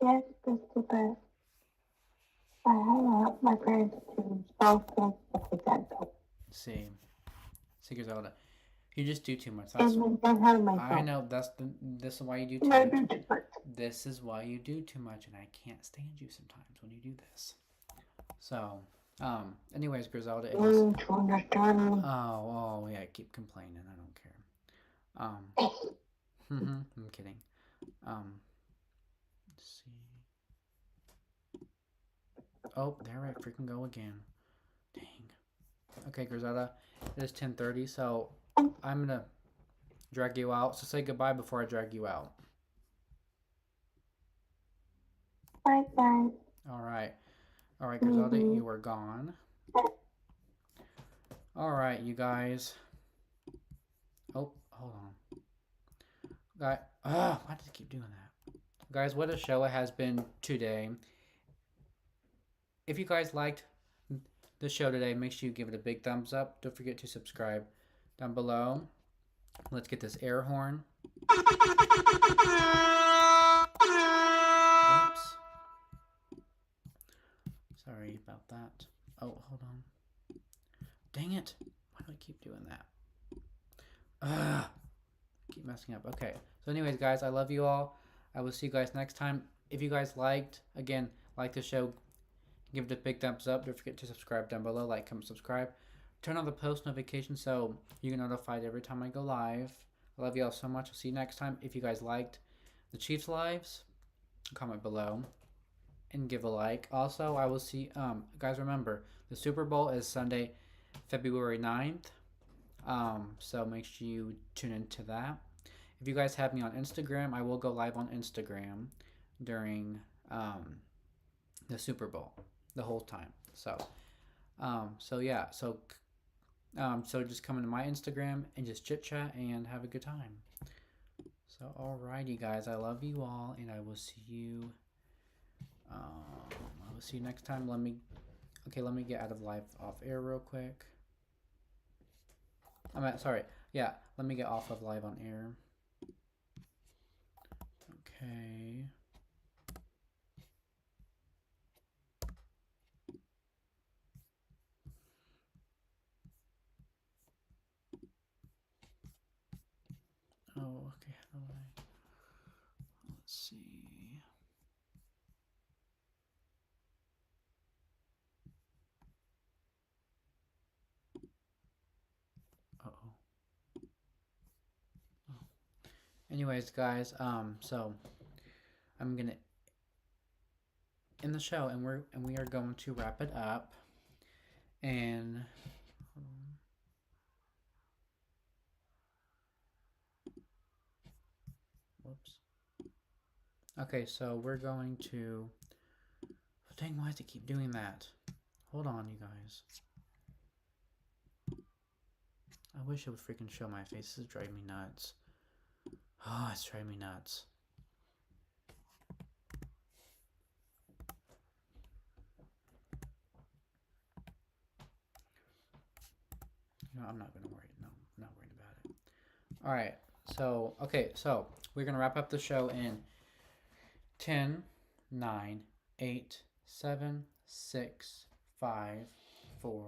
Yes, that's the best. I have my parents to both things like that. See, Griselda, you just do too much. And then have my I phone. know this is why you do too I much. do too much. This is why you do too much, and I can't stand you sometimes when you do this. So, anyways, Griselda, it was. To understand me. Oh, yeah, keep complaining. I don't care. I'm kidding. Let's see. Oh, there I freaking go again. Dang. Okay, Griselda, it is 10:30, so I'm gonna drag you out. So say goodbye before I drag you out. Bye, guys. All right, Griselda, you are gone. All right, you guys. Oh, hold on. Why does it keep doing that? Guys, what a show it has been today. If you guys liked the show today, make sure you give it a big thumbs up. Don't forget to subscribe down below. Let's get this air horn. Whoops. Sorry about that. Oh, hold on. Dang it. Why do I keep doing that? Keep messing up. Okay. So anyways, guys, I love you all. I will see you guys next time. If you guys liked, again, like the show, give it a big thumbs up. Don't forget to subscribe down below. Like, comment, subscribe. Turn on the post notifications so you get notified every time I go live. I love you all so much. I'll see you next time. If you guys liked the Chiefs lives, comment below and give a like. Also, I will see, guys, remember, the Super Bowl is Sunday, February 9th. So make sure you tune into that. If you guys have me on Instagram, I will go live on Instagram during the Super Bowl the whole time. So yeah, so just come into my Instagram and just chit chat and have a good time. So alrighty, guys, I love you all, and I will see you. I will see you next time. Let me get out of live off air real quick. Sorry. Yeah, let me get off of live on air. Okay. Oh, okay. How do I? Let's see. Uh-oh. Oh. Anyways, guys, so I'm gonna end the show, and we are going to wrap it up. And whoops. Okay, so we're going to. Dang, why does it keep doing that? Hold on, you guys. I wish it would freaking show my face. This is driving me nuts. Oh, it's driving me nuts. No, I'm not gonna worry. No, I'm not worried about it. All right. So, okay. So we're gonna wrap up the show in 10, 9, 8, 7, 6, 5, 4.